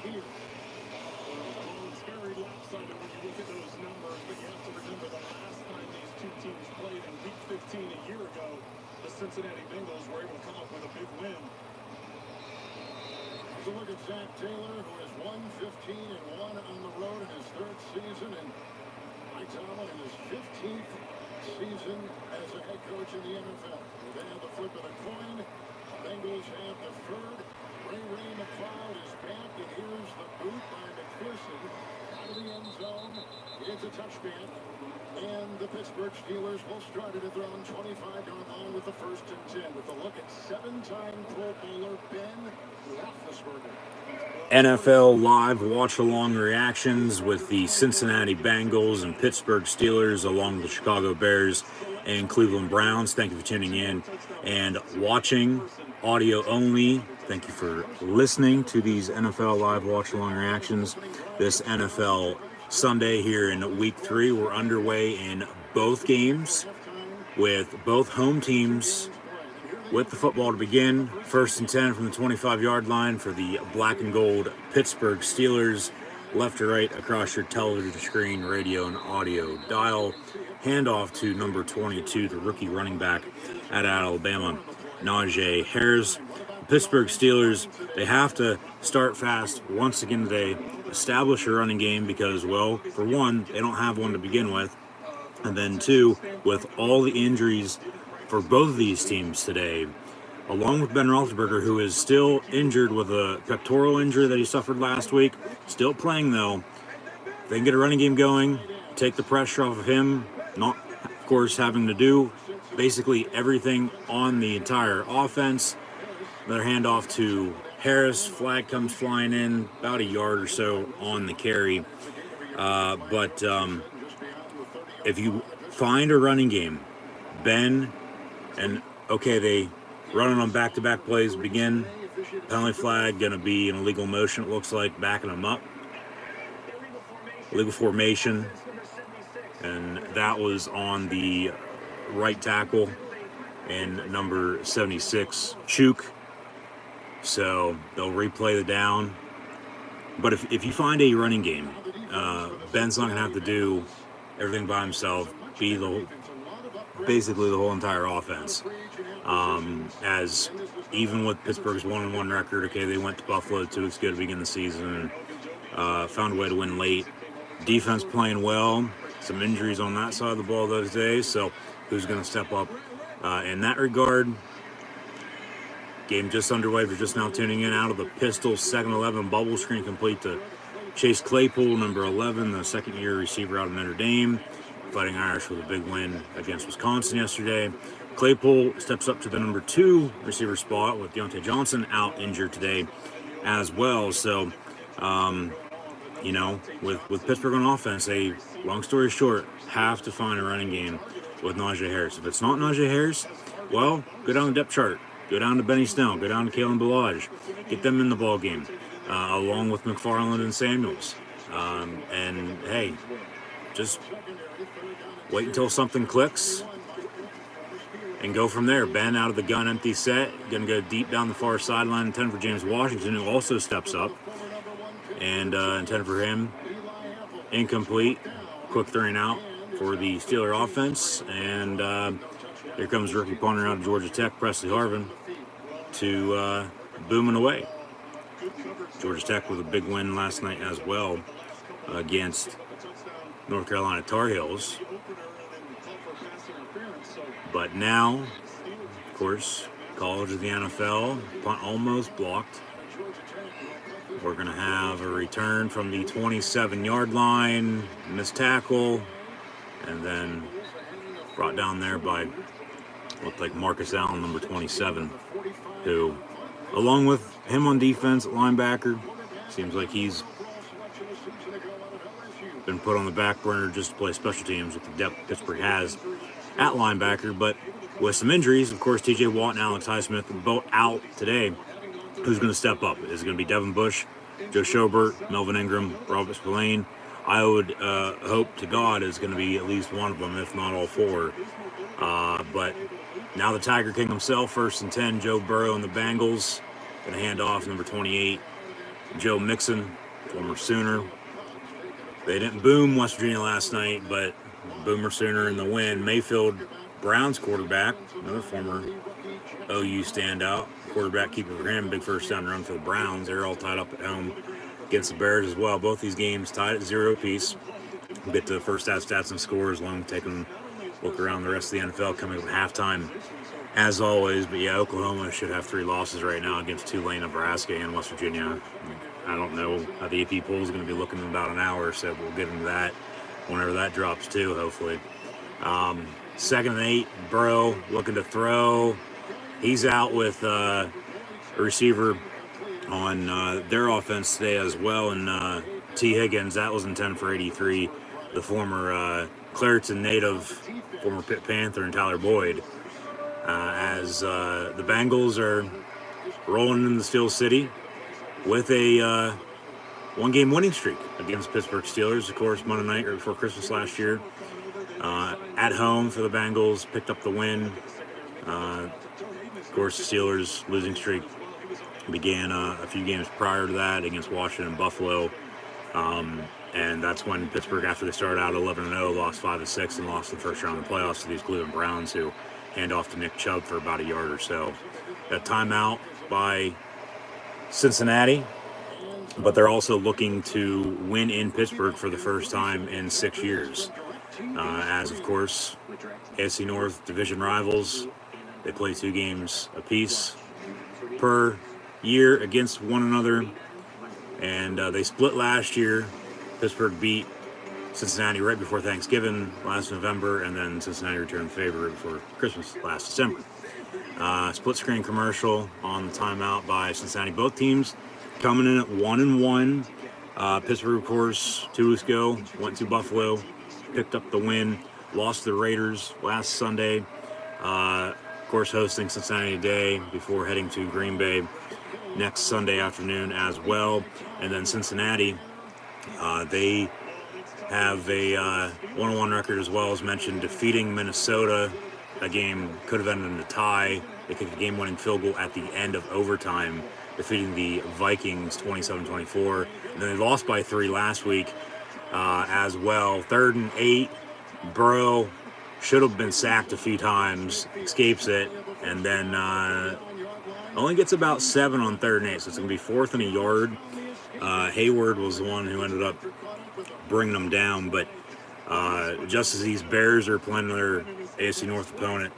Well, it's very lopsided when you look at those numbers, but you have to remember the last time these two teams played in Week 15 a year ago, the Cincinnati Bengals were able to come up with a big win. Here's a look at Zach Taylor, who has won 15-1 on the road in his third season, and Mike Tomlin in his 15th season as a head coach in the NFL. They have the flip of the coin. The Bengals have deferred. Ray McLeod is back, and here's the boot by McPherson out of the end zone. It's a touchdown. And the Pittsburgh Steelers will start it at their own 25-yard line with the 1st and 10. With a look at 7-time Pro Bowler Ben Roethlisberger. NFL Live watch-along reactions with the Cincinnati Bengals and Pittsburgh Steelers along with the Chicago Bears and Cleveland Browns. Thank you for tuning in and watching audio only. Thank you for listening to these NFL Live watch-along reactions. This NFL Sunday here in Week 3, we're underway in both games with both home teams with the football to begin. 1st and 10 from the 25-yard line for the black and gold Pittsburgh Steelers. Left to right across your television screen, radio, and audio dial. Handoff to number 22, the rookie running back at Alabama, Najee Harris. The Pittsburgh Steelers, they have to start fast once again today, establish a running game because, well, for one, they don't have one to begin with. And then two, with all the injuries for both of these teams today, along with Ben Roethlisberger, who is still injured with a pectoral injury that he suffered last week, still playing though. If they can get a running game going, take the pressure off of him, not, of course, having to do basically everything on the entire offense. Another handoff to Harris. Flag comes flying in about a yard or so on the carry. But if you find a running game, Ben, and okay, they run it on back-to-back plays, begin, penalty flag, going to be an illegal motion, it looks like, backing them up. Illegal formation, and that was on the right tackle and number 76, Chuk. So they'll replay the down. But if you find a running game, Ben's not going to have to do everything by himself, be basically the whole entire offense. As even with Pittsburgh's 1-1 record, okay, they went to Buffalo 2 weeks ago to begin the season, found a way to win late. Defense playing well, some injuries on that side of the ball those days, so who's going to step up in that regard? Game just underway. We're just now tuning in out of the Pistols. 2nd-11 bubble screen complete to Chase Claypool, number 11, the second-year receiver out of Notre Dame. Fighting Irish with a big win against Wisconsin yesterday. Claypool steps up to the number 2 receiver spot with Deontay Johnson out injured today as well. So, with Pittsburgh on offense, they, long story short, have to find a running game with Najee Harris. If it's not Najee Harris, well, go down the depth chart. Go down to Benny Snell. Go down to Kalen Ballage. Get them in the ball game, along with McFarland and Samuels. And hey, just wait until something clicks and go from there. Ben out of the gun, empty set. Going to go deep down the far sideline. Intended for James Washington, who also steps up. And intended for him. Incomplete. Quick 3-and-out for the Steeler offense. And here comes rookie punter out of Georgia Tech, Presley Harvin, to booming away. Georgia Tech with a big win last night as well against North Carolina Tar Heels. But now, of course, college of the NFL, punt almost blocked. We're going to have a return from the 27-yard line, missed tackle, and then brought down there by, looked like Marcus Allen, number 27, who, along with him on defense at linebacker, seems like he's been put on the back burner just to play special teams with the depth Pittsburgh has at linebacker. But with some injuries, of course, T.J. Watt and Alex Highsmith are both out today. Who's going to step up? Is it going to be Devin Bush, Joe Schobert, Melvin Ingram, Robert Spillane? I would hope to God it's going to be at least one of them, if not all four. But now the Tiger King himself, 1st and 10, Joe Burrow and the Bengals. Going to hand off number 28, Joe Mixon, former Sooner. They didn't boom West Virginia last night, but Boomer Sooner in the win. Mayfield, Browns quarterback, another former OU standout. Quarterback keeper for him, big first down run for the Browns. They're all tied up at home against the Bears as well. Both these games tied at 0 apiece. We'll get to the first half stats and scores, along with taking a look around the rest of the NFL coming up at halftime, as always. But yeah, Oklahoma should have 3 losses right now against Tulane, Nebraska, and West Virginia. I don't know how the AP poll is going to be looking in about an hour, so we'll get into that whenever that drops too, hopefully. 2nd and 8, Burrow looking to throw. He's out with a receiver on their offense today as well, and T. Higgins, that was intended for 83. The former Clareton native, former Pitt Panther, and Tyler Boyd, as the Bengals are rolling in the Steel City with a 1-game winning streak against Pittsburgh Steelers. Of course, Monday night right before Christmas last year. At home for the Bengals, picked up the win. Of course, the Steelers' losing streak began a few games prior to that against Washington and Buffalo. And that's when Pittsburgh, after they started out 11-0, lost 5-6 and lost the first round of the playoffs to these Cleveland Browns, who hand off to Nick Chubb for about a yard or so. That timeout by Cincinnati, but they're also looking to win in Pittsburgh for the first time in 6 years. As, of course, AFC North division rivals, they play 2 games apiece per year against one another, and they split last year. Pittsburgh beat Cincinnati right before Thanksgiving last November, and then Cincinnati returned favorite before Christmas last December. Split screen commercial on the timeout by Cincinnati. Both teams coming in at 1-1. Pittsburgh, of course, 2 weeks ago went to Buffalo, picked up the win, lost to the Raiders last Sunday. Of course, hosting Cincinnati today before heading to Green Bay next Sunday afternoon as well. And then Cincinnati, they have a 1-1 record as well, as mentioned, defeating Minnesota. That game could have ended in a tie. They kicked a game-winning field goal at the end of overtime, defeating the Vikings 27-24. And then they lost by 3 last week as well. 3rd and 8, Burrow should have been sacked a few times, escapes it, and then only gets about 7 on 3rd and 8, so it's going to be 4th and a yard. Hayward was the one who ended up bringing them down, but just as these Bears are playing their AFC North opponent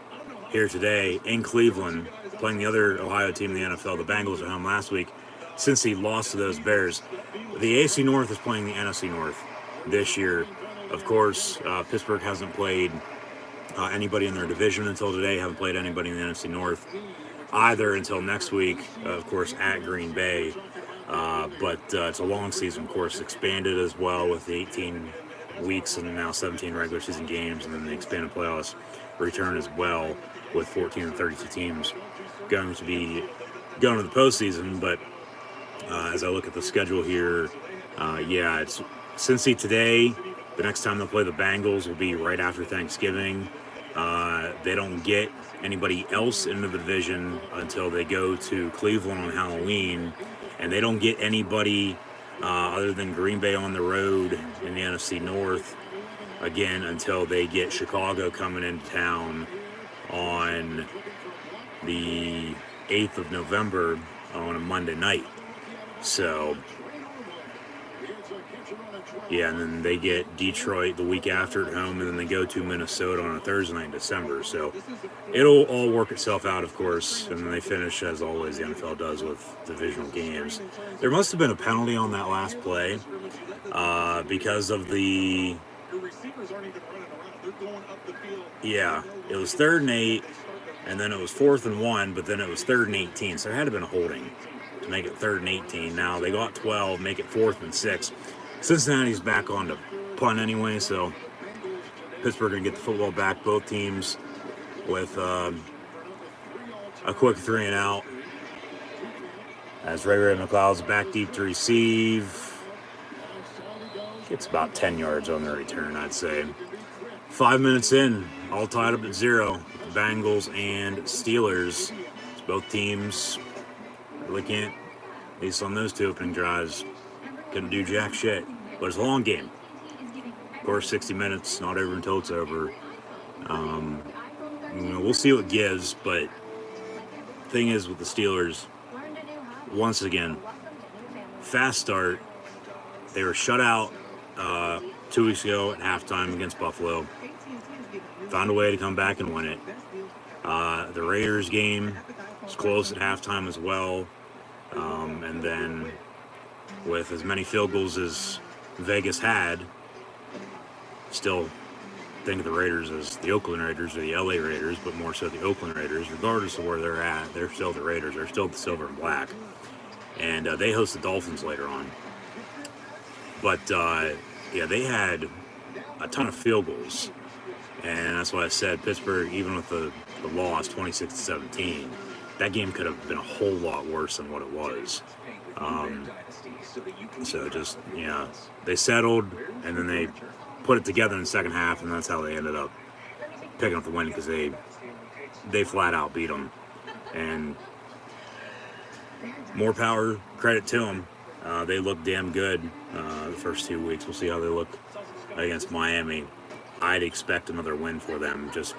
here today in Cleveland, playing the other Ohio team in the NFL, the Bengals at home last week, since he lost to those Bears, the AFC North is playing the NFC North this year. Of course, Pittsburgh hasn't played anybody in their division until today, haven't played anybody in the NFC North either until next week, of course, at Green Bay. But it's a long season, of course, expanded as well with the 18 weeks and now 17 regular season games, and then the expanded playoffs return as well, with 14 and 32 teams going to be going to the postseason. But as I look at the schedule here, it's Cincy today. The next time they'll play the Bengals will be right after Thanksgiving. They don't get anybody else into the division until they go to Cleveland on Halloween, and they don't get anybody other than Green Bay on the road in the NFC North again until they get Chicago coming into town on the 8th of November on a Monday night. So, yeah, and then they get Detroit the week after at home, and then they go to Minnesota on a Thursday night in December. So it'll all work itself out, of course, and then they finish, as always, the NFL does, with divisional games. There must have been a penalty on that last play because of the... Yeah, it was 3rd and 8, and then it was 4th and 1, but then it was 3rd and 18, so there had to have been a holding to make it 3rd and 18. Now they got 12, make it 4th and 6. Cincinnati's back on to punt anyway, so Pittsburgh going to get the football back. Both teams with a quick 3 and out. As Ray McLeod's back deep to receive. Gets about 10 yards on the return, I'd say. 5 minutes in, all tied up at 0. The Bengals and Steelers. Both teams really can't At least on those 2 opening drives, couldn't do jack shit. But it's a long game. Of course, 60 minutes, not over until it's over. We'll see what gives, but thing is with the Steelers, once again, fast start. They were shut out 2 weeks ago at halftime against Buffalo. Found a way to come back and win it. The Raiders game was close at halftime as well. And then with as many field goals as Vegas had, still think of the Raiders as the Oakland Raiders or the LA Raiders, but more so the Oakland Raiders. Regardless of where they're at, they're still the Raiders. They're still the silver and black. And they host the Dolphins later on. But, they had a ton of field goals. And that's why I said Pittsburgh, even with the loss, 26-17, that game could have been a whole lot worse than what it was. So just, they settled, and then they put it together in the second half, and that's how they ended up picking up the win, because they flat out beat them. And more power, credit to them. They looked damn good the first 2 weeks. We'll see how they look against Miami. I'd expect another win for them, just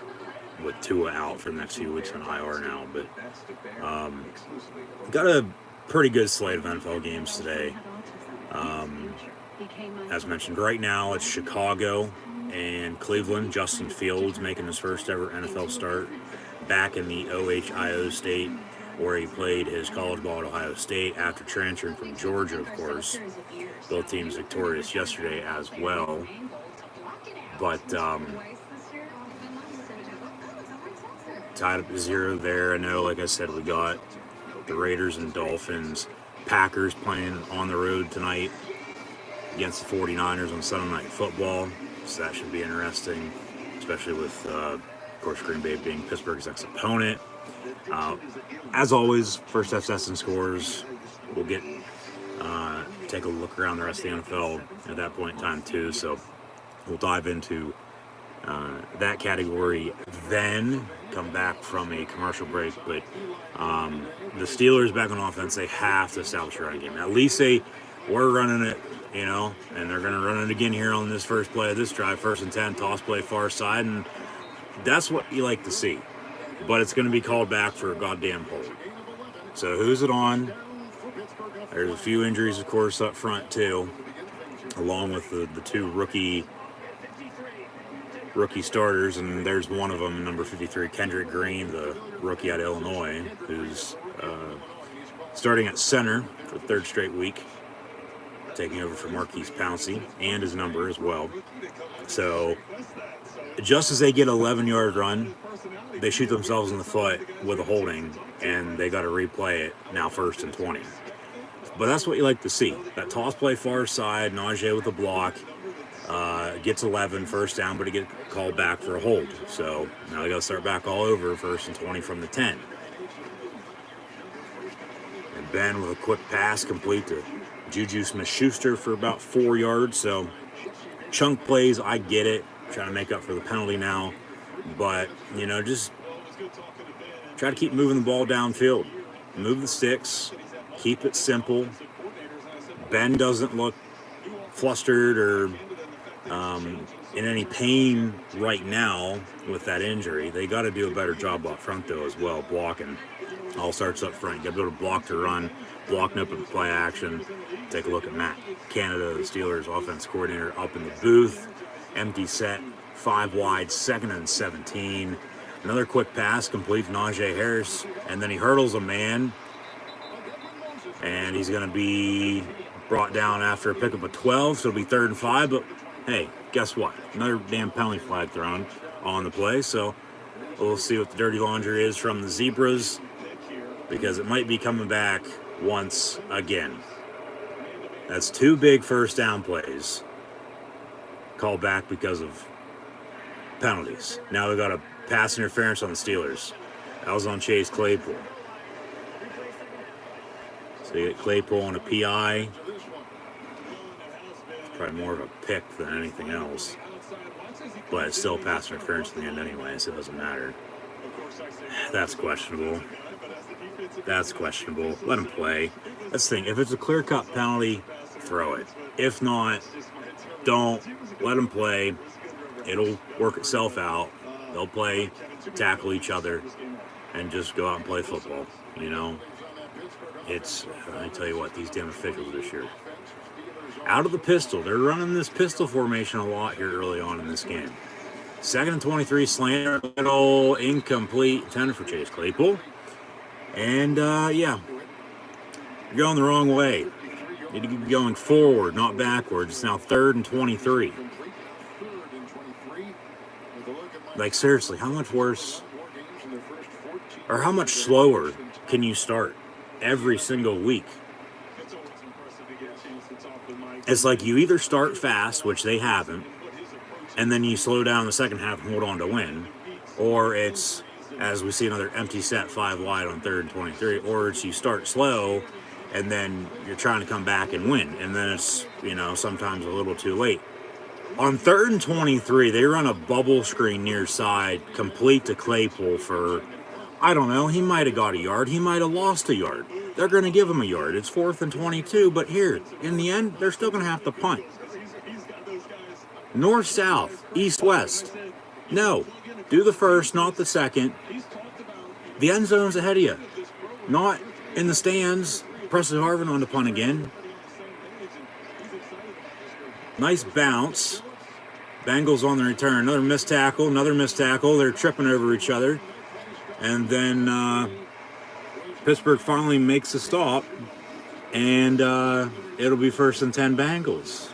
with Tua out for the next few weeks on IR now. But got a pretty good slate of NFL games today. As mentioned, right now it's Chicago and Cleveland. Justin Fields making his first ever NFL start back in the Ohio State, where he played his college ball at Ohio State after transferring from Georgia, of course. Both teams victorious yesterday as well. But tied up to 0 there. I know, like I said, we got the Raiders and Dolphins. Packers playing on the road tonight against the 49ers on Sunday Night Football. So that should be interesting, especially with, of course, Green Bay being Pittsburgh's ex-opponent. As always, first half stats and scores. We'll take a look around the rest of the NFL at that point in time too. So we'll dive into that category, then come back from a commercial break. But the Steelers back on offense, they have to establish a running game. At least we're running it, and they're going to run it again here on this first play of this drive, 1st and 10, toss play far side, and that's what you like to see. But it's going to be called back for a goddamn hold. So who's it on? There's a few injuries, of course, up front too, along with the 2 rookie starters, and there's one of them, number 53, Kendrick Green, the rookie out of Illinois, who's starting at center for the 3rd straight week, taking over for Marquise Pouncey, and his number as well. So just as they get an 11-yard run, they shoot themselves in the foot with a holding, and they got to replay it now 1st and 20. But that's what you like to see. That toss play far side, Najee with a block, gets 11, 1st down, but he gets called back for a hold. So now they got to start back all over, 1st and 20 from the 10. And Ben with a quick pass complete to Juju Smith-Schuster for about 4 yards. So chunk plays, I get it. Trying to make up for the penalty now. But, just try to keep moving the ball downfield. Move the sticks. Keep it simple. Ben doesn't look flustered or in any pain right now with that injury. They got to do a better job up front, though, as well, blocking. All starts up front. You got to be able to block to run, block and open play action. Take a look at Matt Canada, the Steelers offense coordinator, up in the booth. Empty set, 5 wide, 2nd and 17. Another quick pass, complete to Najee Harris, and then he hurdles a man, and he's going to be brought down after a pickup of 12, so it'll be 3rd and 5, but hey, guess what? Another damn penalty flag thrown on the play, so we'll see what the dirty laundry is from the Zebras, because it might be coming back once again. That's 2 big 1st down plays called back because of penalties. Now we got a pass interference on the Steelers. That was on Chase Claypool. So you get Claypool on a PI. It's probably more of a pick than anything else. But it's still pass interference in the end anyway, so it doesn't matter. That's questionable. Let him play. That's the thing. If it's a clear-cut penalty, throw it. If not, don't. Let them play. It'll work itself out. They'll play, tackle each other, and just go out and play football. You know, I tell you what, these damn officials this year. Out of the pistol. They're running this pistol formation a lot here early on in this game. 2nd and 23, slant, middle, incomplete, intended for Chase Claypool. And, yeah, you're going the wrong way. You need to be going forward, not backwards. It's now 3rd and 23. Like, seriously, how much worse or how much slower can you start every single week? It's like you either start fast, which they haven't, and then you slow down the second half and hold on to win, or it's, as we see another empty set 5 wide on 3rd and 23, or it's you start slow and then you're trying to come back and win, and then it's, you know, sometimes a little too late. On 3rd and 23, they run a bubble screen near side, complete to Claypool for, I don't know, he might have got a yard, he might have lost a yard. They're going to give him a yard. It's 4th and 22, but here, in the end, they're still going to have to punt. North, south, east, west. No, do the first, not the second. The end zone's ahead of you, not in the stands. Preston Harvin on the punt again. Nice bounce. Bengals on the return. Another missed tackle, another missed tackle. They're tripping over each other. And then Pittsburgh finally makes a stop. And it'll be 1st and 10 Bengals.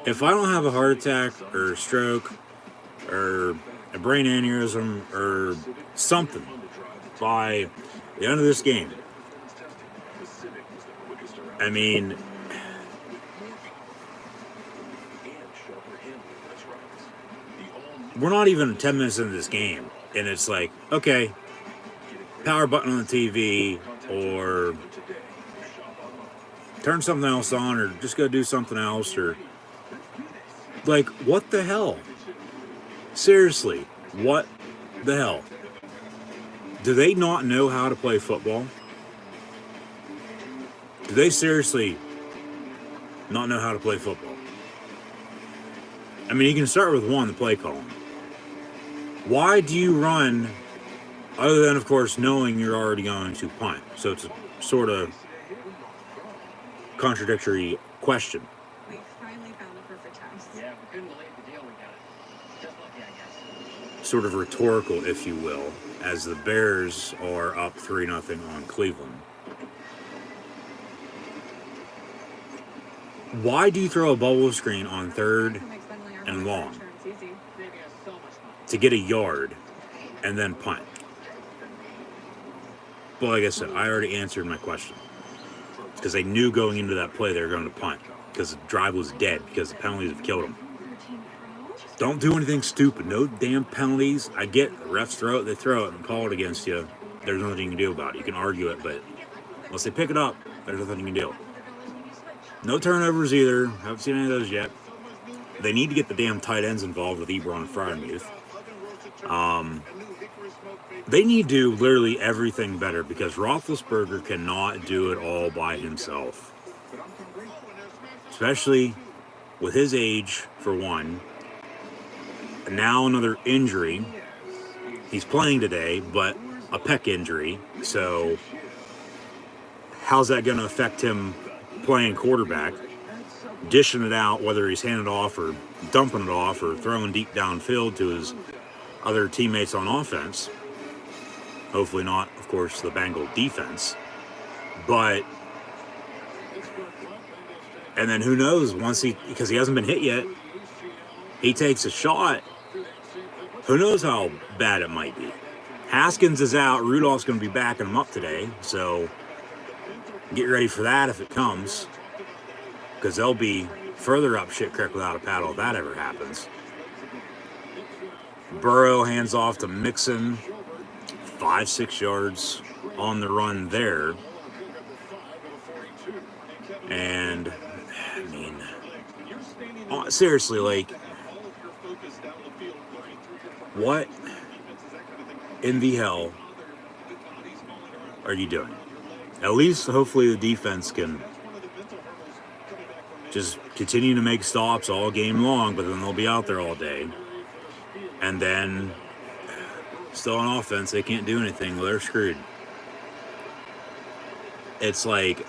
If I don't have a heart attack or a stroke or a brain aneurysm or something by the end of this game, I mean, we're not even 10 minutes into this game, and it's like, okay, power button on the TV, or turn something else on, or just go do something else, or, like, what the hell? Seriously, what the hell? Do they not know how to play football? Do they seriously not know how to play football? I mean, you can start with one, the play calling. Why do you run, other than, of course, knowing you're already going to punt? So it's a sort of contradictory question. We finally found the perfect house. Yeah, we couldn't believe the deal we got. Just lucky, I guess. Sort of rhetorical, if you will, as the Bears are up 3-0 on Cleveland. Why do you throw a bubble screen on 3rd and long to get a yard and then punt? Well, like I said, I already answered my question. Because they knew going into that play they were going to punt. Because the drive was dead. Because the penalties have killed them. Don't do anything stupid. No damn penalties. I get the refs throw it, they throw it and call it against you. There's nothing you can do about it. You can argue it, but unless they pick it up, there's nothing you can do. No turnovers either. Haven't seen any of those yet. They need to get the damn tight ends involved with Ebron and Freiermuth. They need to do literally everything better because Roethlisberger cannot do it all by himself. Especially with his age, for one. Now another injury. He's playing today, but a pec injury. So how's that going to affect him playing quarterback, dishing it out, whether he's handing it off or dumping it off or throwing deep downfield to his other teammates on offense? Hopefully not, of course, the Bengal defense. But, and then who knows, because he hasn't been hit yet, he takes a shot, who knows how bad it might be. Haskins is out, Rudolph's going to be backing him up today, so get ready for that if it comes, because they'll be further up shit creek without a paddle if that ever happens. Burrow hands off to Mixon, 5-6 yards on the run there. And, I mean, seriously, like, what in the hell are you doing? At least, hopefully, the defense can just continue to make stops all game long, but then they'll be out there all day. And then, still on offense, they can't do anything. Well, they're screwed. It's like,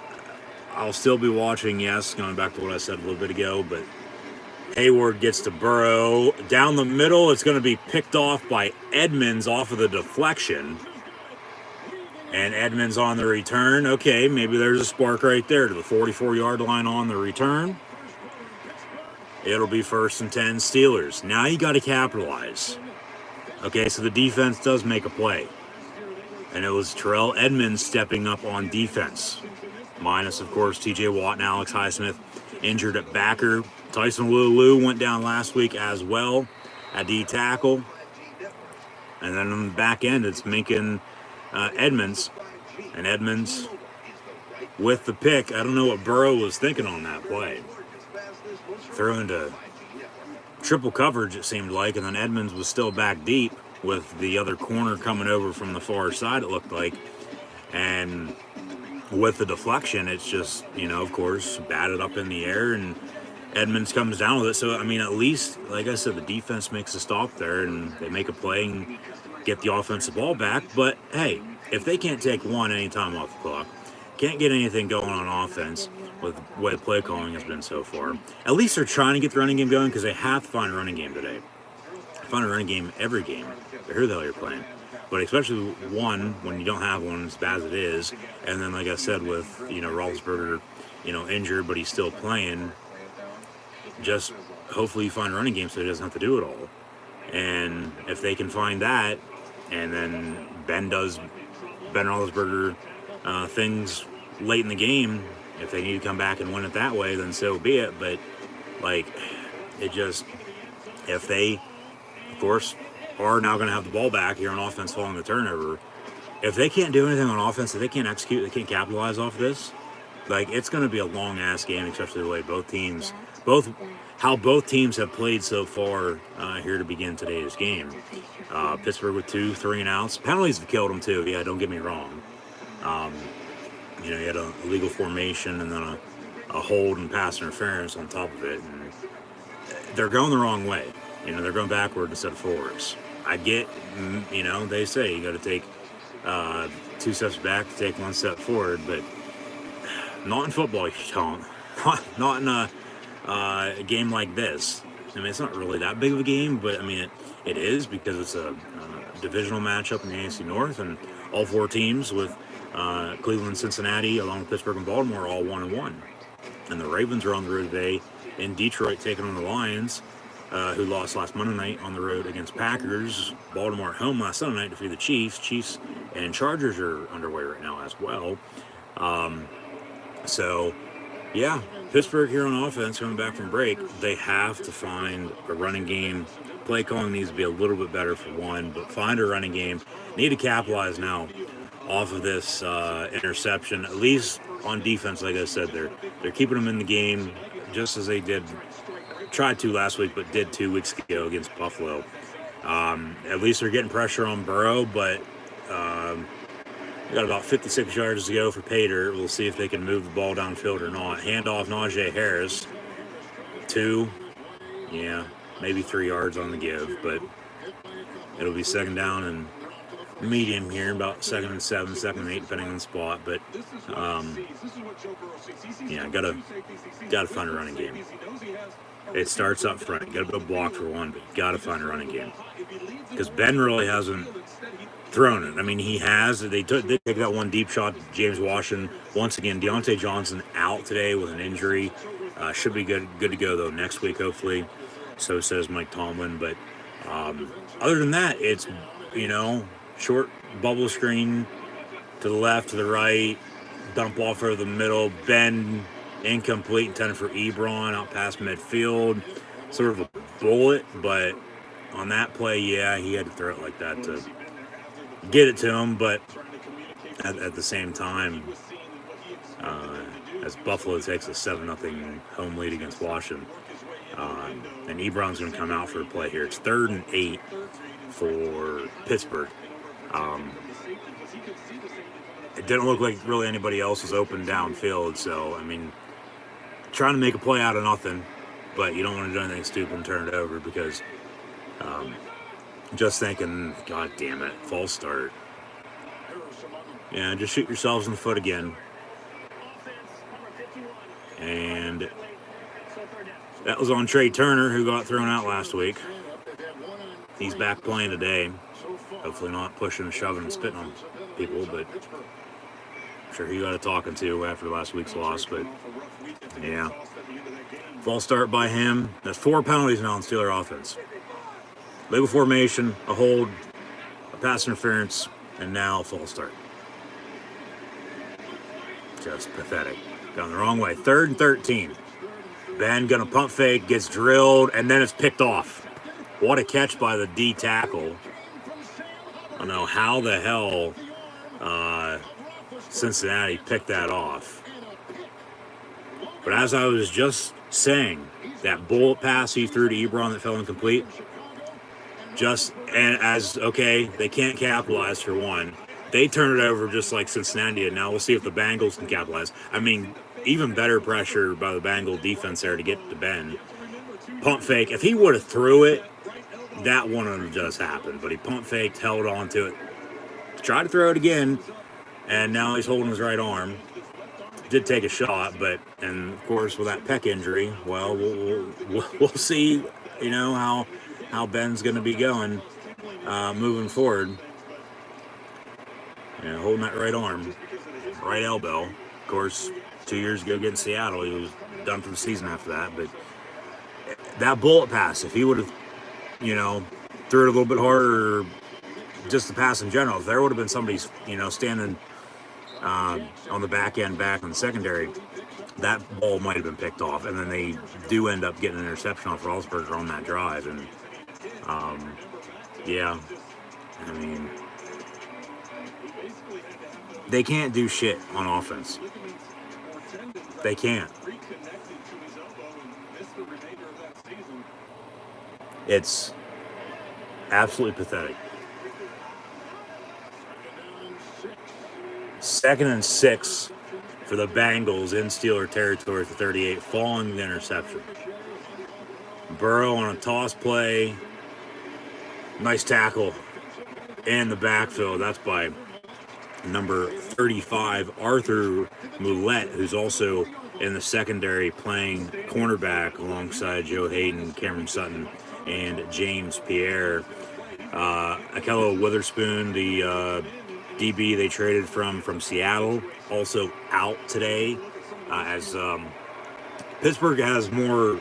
I'll still be watching, yes, going back to what I said a little bit ago, but Hayward gets to Burrow. Down the middle, it's going to be picked off by Edmonds off of the deflection. And Edmonds on the return. Okay, maybe there's a spark right there to the 44-yard line on the return. It'll be 1st and 10 Steelers. Now you got to capitalize. Okay, so the defense does make a play. And it was Terrell Edmonds stepping up on defense. Minus, of course, T.J. Watt and Alex Highsmith injured at backer. Tyson Lulu went down last week as well at D tackle. And then on the back end, it's Minkin Edmonds. And Edmonds with the pick. I don't know what Burrow was thinking on that play. Throw into triple coverage, it seemed like. And then Edmonds was still back deep with the other corner coming over from the far side, it looked like. And with the deflection, it's just, of course, batted up in the air, and Edmonds comes down with it. So, I mean, at least, like I said, the defense makes a stop there, and they make a play and get the offensive ball back. But, hey, if they can't take one any time off the clock, can't get anything going on offense with the way play calling has been so far, at least they're trying to get the running game going, because they have to find a running game today. Find a running game every game. Who the hell you're playing? But especially one when you don't have one as bad as it is. And then, like I said, with, Roethlisberger, injured, but he's still playing. Just hopefully you find a running game so he doesn't have to do it all. And if they can find that, and then Ben Roethlisberger things late in the game, if they need to come back and win it that way, then so be it. But, if they, of course, are now going to have the ball back here on offense following the turnover. If they can't do anything on offense, if they can't execute, they can't capitalize off this, it's going to be a long-ass game, especially the way how both teams have played so far here to begin today's game. Pittsburgh with 2 3-and-outs. Penalties have killed them, too. Yeah, don't get me wrong. You had a illegal formation and then a hold and pass interference on top of it. And they're going the wrong way. They're going backward instead of forwards. I get, they say you got to take 2 steps back to take 1 step forward, but not in football, you don't. Not in a game like this. I mean, it's not really that big of a game, but I mean, it is, because it's a divisional matchup in the AFC North, and all 4 teams with Cleveland, Cincinnati, along with Pittsburgh and Baltimore, are all 1-1. And the Ravens are on the road today in Detroit, taking on the Lions, who lost last Monday night on the road against Packers. Baltimore at home last Sunday night defeated the Chiefs. Chiefs and Chargers are underway right now as well. Pittsburgh here on offense, coming back from break, they have to find a running game. Play calling needs to be a little bit better for one, but find a running game. Need to capitalize now off of this interception, at least on defense. Like I said, they're keeping them in the game just as they tried to last week, but did 2 weeks ago against Buffalo. At least they're getting pressure on Burrow, but we got about 56 yards to go for Pater. We'll see if they can move the ball downfield or not. Handoff Najee Harris. 2, maybe 3 yards on the give, but it'll be 2nd down and medium here, about 2nd and 7, 2nd and 8, depending on the spot. But gotta find a running game. It starts up front. You gotta go block for one, but you gotta find a running game, because Ben really hasn't thrown it. I mean, he has. They take that one deep shot to James Washington. Once again, Deontay Johnson out today with an injury. Should be good to go, though, next week, hopefully. So says Mike Tomlin. But other than that, it's, short bubble screen to the left, to the right, dump off over the middle, bend, incomplete, intended for Ebron, out past midfield. Sort of a bullet, but on that play, he had to throw it like that to get it to him. But at the same time, as Buffalo takes a 7-0 home lead against Washington, and Ebron's going to come out for a play here. It's 3rd and 8 for Pittsburgh. it didn't look like really anybody else was open downfield. So, I mean, trying to make a play out of nothing, but you don't want to do anything stupid and turn it over because just thinking, God damn it, false start. Yeah, just shoot yourselves in the foot again. And that was on Trey Turner, who got thrown out last week. He's back playing today. Hopefully not pushing and shoving and spitting on people, but I'm sure he got a talking to after last week's loss. But yeah, false start by him. That's 4 penalties now on Steeler offense. Legal formation, a hold, a pass interference, and now a false start. Just pathetic. Gone the wrong way. 3rd and 13. Ben gonna pump fake, gets drilled, and then it's picked off. What a catch by the D tackle. I don't know how the hell Cincinnati picked that off. But as I was just saying, that bullet pass he threw to Ebron that fell incomplete, they can't capitalize for one. They turn it over just like Cincinnati did. Now we'll see if the Bengals can capitalize. I mean, even better pressure by the Bengal defense there to get to Ben. Pump fake. If he would have threw it, that wouldn't have just happened. But he pump faked, held on to it, tried to throw it again, and now he's holding his right arm. Did take a shot, and of course with that pec injury, well, we'll see, how Ben's going to be going moving forward. Holding that right arm, right elbow. Of course, 2 years ago against Seattle, he was done for the season after that. But that bullet pass, if he would have, threw it a little bit harder, just the pass in general, if there would have been somebody, standing on the back end, back on the secondary, that ball might have been picked off. And then they do end up getting an interception off Roethlisberger on that drive. And, they can't do shit on offense. They can't. It's absolutely pathetic. 2nd and 6 for the Bengals in Steeler territory for 38, following the interception. Burrow on a toss play. Nice tackle in the backfield. That's by number 35, Arthur Moulette, who's also in the secondary playing cornerback alongside Joe Hayden, Cameron Sutton, and James Pierre. Akello Witherspoon, the DB they traded from Seattle, also out today, as Pittsburgh has more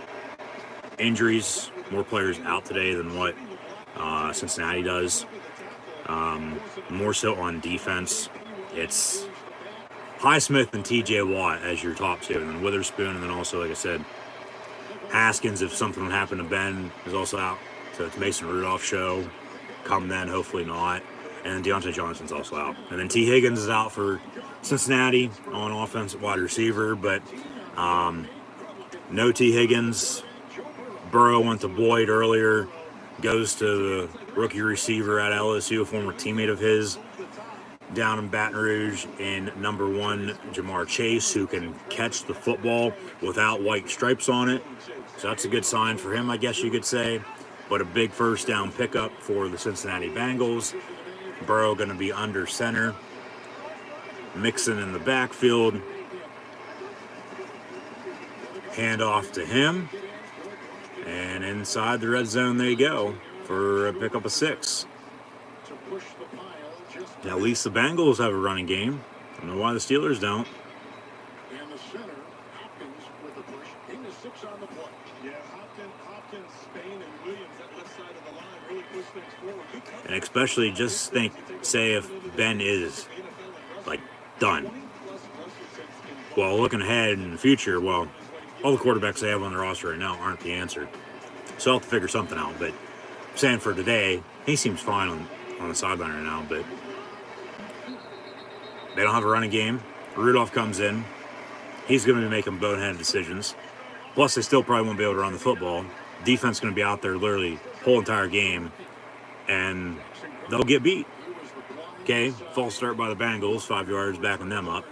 injuries, more players out today than what Cincinnati does. More so on defense. It's Highsmith and TJ Watt as your top two, and then Witherspoon, and then also, like I said, Haskins, if something would happen to Ben, is also out. So it's Mason Rudolph show. Come then, hopefully not. And then Deontay Johnson's also out. And then T. Higgins is out for Cincinnati on offense at wide receiver, but no T. Higgins. Burrow went to Boyd earlier. Goes to the rookie receiver at LSU, a former teammate of his, down in Baton Rouge, in number 1, Jamar Chase, who can catch the football without white stripes on it. So that's a good sign for him, I guess you could say. But a big first down pickup for the Cincinnati Bengals. Burrow going to be under center. Mixon in the backfield. Hand off to him. And inside the red zone they go for a pickup of 6. Now, at least the Bengals have a running game. I don't know why the Steelers don't. And the center, Hopkins with the push into 6 on the play. Yeah, Hopkins, Spain, and Williams, that left side of the line really push things forward. And especially just say if Ben is, done. Well, looking ahead in the future, all the quarterbacks they have on the roster right now aren't the answer. So I'll have to figure something out. But saying for today, he seems fine on the sideline right now. But they don't have a running game. Rudolph comes in. He's going to be making boneheaded decisions. Plus, they still probably won't be able to run the football. Defense is going to be out there literally the whole entire game. And they'll get beat. Okay, false start by the Bengals, 5 yards backing them up.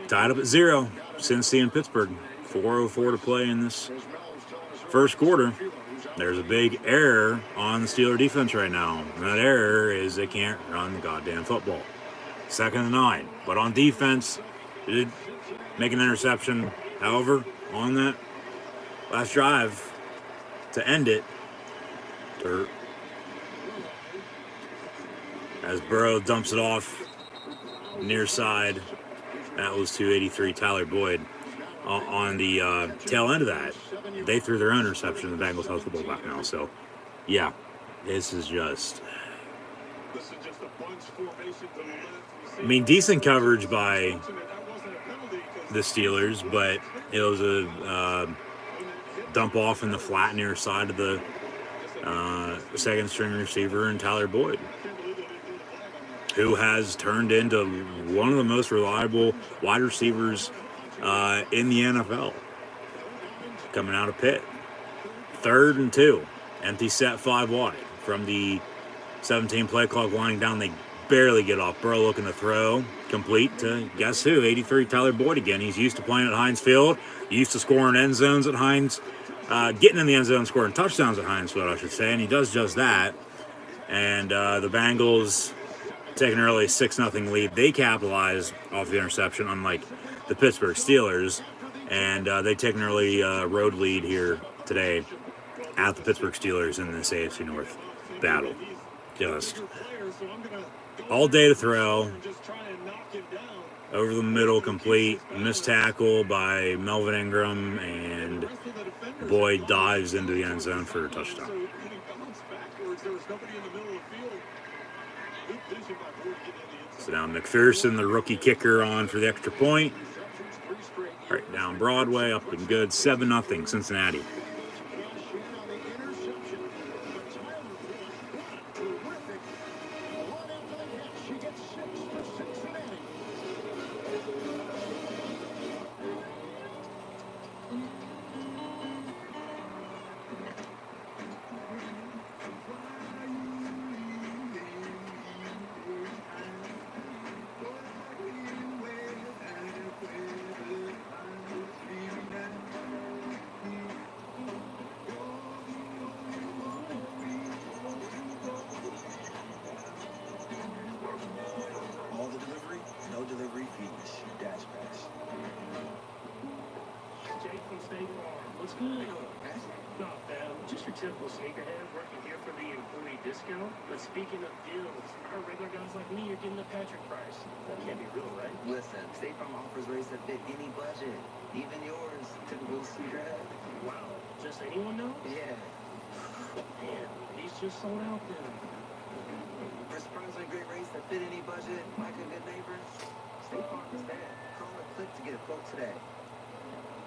Tied up at 0, Cincy and Pittsburgh. 4:04 to play in this first quarter. There's a big error on the Steeler defense right now. And that error is they can't run the goddamn football. 2nd and 9. But on defense, they did make an interception. However, on that last drive to end it, as Burrow dumps it off near side, that was 283 Tyler Boyd. On the tail end of that, they threw their own interception. The Bengals have the football back now. So, yeah, this is just... I mean, decent coverage by the Steelers, but it was a dump off in the flat near side of the second string receiver and Tyler Boyd, who has turned into one of the most reliable wide receivers in the NFL, coming out of Pitt. 3rd and 2, empty set 5 wide from the 17 play clock winding down. They barely get off. Burrow looking to throw, complete to guess who? 83 Tyler Boyd again. He's used to playing at Heinz Field, used to scoring end zones at Heinz, getting in the end zone, scoring touchdowns at Heinz Field, I should say, and he does just that. And the Bengals take an early 6-0 lead. They capitalize off the interception, unlike the Pittsburgh Steelers, and they take an early road lead here today at the Pittsburgh Steelers in this AFC North battle. Just all day to throw, over the middle, complete, missed tackle by Melvin Ingram, and Boyd dives into the end zone for a touchdown. So now McPherson, the rookie kicker, on for the extra point. Right down Broadway, up and good. 7-0 Cincinnati. Typical sneakerhead working here for the employee discount. But speaking of deals, our regular guys like me are getting the Patrick price. That can't be real, right? Listen, State Farm offers rates that fit any budget, even yours. Typical sneakerhead. Wow, just anyone knows? Yeah. Man, these just sold out then. For surprisingly great rates that fit any budget, like a good neighbor, State Farm is there. Call or click to get a quote today.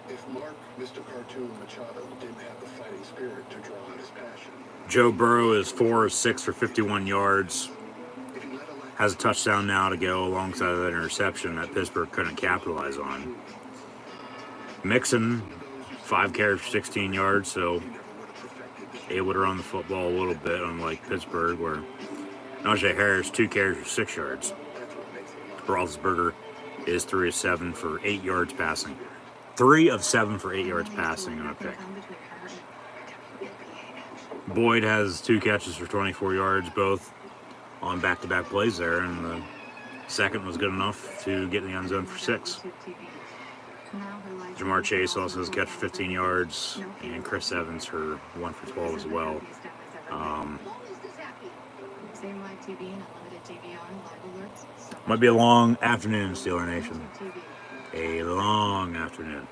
If Mark, Mr. Cartoon Machado, didn't have the fighting spirit to draw out his passion. Joe Burrow is 4 of 6 for 51 yards. Has a touchdown now to go alongside of that interception that Pittsburgh couldn't capitalize on. Mixon, 5 carries for 16 yards, so able to run the football a little bit, unlike Pittsburgh, where Najee Harris, 2 carries for 6 yards. Roethlisberger is 3 of 7 for 8 yards passing. 3 of 7 for 8 yards passing on a pick. Boyd has 2 catches for 24 yards, both on back-to-back plays there, and the second was good enough to get in the end zone for 6. Jamar Chase also has a catch for 15 yards, and Chris Evans for 1 for 12 as well. Might be a long afternoon, Steeler Nation. A long afternoon.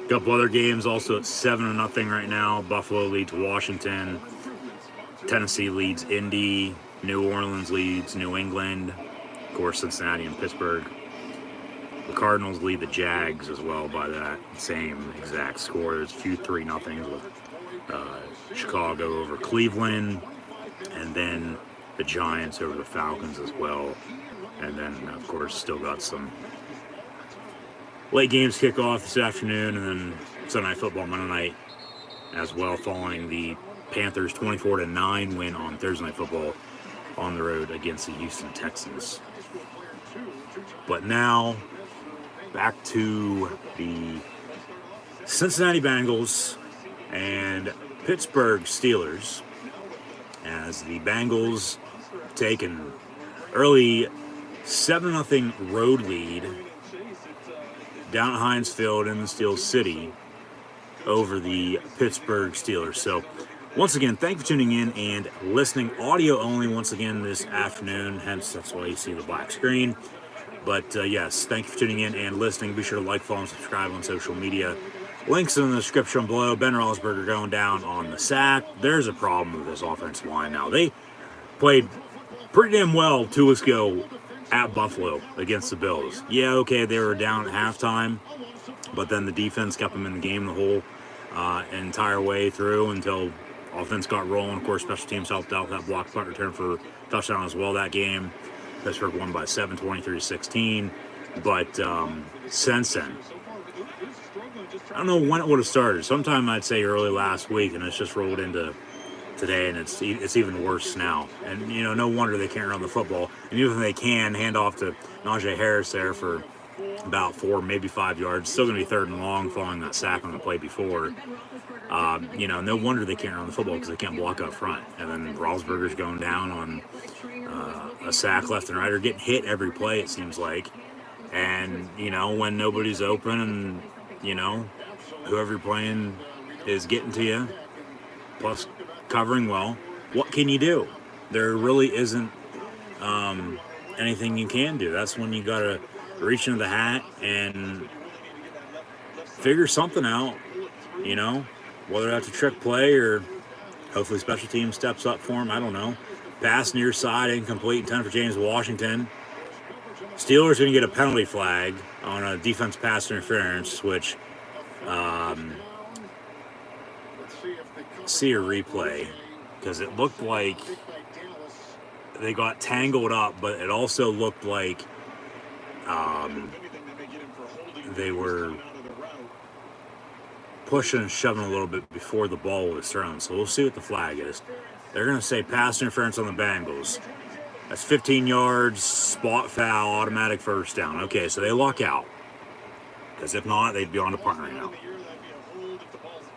A couple other games also at 7-0 right now. Buffalo leads Washington. Tennessee leads Indy. New Orleans leads New England. Of course, Cincinnati and Pittsburgh. The Cardinals lead the Jags as well by that same exact score. There's a few 3-0s with Chicago over Cleveland. And then the Giants over the Falcons as well. And then, of course, still got some late games kick off this afternoon, and then Sunday Night Football Monday night as well, following the Panthers' 24-9 win on Thursday Night Football on the road against the Houston Texans. But now, back to the Cincinnati Bengals and Pittsburgh Steelers, as the Bengals take an early 7-0 road lead down at Heinz Field in the Steel City over the Pittsburgh Steelers. So, once again, thank you for tuning in and listening. Audio only once again this afternoon, hence that's why you see the black screen. But yes, thank you for tuning in and listening. Be sure to like, follow, and subscribe on social media. Links in the description below. Ben Roethlisberger going down on the sack. There's a problem with this offensive line now. They played pretty damn well 2 weeks ago at Buffalo against the Bills. Yeah, okay, they were down at halftime, but then the defense kept them in the game the whole entire way through until offense got rolling. Of course, special teams helped out with that block punt return for touchdown as well that game. Pittsburgh won by 7, 23-16. But since then, I don't know when it would have started. Sometime I'd say early last week, and it's just rolled into today, and it's even worse now. And, you know, no wonder they can't run the football. And even if they can, hand off to Najee Harris there for about 4, maybe 5 yards. Still going to be 3rd and long following that sack on the play before. You know, no wonder they can't run the football because they can't block up front. And then Roethlisberger's going down on a sack left and right, or getting hit every play, it seems like. And, you know, when nobody's open and, you know, whoever you're playing is getting to you, plus covering well, what can you do? There really isn't anything you can do. That's when you got to reach into the hat and figure something out, you know, whether that's a trick play or hopefully special team steps up for him. I don't know. Pass near side, incomplete, 10 for James Washington. Steelers going to get a penalty flag on a defense pass interference, which see a replay, because it looked like they got tangled up, but it also looked like they were pushing and shoving a little bit before the ball was thrown. So we'll see what the flag is. They're going to say pass interference on the Bengals. That's 15 yards, spot foul, automatic first down. Okay, so they luck out. Because if not, they'd be on the punt right now.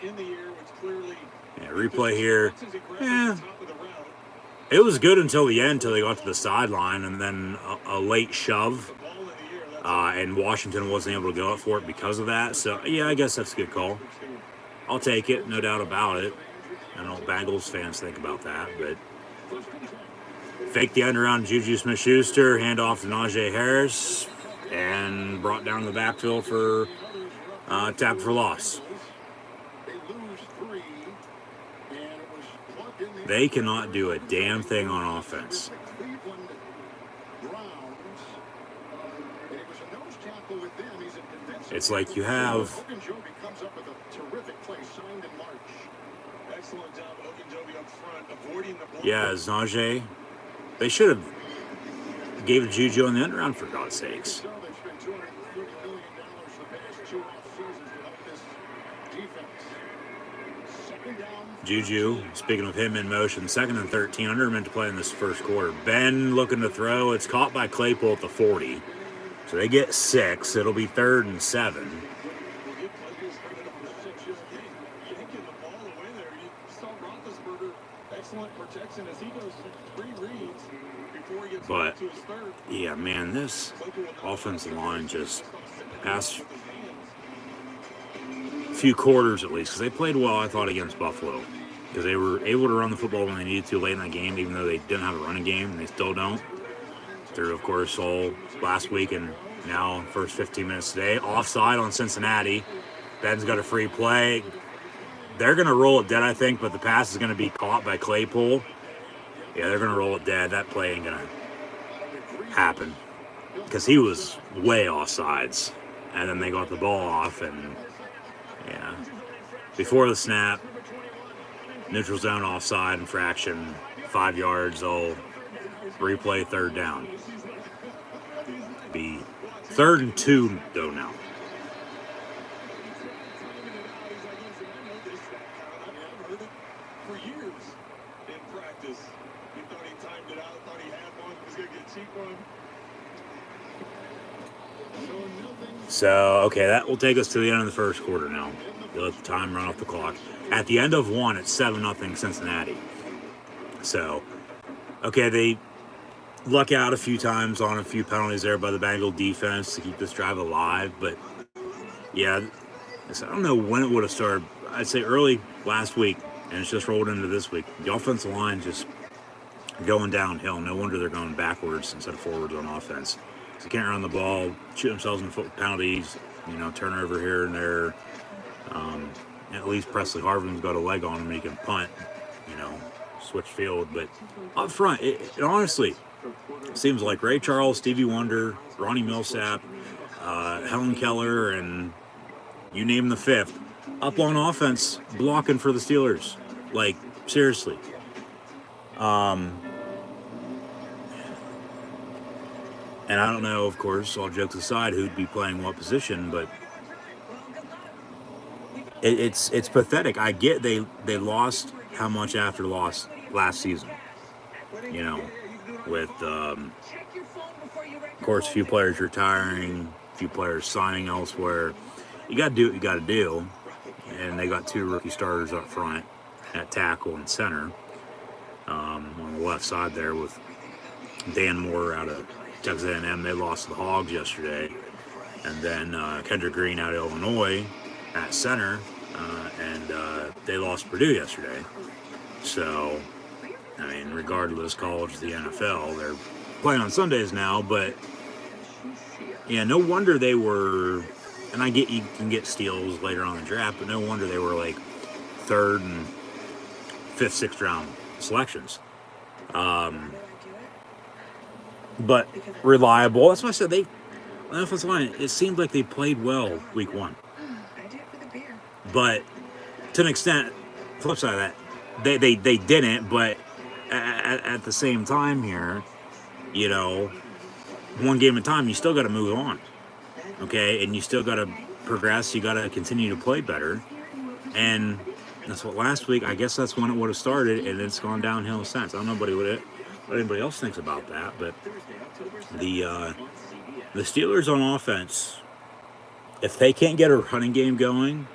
Yeah, replay here. Yeah. It was good until the end, until they got to the sideline, and then a late shove. And Washington wasn't able to go up for it because of that. So, yeah, I guess that's a good call. I'll take it, no doubt about it. I don't know what Bengals fans think about that, but fake the end around Juju Smith-Schuster, hand off to Najee Harris, and brought down to the backfield for tap for loss. They cannot do a damn thing on offense. It's like you have, yeah, Najee. They should have gave it Juju on the end round, for God's sakes. Juju, speaking of him in motion, 2nd and 13, under a minute to play in this first quarter. Ben looking to throw. It's caught by Claypool at the 40. So they get 6. It'll be 3rd and 7. But, yeah, man, this offensive line just past few quarters at least, because they played well, I thought, against Buffalo, because they were able to run the football when they needed to late in that game, even though they didn't have a running game, and they still don't. Through, of course, all last week and now first 15 minutes today. Offside on Cincinnati. Ben's got a free play. They're going to roll it dead, I think, but the pass is going to be caught by Claypool. Yeah, they're going to roll it dead. That play ain't going to happen, because he was way offsides. And then they got the ball off, and yeah, before the snap, neutral zone offside infraction, 5 yards. They'll Replay, third down. Be 3rd and 2 though now. For years in practice, he thought he timed it out, thought he had one, was going to get a cheap one. So, okay, that will take us to the end of the first quarter now. You let the time run off the clock. At the end of one, it's 7-0 Cincinnati. So, okay, they luck out a few times on a few penalties there by the Bengal defense to keep this drive alive. But, yeah, I don't know when it would have started. I'd say early last week, and it's just rolled into this week. The offensive line just going downhill. No wonder they're going backwards instead of forwards on offense. They can't run the ball, shoot themselves in the foot penalties, turnover here and there. At least Presley Harvin's got a leg on him, he can punt, switch field. But up front, it honestly seems like Ray Charles, Stevie Wonder, Ronnie Millsap, Helen Keller, and you name the fifth, up on offense, blocking for the Steelers. Like, seriously. And I don't know, of course, all jokes aside, who'd be playing what position, but it's pathetic. I get they lost how much after loss last season, with, of course, a few players retiring, a few players signing elsewhere. You got to do what you got to do, and they got 2 rookie starters up front at tackle and center, on the left side there with Dan Moore out of Texas A&M. They lost to the Hogs yesterday. And then Kendrick Green out of Illinois at center. And they lost Purdue yesterday. So, regardless, college to the NFL, they're playing on Sundays now. But, yeah, no wonder they were, and I get you can get steals later on in the draft, but no wonder they were like 3rd and 5th, 6th round selections. But reliable. That's why I said the offensive line, it seemed like they played well week 1. But to an extent, flip side of that, they didn't. But at the same time here, one game at a time, you still got to move on. Okay? And you still got to progress. You got to continue to play better. And that's what last week, I guess that's when it would have started, and it's gone downhill since. I don't know what anybody else thinks about that, but the Steelers on offense, if they can't get a running game going,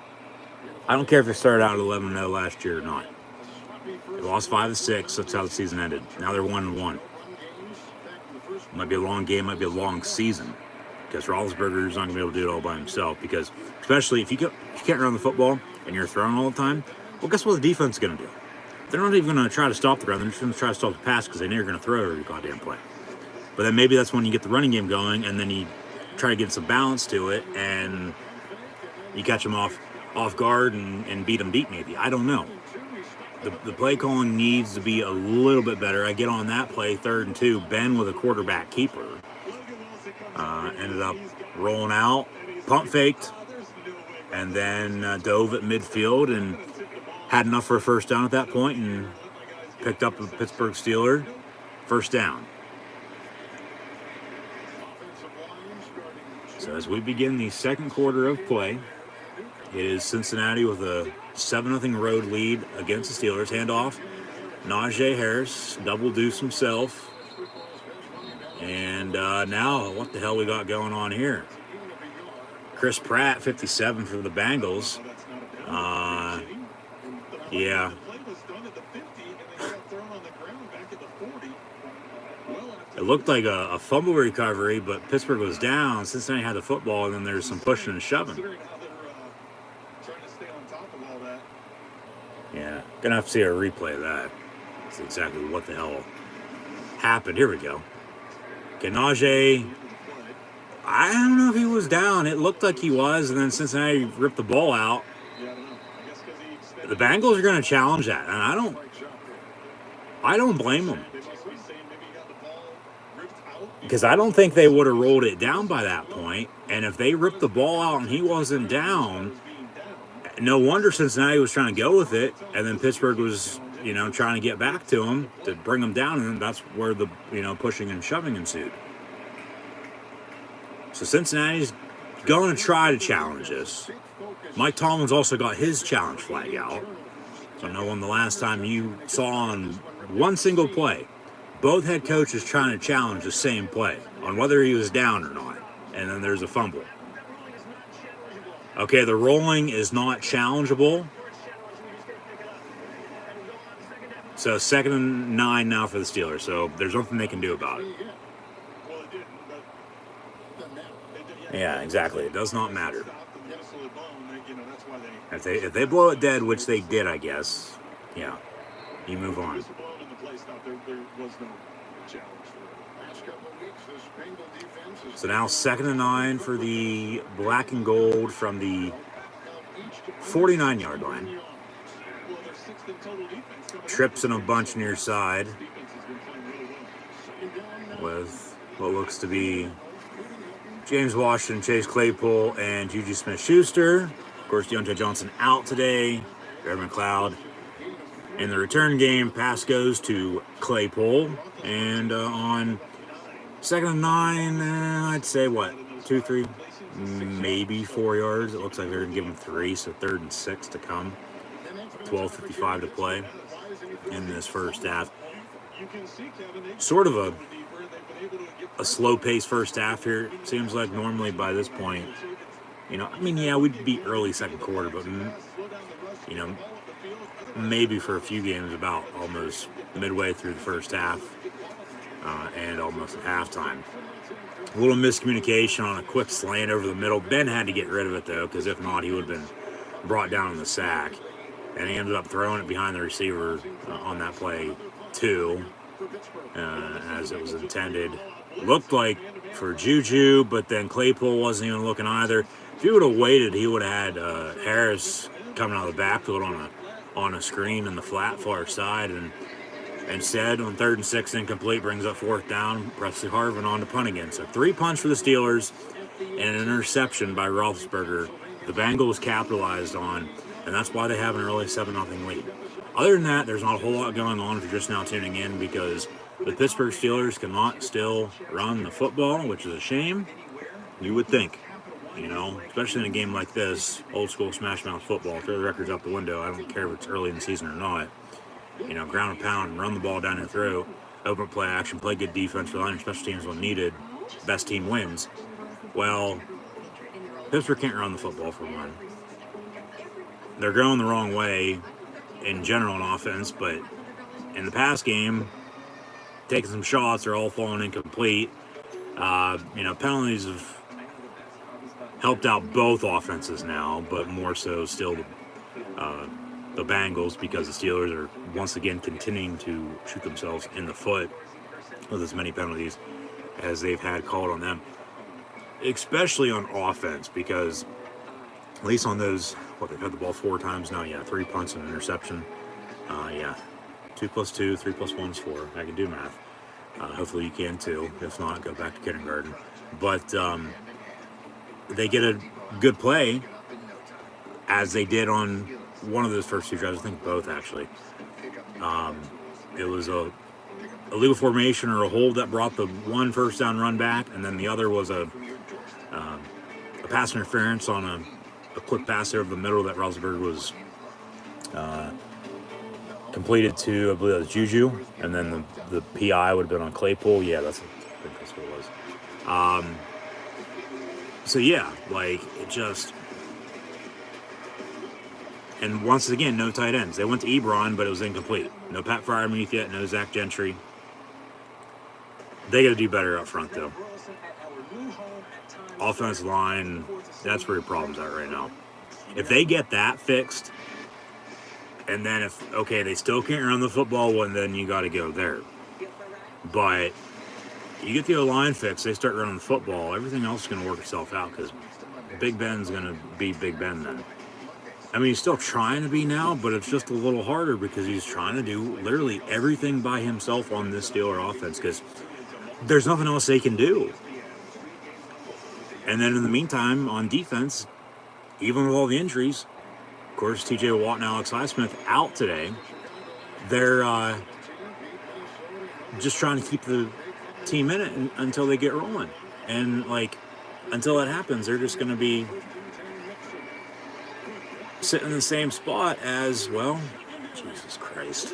I don't care if they started out 11-0 last year or not. They lost 5 of 6. That's how the season ended. Now they're 1-1. Might be a long game, might be a long season, because Roethlisberger's not going to be able to do it all by himself. Because especially if you can't run the football and you're throwing all the time, well, guess what the defense is going to do? They're not even going to try to stop the run. They're just going to try to stop the pass because they know you're going to throw every goddamn play. But then maybe that's when you get the running game going, and then you try to get some balance to it, and you catch them off guard and beat them deep maybe. I don't know. The play calling needs to be a little bit better. I get on that play, 3rd and 2. Ben with a quarterback keeper. Ended up rolling out, pump faked, and then dove at midfield and had enough for a first down at that point and picked up a Pittsburgh Steeler first down. So as we begin the second quarter of play, it is Cincinnati with a 7-0 road lead against the Steelers. Handoff, Najee Harris, double deuce himself. And now, what the hell we got going on here? Chris Pratt, 57 for the Bengals. Yeah. It looked like a fumble recovery, but Pittsburgh was down. Cincinnati had the football, and then there's some pushing and shoving. Yeah, gonna have to see a replay of that. That's exactly what the hell happened. Here we go. Okay, Najee, I don't know if he was down. It looked like he was, and then Cincinnati ripped the ball out. The Bengals are going to challenge that, and I don't blame them. Because I don't think they would have rolled it down by that point. And if they ripped the ball out and he wasn't down, no wonder Cincinnati was trying to go with it. And then Pittsburgh was, trying to get back to him to bring him down, and that's where the pushing and shoving ensued. So Cincinnati's going to try to challenge this. Mike Tomlin's also got his challenge flag out. So I know when the last time you saw on one single play, both head coaches trying to challenge the same play on whether he was down or not. And then there's a fumble. Okay, the rolling is not challengeable. So 2nd and 9 now for the Steelers. So there's nothing they can do about it. Yeah, exactly. It does not matter. If they blow it dead, which they did, I guess, yeah, you move on. So now 2nd and 9 for the black and gold from the 49-yard line. Trips in a bunch near side with what looks to be James Washington, Chase Claypool, and Juju Smith-Schuster. Of course, Deontay Johnson out today. Jared McLeod. In the return game, pass goes to Claypool. And on 2nd and 9, I'd say, 2, 3, maybe 4 yards. It looks like they're going to give him 3, so 3rd and 6 to come. 12:55 to play in this first half. Sort of a slow-paced first half here. It seems like normally by this point, we'd be early second quarter, but, maybe for a few games about almost midway through the first half and almost at halftime. A little miscommunication on a quick slant over the middle. Ben had to get rid of it, though, because if not, he would have been brought down in the sack. And he ended up throwing it behind the receiver on that play, too, as it was intended. Looked like for Juju, but then Claypool wasn't even looking either. If he would have waited, he would have had Harris coming out of the backfield on a screen in the flat far side. And instead, on 3rd and 6, incomplete, brings up 4th down. Presley Harvin on to punt again. So 3 punts for the Steelers and an interception by Roethlisberger. The Bengals capitalized on, and that's why they have an early 7-0 lead. Other than that, there's not a whole lot going on if you're just now tuning in, because the Pittsburgh Steelers cannot still run the football, which is a shame. You would think, especially in a game like this, old school smash mouth football, throw the records out the window. I don't care if it's early in the season or not. Ground and pound, run the ball down your throat, open play action, play good defense, rely on special teams when needed. Best team wins. Well, Pittsburgh can't run the football for one. They're going the wrong way in general in offense, but in the pass game, taking some shots are all falling incomplete. Penalties have helped out both offenses now, but more so still the Bengals, because the Steelers are once again continuing to shoot themselves in the foot with as many penalties as they've had called on them, especially on offense, because at least on those, they've had the ball 4 times now. 3 punts and an interception. 2 plus 2, 3 plus 1 is 4. I can do math. Hopefully you can too. If not, go back to kindergarten. But they get a good play, as they did on one of those first 2 drives. I think both, actually. It was a illegal formation or a hold that brought the one first down run back, and then the other was a pass interference on a quick pass over the middle that Roethlisberger was completed to, I believe that was Juju, and then the PI would have been on Claypool. I think that's what it was. It just, and once again, no tight ends. They went to Ebron, but it was incomplete. No Pat Freiermuth yet, no Zach Gentry. They got to do better up front, though. Offensive line, that's where your problem's at right now. If they get that fixed, and then they still can't run the football, well, then you got to go there. But you get the O-line fixed, they start running the football, everything else is going to work itself out, because Big Ben's going to be Big Ben then. He's still trying to be now, but it's just a little harder because he's trying to do literally everything by himself on this Steeler offense, because there's nothing else they can do. And then in the meantime, on defense, even with all the injuries, of course, TJ Watt and Alex Highsmith out today. they're just trying to keep the team in it until they get rolling. And, like, until that happens, they're just going to be sitting in the same spot as, well, Jesus Christ.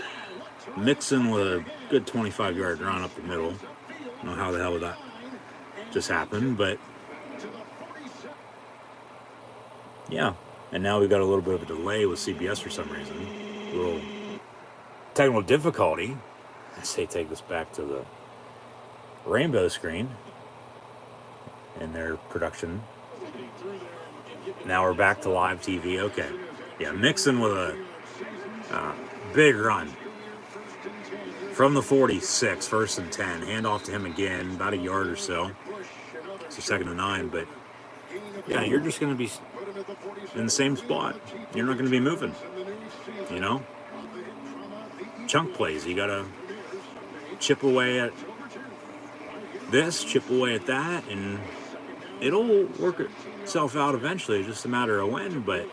Mixon with a good 25-yard run up the middle. I don't know how the hell that just happened, but yeah. And now we've got a little bit of a delay with CBS for some reason. A little technical difficulty. I say take this back to the rainbow screen in their production. Now we're back to live TV. Okay. Yeah, Mixon with a big run from the 46, 1st and 10. Hand off to him again, about a yard or so. It's a 2nd and 9, but yeah, you're just going to be in the same spot. You're not going to be moving, you know? Chunk plays. You got to chip away at this, chip away at that, and it'll work itself out eventually. It's just a matter of when, but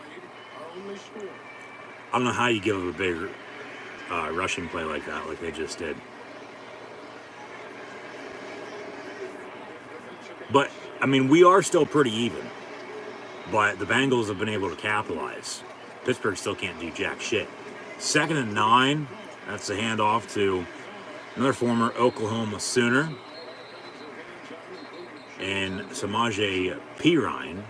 I don't know how you give up a big rushing play like that, like they just did. But, I mean, we are still pretty even. But the Bengals have been able to capitalize. Pittsburgh still can't do jack shit. 2nd and 9. That's a handoff to another former Oklahoma Sooner. And Samaje Perine.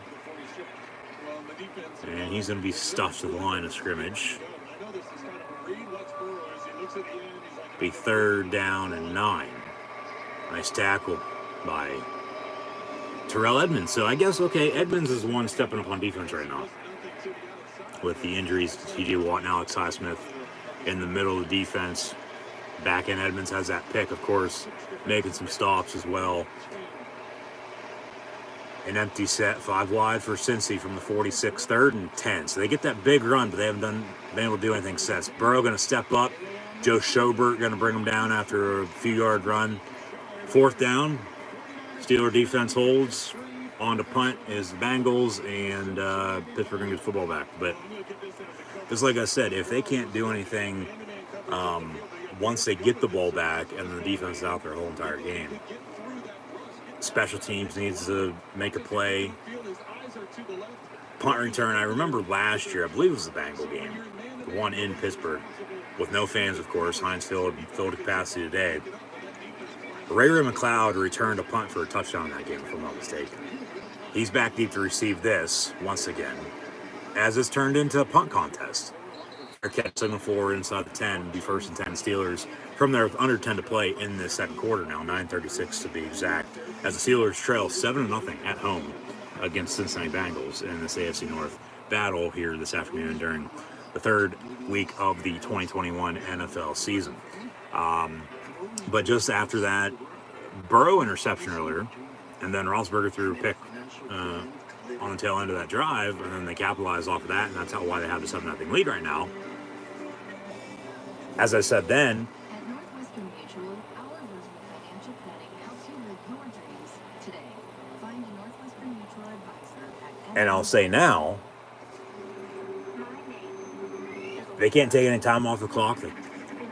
And he's going to be stuffed to the line of scrimmage. Be 3rd down and 9. Nice tackle by Terrell Edmonds. So I guess, okay, Edmonds is the one stepping up on defense right now. With the injuries to T.J. Watt and Alex Highsmith in the middle of the defense. Back end Edmonds has that pick, of course, making some stops as well. An empty set, 5 wide for Cincy from the 46, 3rd and 10. So they get that big run, but they haven't been able to do anything since. Burrow going to step up. Joe Schobert going to bring them down after a few-yard run. 4th down. Steeler defense holds. On to punt is the Bengals, and Pittsburgh going to get the football back. But just like I said, if they can't do anything once they get the ball back and the defense is out there the whole entire game, special teams needs to make a play. Punt return, I remember last year, I believe it was the Bengal game, the one in Pittsburgh, with no fans, of course. Heinz Field filled capacity today. Ray McLeod returned a punt for a touchdown in that game, if I'm not mistaken. He's back deep to receive this once again, as it's turned into a punt contest. Fair catch, signal forward inside the 10, be 1st and 10 Steelers from their under 10 to play in the 2nd quarter now, 9:36 to be exact, as the Steelers trail 7-0 at home against Cincinnati Bengals in this AFC North battle here this afternoon during the 3rd week of the 2021 NFL season. But just after that, Burrow interception earlier, and then Roethlisberger threw a pick on the tail end of that drive, and then they capitalized off of that, and that's why they have the 7-0 lead right now. As I said then, At Northwestern Mutual, our version of financial planning helps you live your dreams today. Find a Northwestern Mutual advisor at and I'll say now, they can't take any time off the clock. They,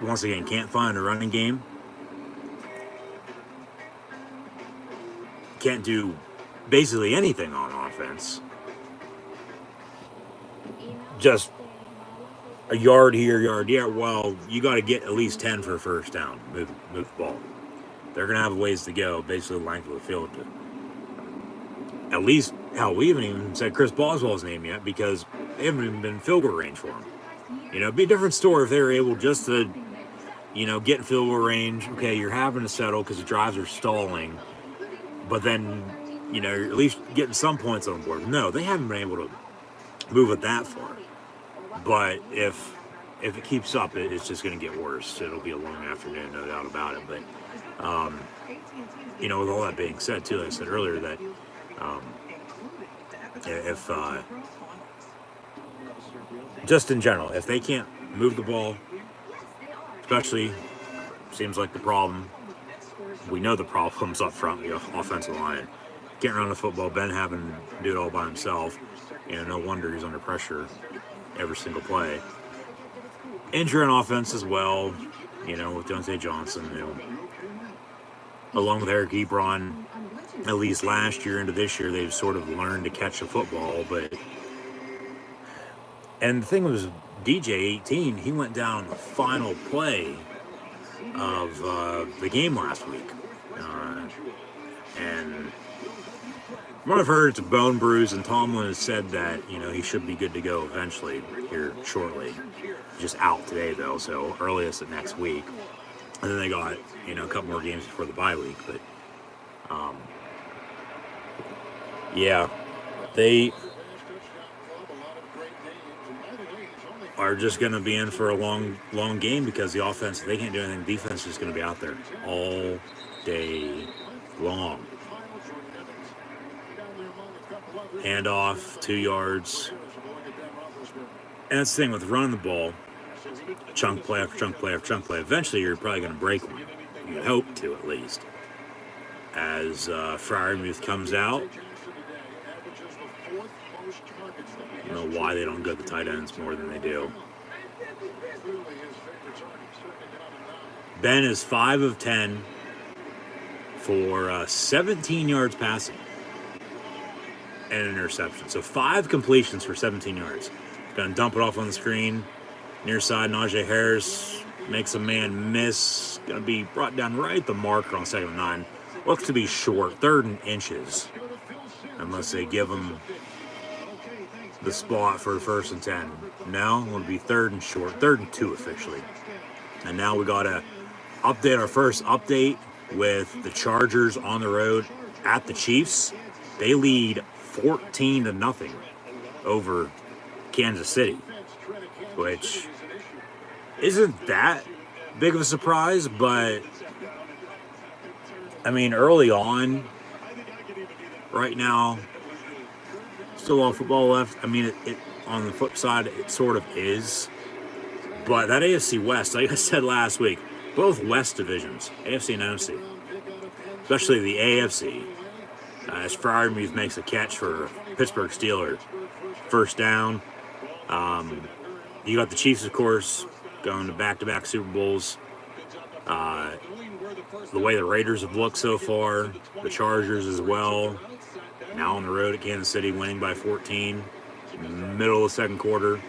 once again, can't find a running game. Can't do basically anything on offense. Just a yard here, yard there. Well, you got to get at least 10 for a 1st down. Move the ball. They're going to have a ways to go, basically the length of the field. At least, hell, we haven't even said Chris Boswell's name yet because they haven't even been in field goal range for him. You know, it'd be a different story if they were able just to, get in field goal range. Okay, you're having to settle because the drives are stalling. But then, you're at least getting some points on the board. No, they haven't been able to move it that far. But if it keeps up, it's just going to get worse. It'll be a long afternoon, no doubt about it. But, with all that being said, too, like I said earlier, that if just in general, if they can't move the ball, especially, seems like the problem. We know the problem's up front, the offensive line. Can't run the football. Ben having to do it all by himself. No wonder he's under pressure every single play. injury on offense as well, with Deontay Johnson, along with Eric Ebron. At least last year into this year, they've sort of learned to catch the football. And the thing was, DJ 18, he went down on the final play of the game last week. And from what I've heard, it's a bone bruise, and Tomlin has said that, he should be good to go eventually here shortly. Just out today, though, so earliest at next week. And then they got, a couple more games before the bye week. But, yeah, they are just going to be in for a long game because the offense, if they can't do anything, the defense is just going to be out there all day long. Handoff, 2 yards. And that's the thing with running the ball, chunk play after chunk play after chunk play. Eventually, you're probably going to break one. You hope to, at least. As Freiermuth comes out, I don't know why they don't go to the tight ends more than they do. Ben is 5 of 10 for 17 yards passing and an interception. So 5 completions for 17 yards. Going to dump it off on the screen. Near side, Najee Harris makes a man miss. Going to be brought down right at the marker on 2nd and 9. Looks to be short, 3rd and inches. Unless they give him the spot for 1st and 10. Now it'll be 3rd and short, 3rd and 2 officially. And now we got to update our first update with the Chargers on the road at the Chiefs. They lead 14-0 over Kansas City, which isn't that big of a surprise, but I mean, early on, right now, still all football left. I mean, it on the flip side, it sort of is. But that AFC West, like I said last week, both West divisions, AFC and NFC, especially the AFC, as Freiermuth makes a catch for Pittsburgh Steelers. 1st down. You got the Chiefs, of course, going to back-to-back Super Bowls. The way the Raiders have looked so far, the Chargers as well. Now on the road at Kansas City, winning by 14, middle of the 2nd quarter.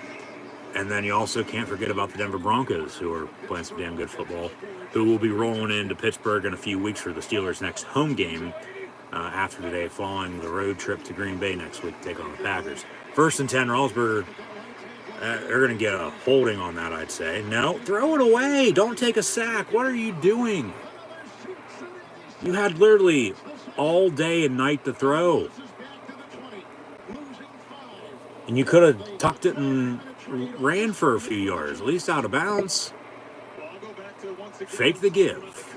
And then you also can't forget about the Denver Broncos, who are playing some damn good football, who will be rolling into Pittsburgh in a few weeks for the Steelers' next home game after today, following the road trip to Green Bay next week to take on the Packers. 1st and 10, Roethlisberger, they're going to get a holding on that, I'd say. No, throw it away. Don't take a sack. What are you doing? You had literally all day and night to throw. And you could have tucked it and ran for a few yards, at least out of bounds. Fake the give.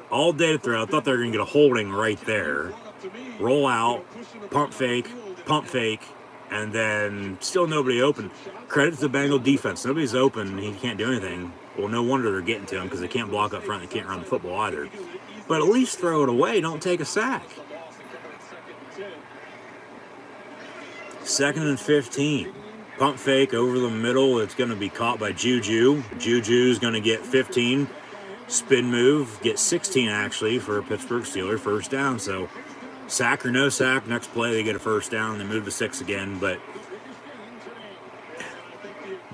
All day to throw. I thought they were going to get a holding right there. Roll out, pump fake, and then still nobody open. Credit to the Bengal defense. Nobody's open. He can't do anything. Well, no wonder they're getting to him because they can't block up front. They can't run the football either. But at least throw it away. Don't take a sack. 2nd and 15. Pump fake over the middle. It's going to be caught by Juju. Juju's going to get 15. Spin move. Get 16, actually, for a Pittsburgh Steelers 1st down. So, sack or no sack, next play they get a 1st down. They move to 6 again. But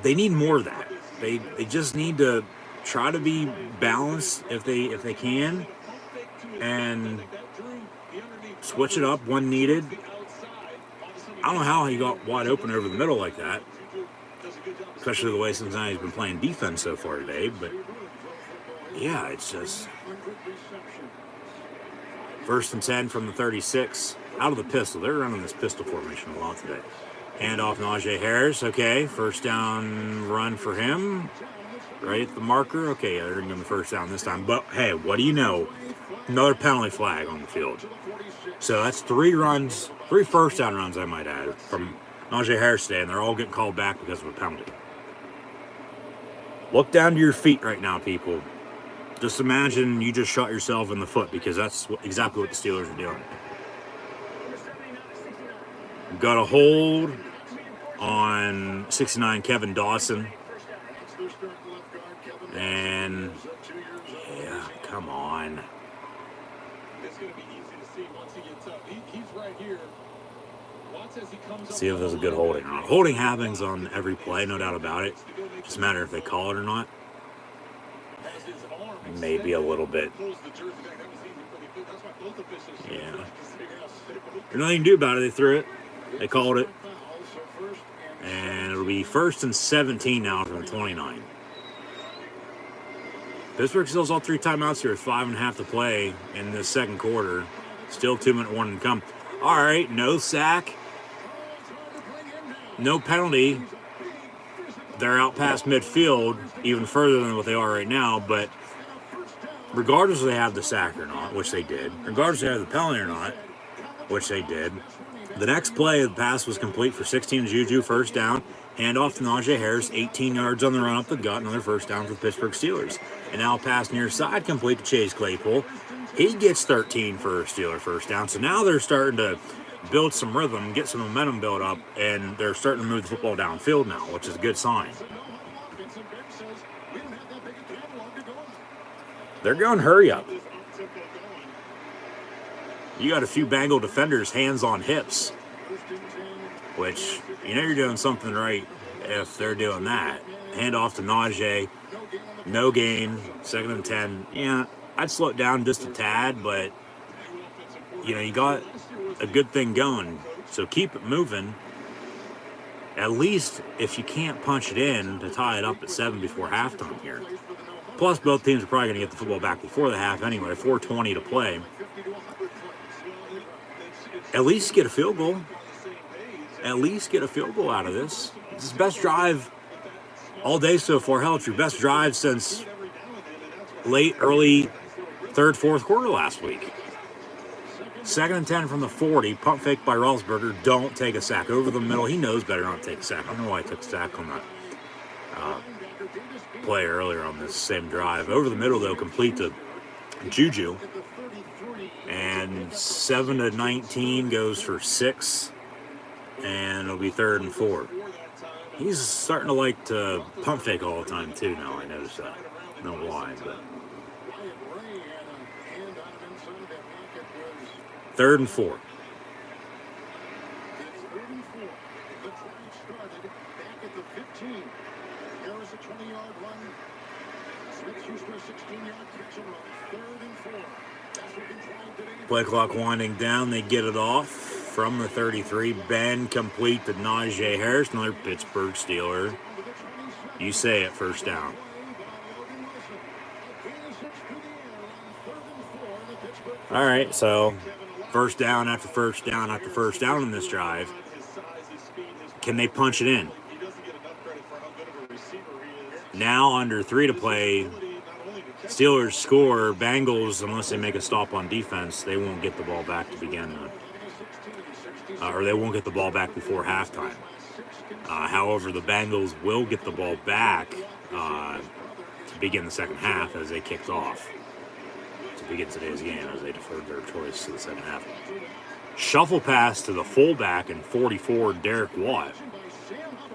they need more of that. They just need to try to be balanced if they can. And switch it up when needed. I don't know how he got wide open over the middle like that, especially the way Cincinnati's been playing defense so far today. But yeah, it's just 1st and 10 from the 36, out of the pistol. They're running this pistol formation a lot today. Hand off Najee Harris. Okay, 1st down run for him. Right at the marker. Okay, they're going to give him the 1st down this time. But hey, what do you know? Another penalty flag on the field. So that's 3 runs, 3 1st down runs, I might add, from Najee Harris today, and they're all getting called back because of a penalty. Look down to your feet right now, people. Just imagine you just shot yourself in the foot because that's exactly what the Steelers are doing. Got a hold on 69 Kevin Dawson. And yeah, come on. It's going to be easy to see once he gets up. He's right here. Watch as he comes up. See if there's a good holding or not. Holding happens on every play, no doubt about it. Just a matter if they call it or not. Has his arm Maybe a little bit. pulls the jersey back. That was easy for the- that's why both officials should Yeah. have said, There's nothing you can do about it. They threw it. They called it. And it'll be 1st and 17 now from the 29. Pittsburgh still has all 3 timeouts here with 5.5 to play in this second quarter. Still 2-minute warning to come. All right, no sack. No penalty. They're out past midfield, even further than what they are right now. But regardless if they have the sack or not, which they did, regardless if they have the penalty or not, which they did, the next play, the pass was complete for 16 Juju, first down. Handoff to Najee Harris, 18 yards on the run up the gut, another first down for the Pittsburgh Steelers. And now pass near side complete to Chase Claypool. He gets 13 for a Steeler first down. So now they're starting to build some rhythm, get some momentum built up, and they're starting to move the football downfield now, which is a good sign. They're going hurry up. You got a few Bengal defenders hands on hips, which you know you're doing something right if they're doing that. Hand off to Najee, no gain, 2nd and 10. Yeah, I'd slow it down just a tad, but you know you got a good thing going, so keep it moving. At least if you can't punch it in to tie it up at 7 before halftime here. Plus, both teams are probably going to get the football back before the half anyway. 4:20 to play. At least get a field goal. At least get a field goal out of this. It's the best drive all day so far. Hell, it's your best drive since late, early, 3rd, 4th quarter last week. 2nd and 10 from the 40. Pump fake by Roethlisberger. Don't take a sack. Over the middle. He knows better not to take a sack. I don't know why he took a sack on that play earlier on this same drive. Over the middle, though, complete to Juju. And 7 to 19 goes for 6. And it'll be 3rd and 4. He's starting to like to pump fake all the time, too, now. I noticed that. I don't know why, but. 3rd and 4. Play clock winding down. They get it off from the 33. Ben complete to Najee Harris, another Pittsburgh Steeler. You say it, first down. All right, so first down after first down after first down in this drive. Can they punch it in? Now under 3 to play. Steelers score. Bengals, unless they make a stop on defense, they won't get the ball back to begin, or they won't get the ball back before halftime. However, the Bengals will get the ball back to begin the second half as they kicked off to begin today's game as they deferred their choice to the second half. Shuffle pass to the fullback in 44, Derek Watt.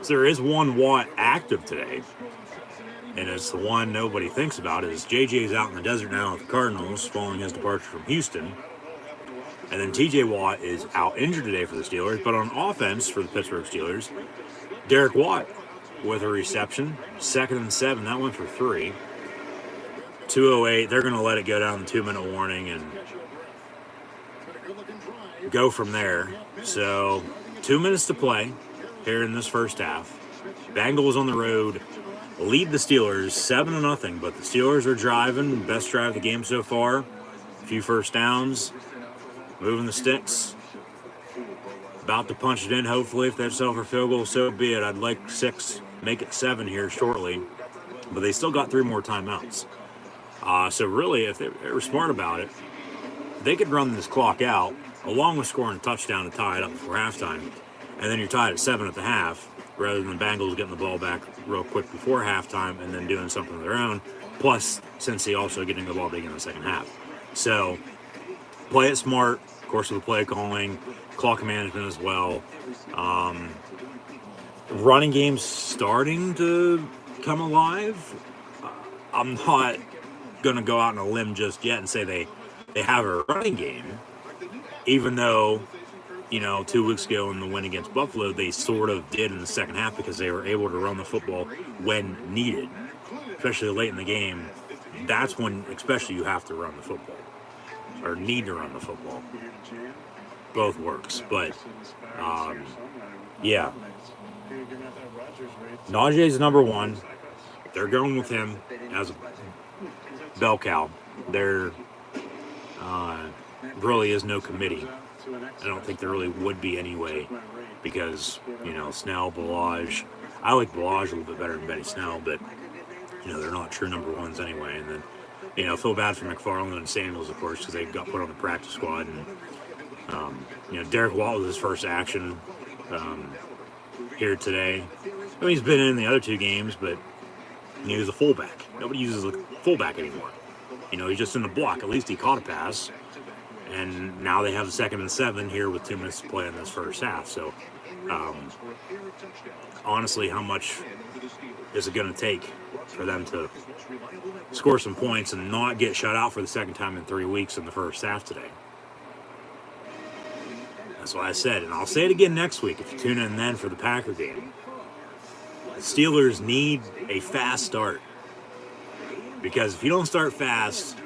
So there is one Watt active today. And it's the one nobody thinks about is JJ's out in the desert now with the Cardinals following his departure from Houston. And then TJ Watt is out injured today for the Steelers. But on offense for the Pittsburgh Steelers, Derek Watt with a reception. 2nd and 7. That went for 3. 2:08. They're going to let it go down the 2-minute warning and go from there. So 2 minutes to play here in this first half. Bengals on the road. Lead the Steelers 7-0, but the Steelers are driving. Best drive of the game so far. A few first downs. Moving the sticks. About to punch it in, hopefully. If they settle for field goal, so be it. I'd like 6, make it 7 here shortly. But they still got 3 more timeouts. So really, if they were smart about it, they could run this clock out, along with scoring a touchdown to tie it up before halftime. And then you're tied at 7 at the half, rather than the Bengals getting the ball back real quick before halftime and then doing something of their own, plus Cincy also getting the ball big in the second half. So, play it smart, of course, with the play calling, clock management as well. Running game's starting to come alive. I'm not going to go out on a limb just yet and say they have a running game, even though, 2 weeks ago in the win against Buffalo, they sort of did in the second half because they were able to run the football when needed, especially late in the game. That's when, especially, you have to run the football or need to run the football. Both works, but yeah. Najee's number one. They're going with him as a bell cow. There really is no committee. I don't think there really would be anyway, because Snell, Balaj. I like Balaj a little bit better than Benny Snell, but they're not true number ones anyway. And then feel bad for McFarland and Samuels, of course, because they got put on the practice squad. And Derek Watt was his first action here today. I mean, he's been in the other 2 games, but he was a fullback. Nobody uses a fullback anymore. He's just in the block. At least he caught a pass. And now they have a 2nd and 7 here with 2 minutes to play in this first half. So, honestly, how much is it going to take for them to score some points and not get shut out for the second time in 3 weeks in the first half today? That's what I said, and I'll say it again next week if you tune in then for the Packer game. The Steelers need a fast start, because if you don't start fast,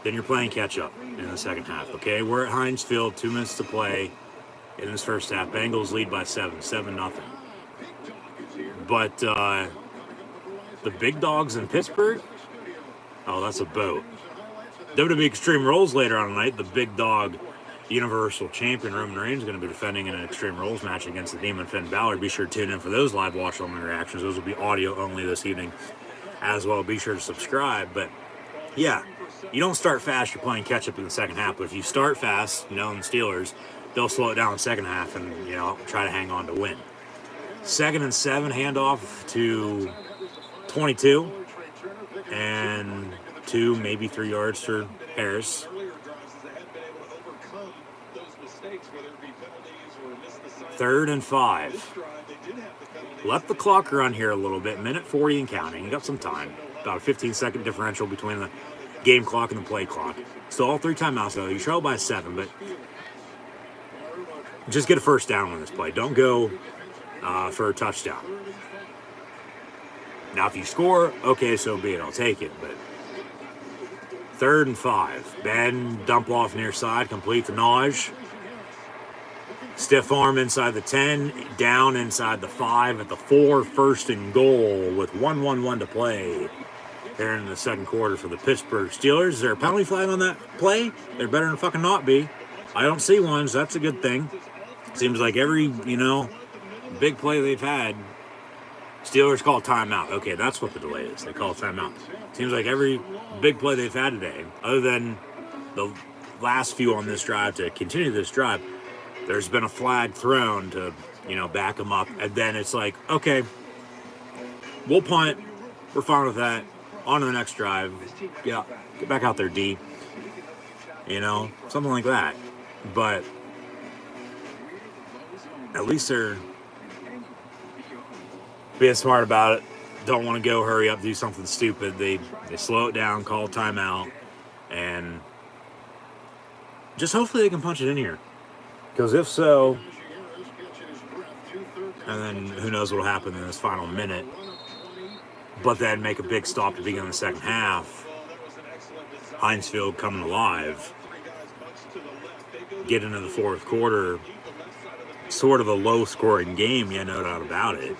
then you're playing catch-up in the second half, okay? We're at Heinz Field, 2 minutes to play in this first half. Bengals lead by 7-0. But the big dogs in Pittsburgh, oh, that's a boat. WWE Extreme Rules later on tonight, the big dog Universal Champion Roman Reigns is going to be defending in an Extreme Rules match against the Demon Finn Balor. Be sure to tune in for those live watch-along reactions. Those will be audio only this evening as well. Be sure to subscribe. But, yeah, you don't start fast, you're playing catch-up in the second half. But if you start fast, in the Steelers, they'll slow it down in the second half and, try to hang on to win. 2nd and 7, handoff to 22. And 2, maybe 3 yards for Harris. 3rd and 5. Let the clock run here a little bit. Minute 40 and counting. You got some time. About a 15-second differential between the game clock and the play clock. Still all 3 timeouts, though. You trail by 7, but just get a first down on this play. Don't go for a touchdown. Now, if you score, okay, so be it. I'll take it. But 3rd and 5. Ben, dump off near side. Complete to Naj. Stiff arm inside the 10, down inside the 5 at the 4, 1st and goal with 1:11 to play here in the second quarter for the Pittsburgh Steelers. Is there a penalty flag on that play? There better than fucking not be. I don't see one, so that's a good thing. Seems like every, big play they've had, Steelers call timeout. Okay, that's what the delay is. They call timeout. Seems like every big play they've had today, other than the last few on this drive to continue this drive, there's been a flag thrown to, back them up. And then it's like, okay, we'll punt. We're fine with that. On to the next drive. Yeah, get back out there, D. Something like that. But at least they're being smart about it. Don't want to go hurry up, do something stupid. They slow it down, call timeout, and just hopefully they can punch it in here. Because if so, and then who knows what will happen in this final minute, but then make a big stop to begin the second half. Heinz Field coming alive. Get into the fourth quarter. Sort of a low-scoring game, yeah, no doubt about it.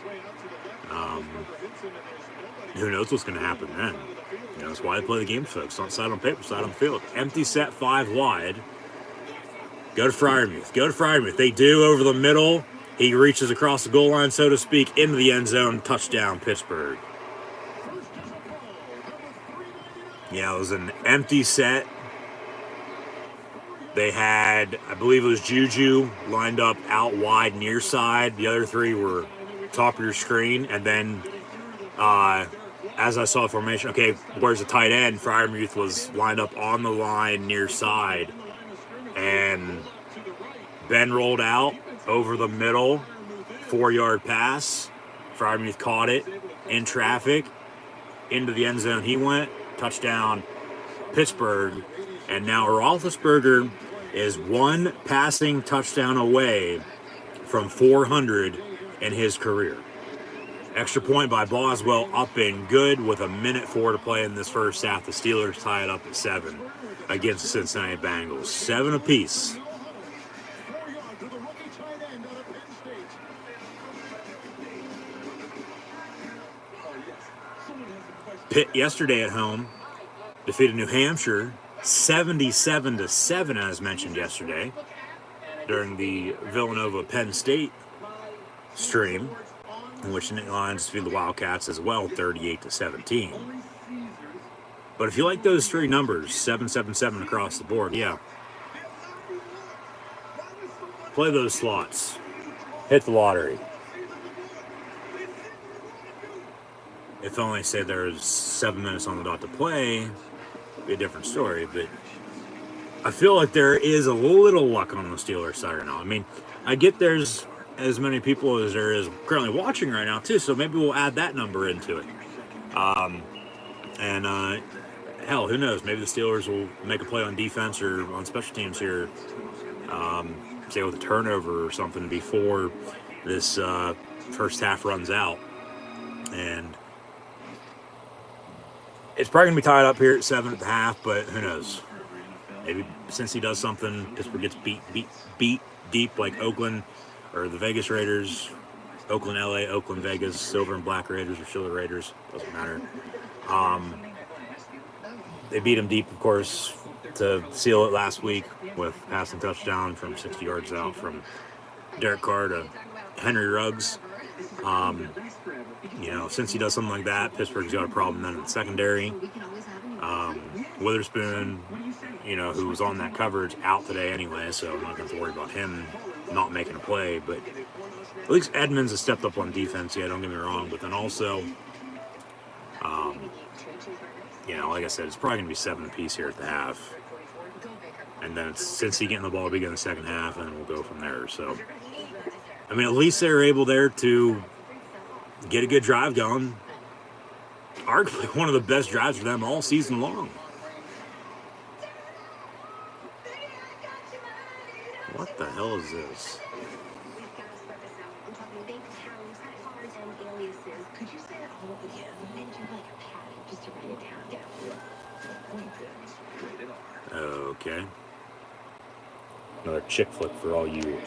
Who knows what's going to happen then? That's why they play the game, folks. Not side on paper, side on field. Empty set, 5 wide. Go to Freiermuth. They do over the middle. He reaches across the goal line, so to speak, into the end zone. Touchdown, Pittsburgh. Yeah, it was an empty set. They had, I believe it was Juju lined up out wide near side. The other 3 were top of your screen. And then as I saw the formation, okay, where's the tight end? Freiermuth was lined up on the line near side. And Ben rolled out over the middle, 4-yard pass. Freiermuth caught it in traffic. into the end zone he went. Touchdown, Pittsburgh. And now Roethlisberger is one passing touchdown away from 400 in his career. Extra point by Boswell up and good with 1:04 to play in this first half. The Steelers tie it up at 7 against the Cincinnati Bengals. 7 apiece. 4 yards to the rookie tight end out of Penn State. Pitt yesterday at home defeated New Hampshire 77-7, as mentioned yesterday during the Villanova-Penn State stream, in which the Nittany Lions defeated the Wildcats as well, 38-17. But if you like those three numbers, 7-7-7 across the board, yeah. Play those slots. Hit the lottery. If only, say, there's 7 minutes on the dot to play, it'd be a different story. But I feel like there is a little luck on the Steelers side right now. I mean, I get there's as many people as there is currently watching right now, too, so maybe we'll add that number into it. Hell, who knows? Maybe the Steelers will make a play on defense or on special teams here, say with a turnover or something before this first half runs out. And it's probably going to be tied up here at 7 at the half, but who knows? Maybe since he does something, Pittsburgh gets beat deep like Oakland or the Vegas Raiders, Oakland, LA, Oakland, Vegas, Silver and Black Raiders or Silver Raiders, doesn't matter. They beat him deep, of course, to seal it last week with passing touchdown from 60 yards out from Derek Carr to Henry Ruggs. Since he does something like that, Pittsburgh's got a problem then in the secondary. Witherspoon, who was on that coverage, out today anyway, so I'm not going to have to worry about him not making a play. But at least Edmonds has stepped up on defense, yeah, don't get me wrong. But then also, like I said, it's probably going to be 7 apiece here at the half. And then it's Cincy getting the ball begin the second half, and we'll go from there. So, I mean, at least they're able there to get a good drive going. Arguably one of the best drives for them all season long. What the hell is this? Okay. Another chick flick for all you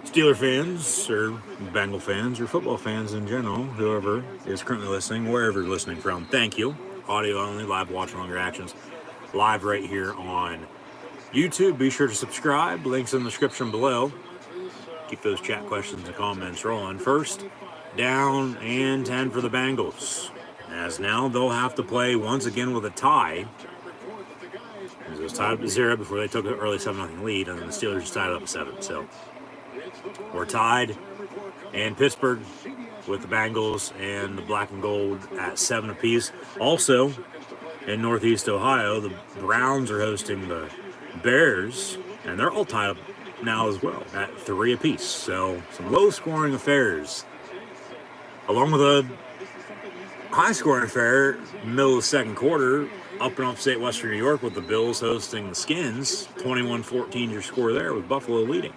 Steeler fans or Bengal fans or football fans in general, whoever is currently listening, wherever you're listening from. Thank you. Audio only, live watch along reactions, live right here on YouTube. Be sure to subscribe. Links in the description below. Keep those chat questions and comments rolling. First down and 10 for the Bengals. As now they'll have to play once again with a tie. It was tied up to 0 before they took an early 7-0 lead, and then the Steelers just tied it up at 7. So we're tied in Pittsburgh with the Bengals and the black and gold at 7 apiece. Also, in Northeast Ohio, the Browns are hosting the Bears, and they're all tied up now as well at 3 apiece. So some low-scoring affairs, along with a high-scoring affair, middle of the second quarter, up in upstate Western New York with the Bills hosting the Skins. 21-14 your score there with Buffalo leading.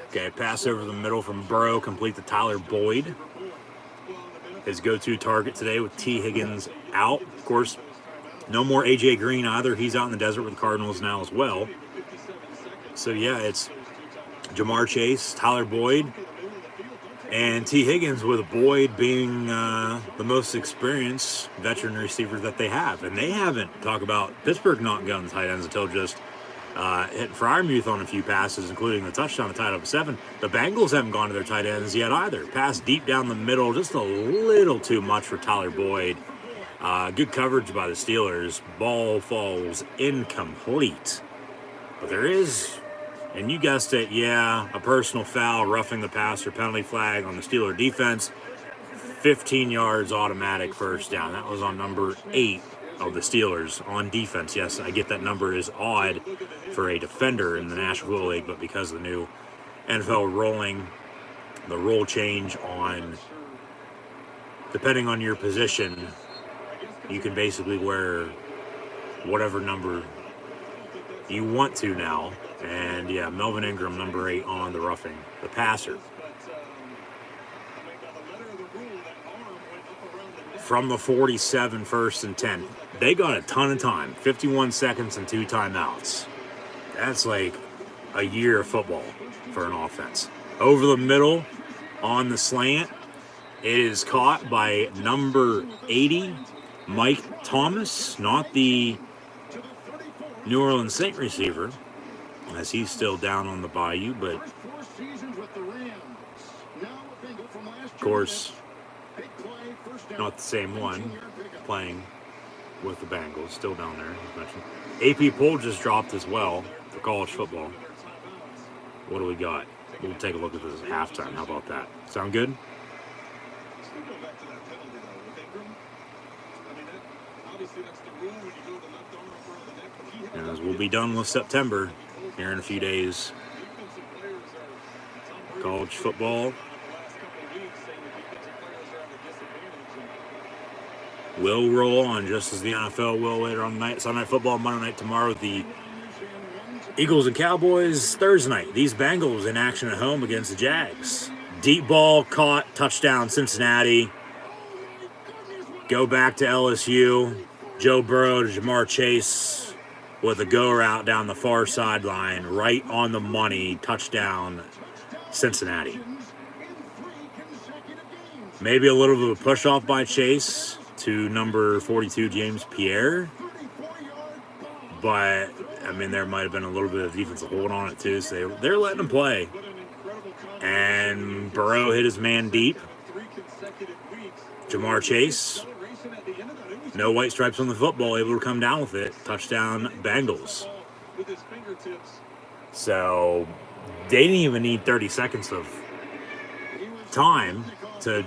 Okay, pass over the middle from Burrow, complete to Tyler Boyd. His go-to target today with T. Higgins out. Of course, no more A.J. Green either. He's out in the desert with the Cardinals now as well. So, yeah, it's Jamar Chase, Tyler Boyd, and T. Higgins, with Boyd being the most experienced veteran receiver that they have. And they haven't talked about Pittsburgh not going tight ends until just hitting Freiermuth on a few passes, including the touchdown to tie it up at 7. The Bengals haven't gone to their tight ends yet either. Pass deep down the middle, just a little too much for Tyler Boyd. Good coverage by the Steelers. Ball falls incomplete. But there is, and you guessed it, yeah, a personal foul, roughing the passer, penalty flag on the Steeler defense. 15 yards automatic first down. That was on number 8 of the Steelers on defense. Yes, I get that number is odd for a defender in the National Football League, but because of the new NFL the rule change on depending on your position, you can basically wear whatever number you want to now. And yeah, Melvin Ingram, number 8 on the roughing, the passer. From the 47, 1st and 10. They got a ton of time, 51 seconds and 2 timeouts. That's like a year of football for an offense. Over the middle on the slant, it is caught by number 80, Mike Thomas, not the New Orleans Saint receiver, as he's still down on the bayou, but of course, not the same one playing with the Bengals, still down there, as mentioned. AP poll just dropped as well for college football. What do we got? We'll take a look at this at halftime. How about that? Sound good? As we'll be done with September here in a few days. College football will roll on just as the NFL will later on tonight. Sunday Night Football, Monday night tomorrow. The Eagles and Cowboys Thursday night. These Bengals in action at home against the Jags. Deep ball caught, touchdown Cincinnati. Go back to LSU. Joe Burrow to Jamar Chase with a go route down the far sideline, right on the money, touchdown Cincinnati. Maybe a little bit of a push off by Chase to number 42, James Pierre. But, I mean, there might have been a little bit of defensive hold on it, too. So they're letting him play. And Burrow hit his man deep. Jamar Chase, no white stripes on the football, able to come down with it. Touchdown, Bengals. So they didn't even need 30 seconds of time to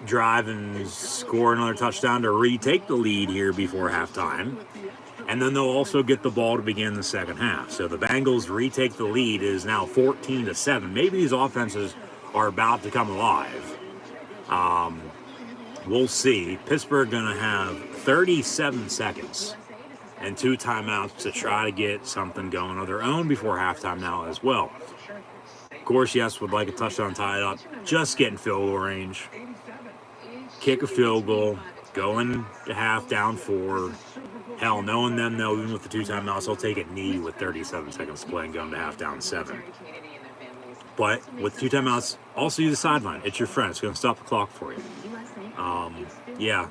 drive and score another touchdown to retake the lead here before halftime. And then they'll also get the ball to begin the second half. So the Bengals retake the lead. It is now 14-7. Maybe these offenses are about to come alive. We'll see. Pittsburgh going to have 37 seconds and 2 timeouts to try to get something going of their own before halftime now as well. Of course, yes, would like a touchdown tied up. Just getting field goal range. Kick a field goal. Going to half down 4. Hell, knowing them, though, even with the 2 timeouts, I'll take a knee with 37 seconds to play and going to half down 7. But with 2 timeouts, also use the sideline. It's your friend. It's going to stop the clock for you. Yeah.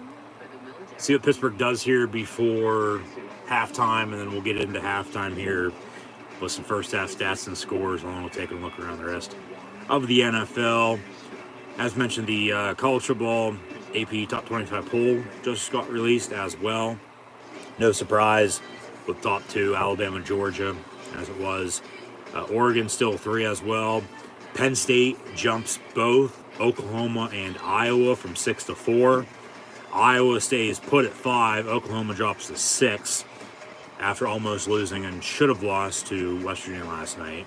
See what Pittsburgh does here before halftime, and then we'll get into halftime here with some first half stats and scores, and then we'll take a look around the rest of the NFL. As mentioned, the college football AP Top 25 poll just got released as well. No surprise with top 2, Alabama, Georgia, as it was. Oregon still 3 as well. Penn State jumps both Oklahoma and Iowa from 6 to 4. Iowa stays put at 5. Oklahoma drops to 6 after almost losing and should have lost to West Virginia last night.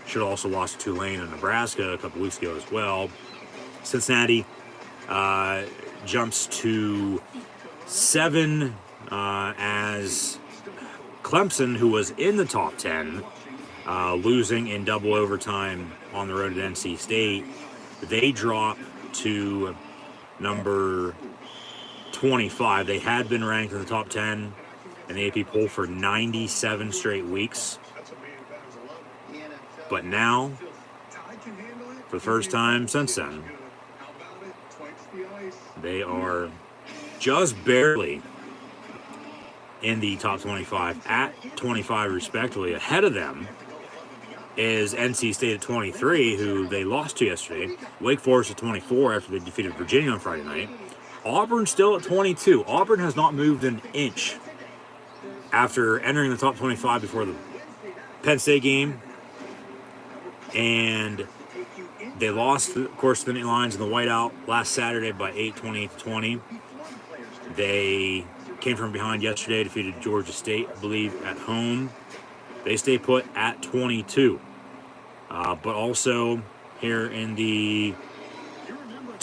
Should have also lost to Tulane and Nebraska a couple weeks ago as well. Cincinnati jumps to 7 as Clemson, who was in the top 10, losing in double overtime on the road at NC State, they drop to number 25. They had been ranked in the top 10 in the AP poll for 97 straight weeks. But now, for the first time since then, they are just barely in the top 25 at 25 respectively. Ahead of them is NC State at 23, who they lost to yesterday. Wake Forest at 24 after they defeated Virginia on Friday night. Auburn still at 22. Auburn has not moved an inch after entering the top 25 before the Penn State game. And they lost, of course, to the Nittany Lions in the whiteout last Saturday by 8, 28-20. They came from behind yesterday, defeated Georgia State, I believe, at home. They stay put at 22. But also here in the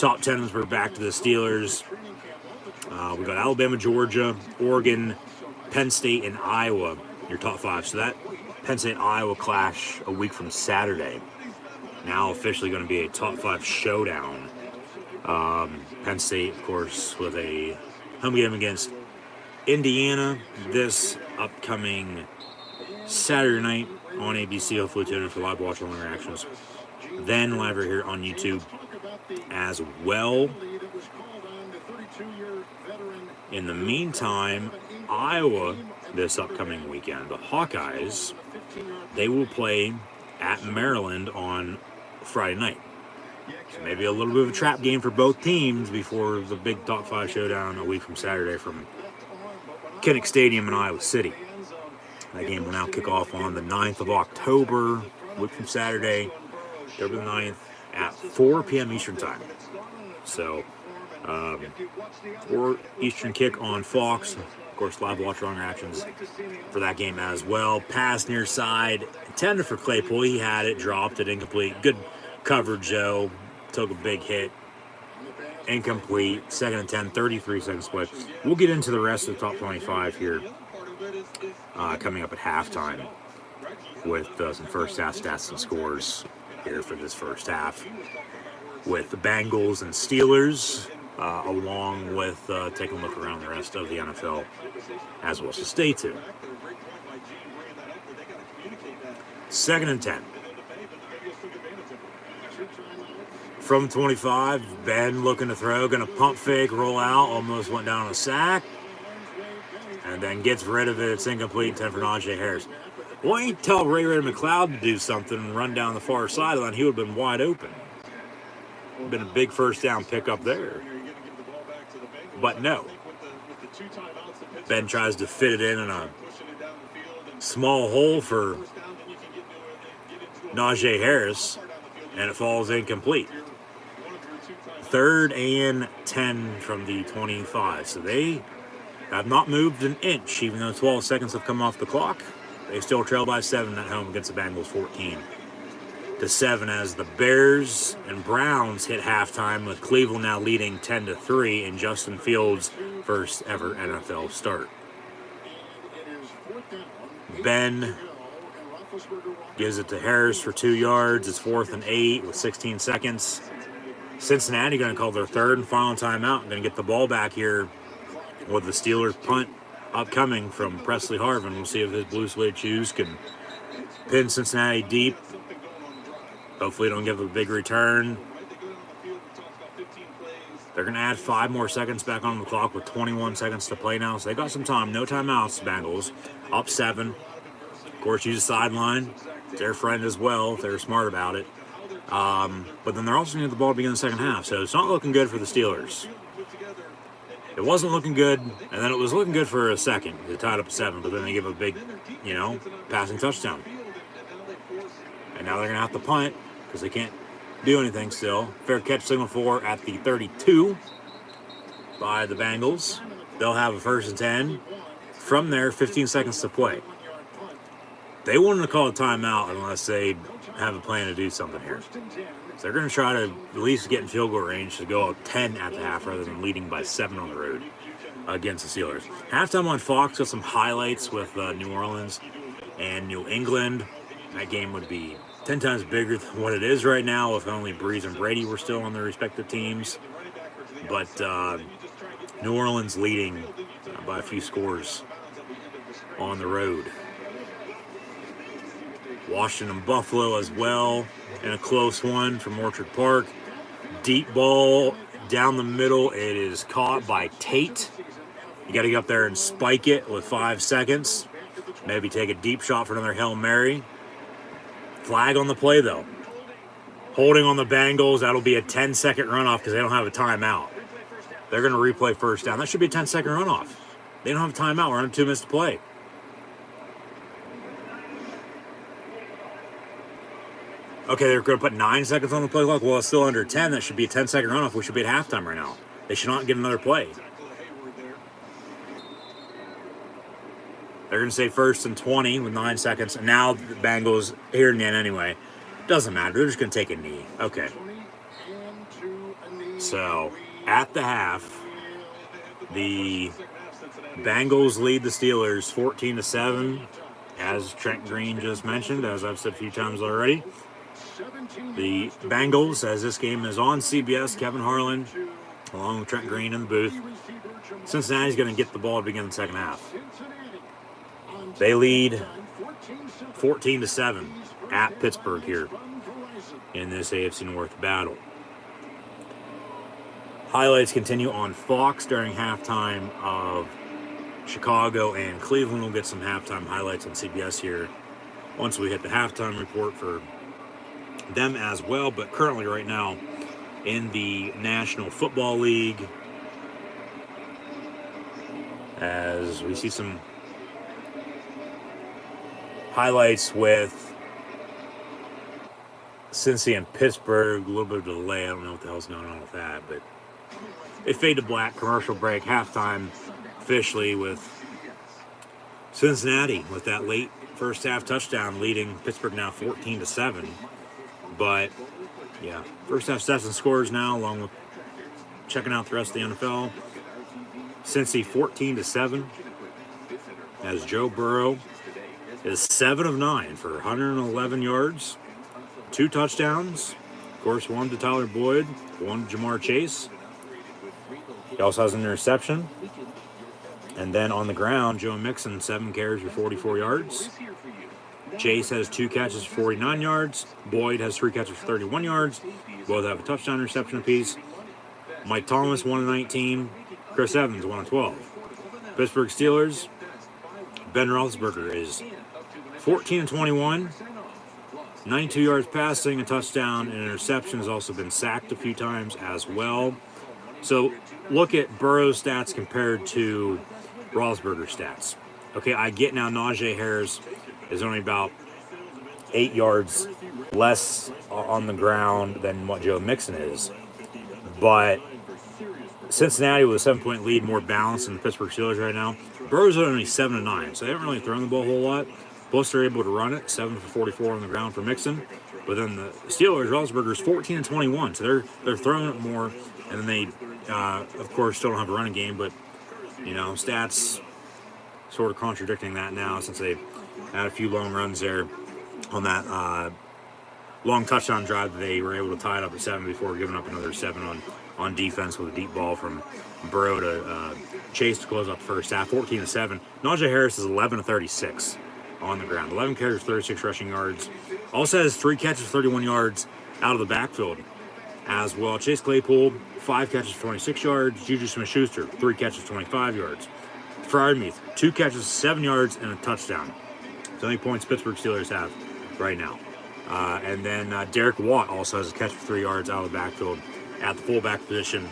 Top 10s were back to the Steelers. We got Alabama, Georgia, Oregon, Penn State, and Iowa, your top 5. So that Penn State-Iowa clash a week from Saturday. Now officially going to be a top 5 showdown. Penn State, of course, with a home game against Indiana this upcoming Saturday night on ABC. Hopefully tune in for live watch along reactions. Then live right here on YouTube as well. In the meantime, Iowa this upcoming weekend, the Hawkeyes, they will play at Maryland on Friday night. So maybe a little bit of a trap game for both teams before the big top 5 showdown a week from Saturday from Kinnick Stadium in Iowa City. That game will now kick off on the 9th of October, a week from Saturday, October the 9th at 4 p.m. Eastern Time. So, 4 Eastern kick on Fox. Of course, live watch on reactions for that game as well. Pass near side, intended for Claypool. He had it, dropped it, incomplete. Good coverage, though. Took a big hit. Incomplete. 2nd and 10, 33 seconds play. We'll get into the rest of the top 25 here coming up at halftime with some first half stats and scores here for this first half with the Bengals and Steelers, along with taking a look around the rest of the NFL as well. So stay tuned. 2nd and 10. From 25, Ben looking to throw, going to pump fake, roll out, almost went down on a sack, and then gets rid of it. It's incomplete, 10 for Najee Harris. Why don't you tell Ray McLeod to do something and run down the far sideline? He would have been wide open. Been a big first down pickup there. But no. Ben tries to fit it in a small hole for Najee Harris, and it falls incomplete. 3rd and 10 from the 25. So they have not moved an inch, even though 12 seconds have come off the clock. They still trail by 7 at home against the Bengals, 14-7, as the Bears and Browns hit halftime, with Cleveland now leading 10-3 in Justin Fields' first ever NFL start. Ben gives it to Harris for 2 yards. It's 4th and 8 with 16 seconds. Cincinnati going to call their 3rd and final timeout. Going to get the ball back here with the Steelers punt upcoming from Presley Harvin. We'll see if his blue suede shoes can pin Cincinnati deep. Hopefully don't give a big return. They're going to add 5 more seconds back on the clock with 21 seconds to play now. So they got some time. No timeouts, Bengals. Up 7. Of course, use the sideline. It's their friend as well if they're smart about it. But then they're also going to get the ball to begin the second half. So it's not looking good for the Steelers. It wasn't looking good, and then it was looking good for a second. They tied up 7, but then they give a big, passing touchdown. And now they're going to have to punt because they can't do anything still. Fair catch signal 4 at the 32 by the Bengals. They'll have a 1st and 10. From there, 15 seconds to play. They wanted to call a timeout unless they have a plan to do something here. So they're going to try to at least get in field goal range to go up 10 at the half rather than leading by 7 on the road against the Steelers. Halftime on Fox got some highlights with New Orleans and New England. That game would be 10 times bigger than what it is right now if only Breeze and Brady were still on their respective teams. But New Orleans leading by a few scores on the road. Washington Buffalo as well in a close one from Orchard Park. Deep ball down the middle. It is caught by Tate. You got to get up there and spike it with 5 seconds. Maybe take a deep shot for another Hail Mary. Flag on the play, though. Holding on the Bengals. That'll be a 10-second runoff because they don't have a timeout. They're going to replay first down. That should be a 10-second runoff. They don't have a timeout. We're under 2 minutes to play. Okay, they're going to put 9 seconds on the play clock. Well, it's still under 10. That should be a 10-second runoff. We should be at halftime right now. They should not get another play. They're going to say 1st and 20 with 9 seconds. And now the Bengals here in the end anyway. Doesn't matter. They're just going to take a knee. Okay. So at the half, the Bengals lead the Steelers 14-7, as Trent Green just mentioned, as I've said a few times already. The Bengals, as this game is on CBS, Kevin Harlan, along with Trent Green in the booth. Cincinnati's going to get the ball to begin the second half. They lead 14-7 at Pittsburgh here in this AFC North battle. Highlights continue on Fox during halftime of Chicago and Cleveland. We'll get some halftime highlights on CBS here once we hit the halftime report for them as well. But currently right now in the National Football League, as we see some highlights with Cincy and Pittsburgh, a little bit of delay. I don't know what the hell's going on with that, but they fade to black, commercial break, halftime officially with Cincinnati with that late first half touchdown leading Pittsburgh now 14-7. But yeah, first half stats and scores now, along with checking out the rest of the NFL. Cincy 14-7 as Joe Burrow is 7 of 9 for 111 yards, 2 touchdowns. Of course, 1 to Tyler Boyd, 1 to Jamar Chase. He also has an interception. And then on the ground, Joe Mixon, 7 carries for 44 yards. Chase has 2 catches for 49 yards. Boyd has 3 catches for 31 yards. Both have a touchdown interception apiece. Mike Thomas, 1 of 19. Chris Evans, 1 of 12. Pittsburgh Steelers, Ben Roethlisberger is 14-21. 92 yards passing, a touchdown, and an interception. Has also been sacked a few times as well. So look at Burrow's stats compared to Roethlisberger's stats. Okay, I get now Najee Harris is only about 8 yards less on the ground than what Joe Mixon is. But Cincinnati with a 7-point lead, more balanced than the Pittsburgh Steelers right now. Burrow's only 7 of 9, so they haven't really thrown the ball a whole lot. Plus, they're able to run it, 7 for 44 on the ground for Mixon. But then the Steelers, Roethlisberger's 14-21, so they're throwing it more. And then they, of course, still don't have a running game, but, you know, stats sort of contradicting that now since they had a few long runs there on that long touchdown drive that they were able to tie it up at 7 before giving up another 7 on defense with a deep ball from Burrow to Chase to close out the first half, 14-7. Najee Harris is 11 of 36 on the ground, 11 carries, 36 rushing yards. Also has 3 catches, 31 yards out of the backfield as well. Chase Claypool, 5 catches, 26 yards. Juju Smith-Schuster, 3 catches, 25 yards. Freiermuth, 2 catches, 7 yards, and a touchdown. So how many points Pittsburgh Steelers have right now. And then Derek Watt also has a catch for 3 yards out of the backfield at the fullback position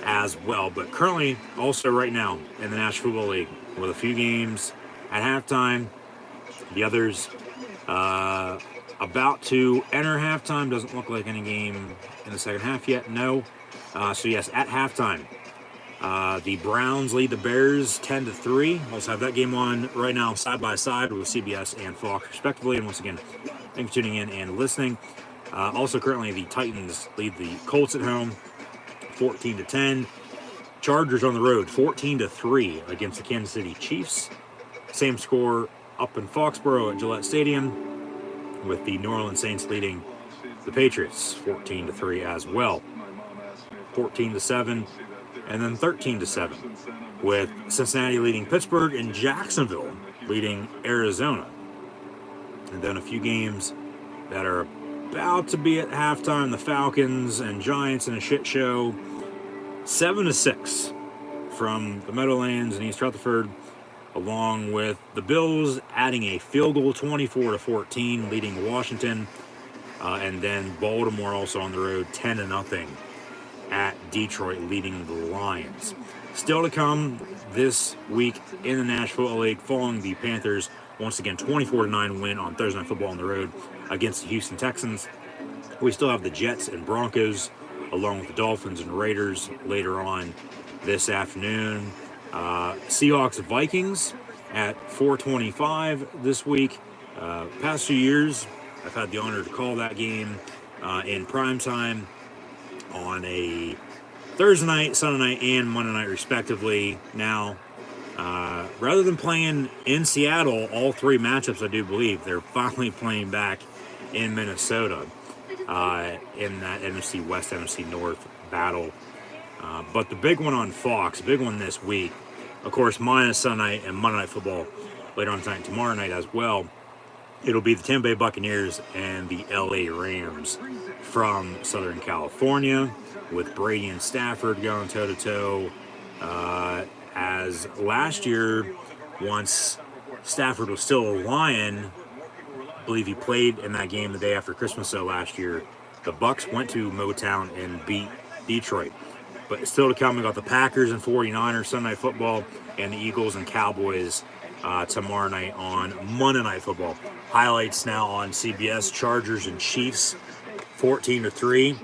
as well. But currently, also right now in the National Football League, with a few games at halftime, the others about to enter halftime. Doesn't look like any game in the second half yet. No. So yes, at halftime, the Browns lead the Bears 10-3. Also have that game on right now side by side with CBS and Fox respectively. And once again, thank you for tuning in and listening. Also currently the Titans lead the Colts at home 14-10. Chargers on the road 14-3 against the Kansas City Chiefs. Same score up in Foxborough at Gillette Stadium, with the New Orleans Saints leading the Patriots 14-3 as well. 14-7 and then 13-7, with Cincinnati leading Pittsburgh and Jacksonville leading Arizona. And then a few games that are about to be at halftime, the Falcons and Giants in a shit show. 7-6 from the Meadowlands and East Rutherford, along with the Bills adding a field goal 24-14, leading Washington. And then Baltimore also on the road 10-0 at Detroit, leading the Lions. Still to come this week in the National Football League, following the Panthers once again 24-9 win on Thursday Night Football on the road against the Houston Texans. We still have the Jets and Broncos, along with the Dolphins and Raiders later on this afternoon. Seahawks Vikings at 4:25 this week. Past few years, I've had the honor to call that game in prime time on a Thursday night, Sunday night, and Monday night, respectively. Now, rather than playing in Seattle, all three matchups, I do believe, they're finally playing back in Minnesota in that NFC West, NFC North battle. But the big one on Fox, big one this week, of course, minus Sunday night and Monday Night Football later on tonight, tomorrow night as well. It'll be the Tampa Bay Buccaneers and the LA Rams from Southern California, with Brady and Stafford going toe-to-toe. As last year, once Stafford was still a Lion, I believe he played in that game the day after Christmas, so last year, the Bucs went to Motown and beat Detroit. But still to come, we got the Packers and 49ers Sunday Night Football, and the Eagles and Cowboys tomorrow night on Monday Night Football. Highlights now on CBS: Chargers and Chiefs, 14-3.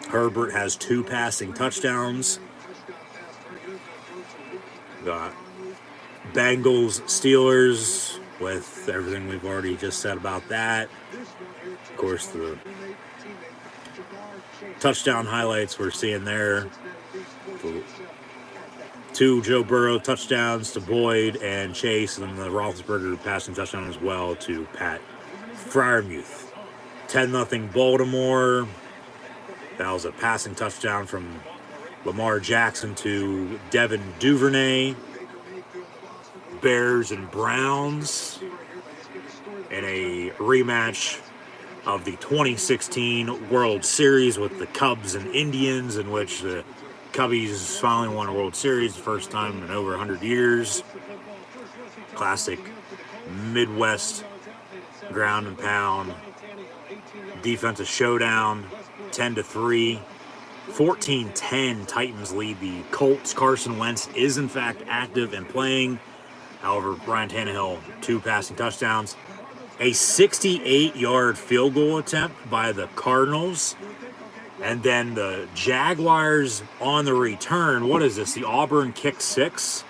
Herbert has 2 passing touchdowns. Got Bengals, Steelers, with everything we've already just said about that. Of course, the touchdown highlights we're seeing there. 2 Joe Burrow touchdowns to Boyd and Chase, and the Roethlisberger passing touchdown as well to Pat Freiermuth. 10-0 Baltimore. That was a passing touchdown from Lamar Jackson to Devin Duvernay. Bears and Browns in a rematch of the 2016 World Series with the Cubs and Indians, in which the Cubbies finally won a World Series, the first time in over 100 years. Classic Midwest ground and pound defensive showdown, 10-3. 14-10, Titans lead the Colts. Carson Wentz is in fact active and playing. However, Ryan Tannehill, 2 passing touchdowns. A 68-yard field goal attempt by the Cardinals. And then the Jaguars on the return. What is this? The Auburn kick 6.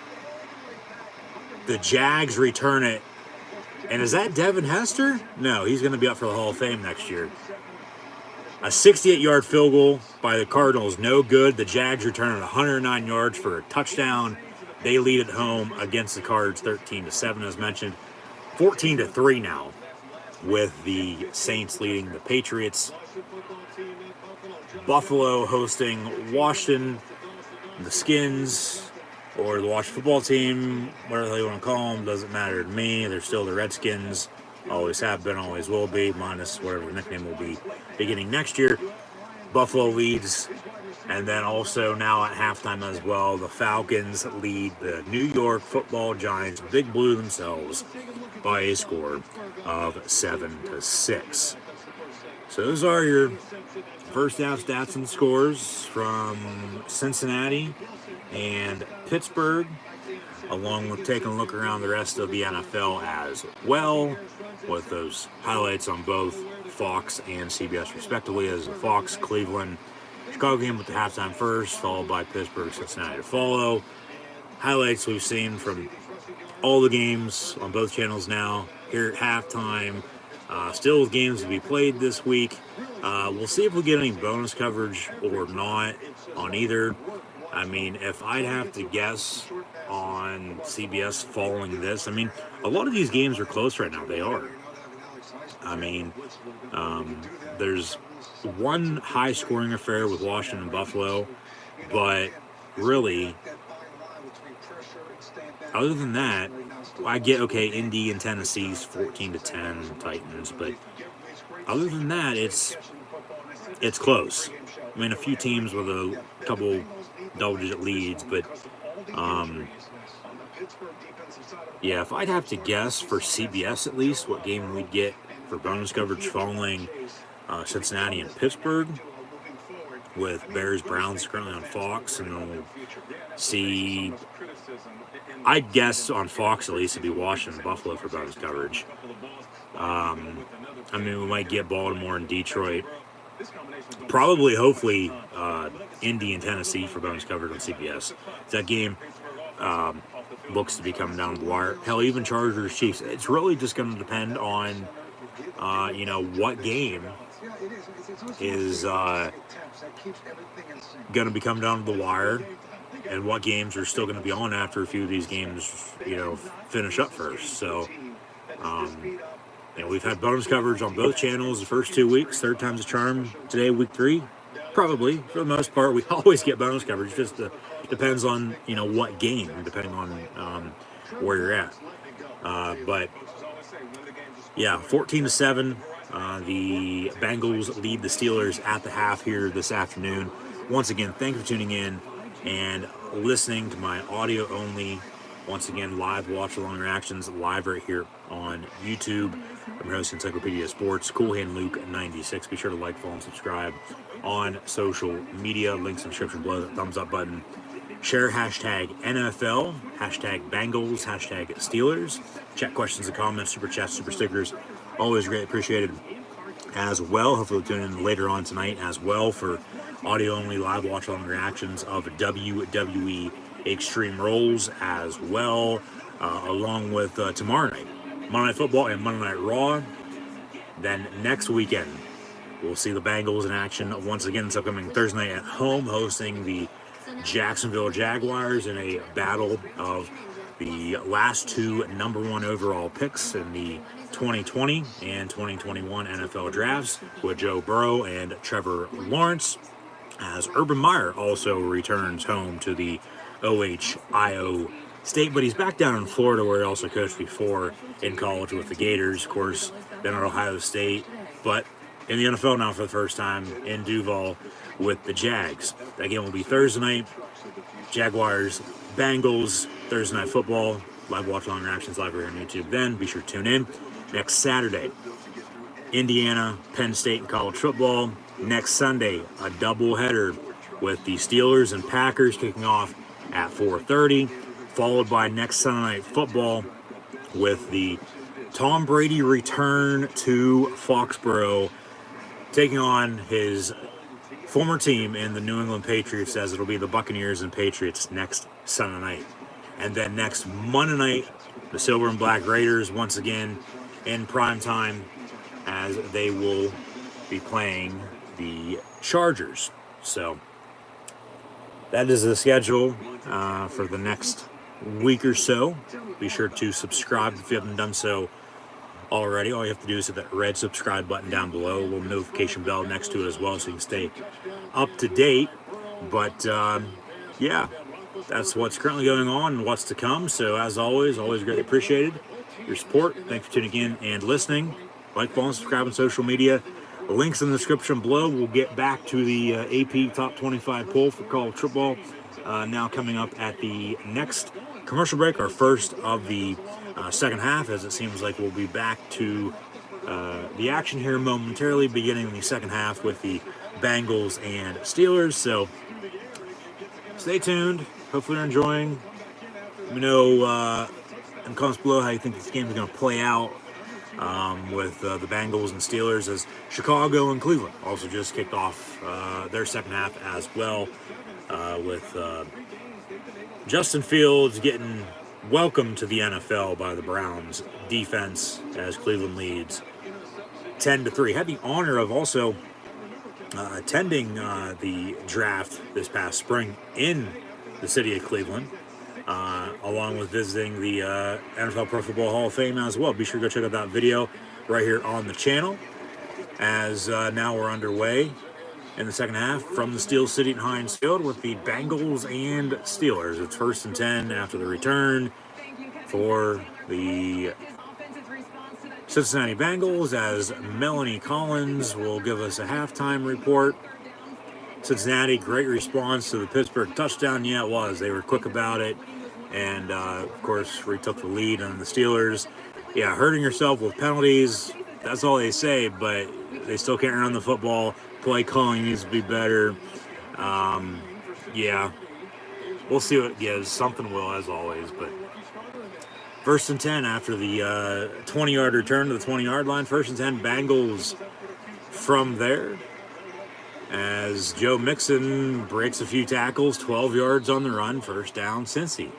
The Jags return it. And is that Devin Hester? No, he's going to be up for the Hall of Fame next year. A 68-yard field goal by the Cardinals, no good. The Jags return it 109 yards for a touchdown. They lead at home against the Cards 13-7, as mentioned. 14-3 now, with the Saints leading the Patriots. Buffalo hosting Washington, the Skins, or the Washington football team, whatever you want to call them, doesn't matter to me. They're still the Redskins. Always have been, always will be, minus whatever the nickname will be beginning next year. Buffalo leads, and then also now at halftime as well, the Falcons lead the New York Football Giants, Big Blue themselves, by a score of 7-6. So those are your first half stats and scores from Cincinnati and Pittsburgh, along with taking a look around the rest of the NFL as well, with those highlights on both Fox and CBS respectively, as the Fox, Cleveland, Chicago game with the halftime first, followed by Pittsburgh, Cincinnati to follow. Highlights we've seen from all the games on both channels now here at halftime. Still with games to be played this week. We'll see if we get any bonus coverage or not on either. I mean, if I'd have to guess on CBS following this, I mean, a lot of these games are close right now. They are. I mean, there's one high-scoring affair with Washington and Buffalo, but really, other than that, I get, okay, Indy and Tennessee's 14-10 Titans, but other than that, it's close. I mean, a few teams with a couple double-digit leads, but yeah, if I'd have to guess for CBS at least what game we'd get for bonus coverage following Cincinnati and Pittsburgh, with Bears-Browns currently on Fox, and then we'll see, I'd guess on Fox at least it'd be Washington-Buffalo for bonus coverage. I mean, we might get Baltimore and Detroit. Probably, hopefully, Indy and Tennessee for bonus coverage on CBS. That game looks to be coming down the wire. Hell, even Chargers, Chiefs. It's really just going to depend on, what game is keeps everything in sync. going to be coming down to the wire, and what games are still going to be on after a few of these games, finish up first. So, we've had bonus coverage on both channels the first 2 weeks. Third time's a charm today, week 3. Probably, for the most part, we always get bonus coverage. Just depends on, what game, depending on where you're at. But, yeah, 14-7. The Bengals lead the Steelers at the half here this afternoon. Once again, thank you for tuning in and listening to my audio only, once again, live watch-along reactions, live right here on YouTube. I'm your host, Encyclopedia Sports, Cool Hand Luke 96. Be sure to like, follow, and subscribe on social media. Links in the description below, the thumbs up button. Share hashtag NFL, hashtag Bengals, hashtag Steelers. Chat questions and comments, super chats, super stickers. Always greatly appreciated as well. Hopefully we'll tune in later on tonight as well for audio-only live watch-along reactions of WWE Extreme Rules as well, along with tomorrow night, Monday Night Football and Monday Night Raw. Then next weekend, we'll see the Bengals in action once again this upcoming Thursday night at home, hosting the Jacksonville Jaguars in a battle of the last 2 number 1 overall picks in the 2020 and 2021 NFL drafts with Joe Burrow and Trevor Lawrence, as Urban Meyer also returns home to the Ohio State, but he's back down in Florida where he also coached before in college with the Gators, of course, then at Ohio State, but in the NFL now for the first time in Duval with the Jags. That game will be Thursday night. Jaguars, Bengals, Thursday Night Football. Live watch-along reactions live here on YouTube. Then be sure to tune in. Next Saturday, Indiana, Penn State, and college football. Next Sunday, a doubleheader with the Steelers and Packers kicking off at 4:30, followed by next Sunday Night Football with the Tom Brady return to Foxborough, taking on his former team in the New England Patriots, as it'll be the Buccaneers and Patriots next Sunday night. And then next Monday night, the Silver and Black Raiders once again in prime time, as they will be playing the Chargers. So that is the schedule for the next week or so. Be sure to subscribe if you haven't done so already. All you have to do is hit that red subscribe button down below, a little notification bell next to it as well, so you can stay up to date. But yeah, that's what's currently going on and what's to come. So as always greatly appreciated your support. Thanks for tuning in and listening. Like, follow, and subscribe on social media. Links in the description below. We'll get back to the AP Top 25 poll for college football now coming up at the next commercial break, our first of the second half, as it seems like we'll be back to the action here momentarily, beginning in the second half with the Bengals and Steelers. So stay tuned. Hopefully you're enjoying. Let me know in the comments below how you think this game is going to play out with the Bengals and Steelers, as Chicago and Cleveland also just kicked off their second half as well, with Justin Fields getting welcomed to the NFL by the Browns defense as Cleveland leads 10-3. Had the honor of also attending the draft this past spring in the city of Cleveland, along with visiting the NFL Pro Football Hall of Fame as well. Be sure to go check out that video right here on the channel, as now we're underway in the second half from the Steel City at Heinz Field with the Bengals and Steelers. It's 1st and 10 after the return for the Cincinnati Bengals, as Melanie Collins will give us a halftime report. Cincinnati, great response to the Pittsburgh touchdown. Yeah, it was. They were quick about it, and of course retook the lead on the Steelers. Yeah, hurting yourself with penalties, that's all they say, but they still can't run the football. Play calling needs to be better. Yeah, we'll see what it gives. Something will, as always, but 1st and 10 after the 20-yard return to the 20-yard line. 1st and 10, Bengals from there, as Joe Mixon breaks a few tackles, 12 yards on the run, 1st down, Cincy.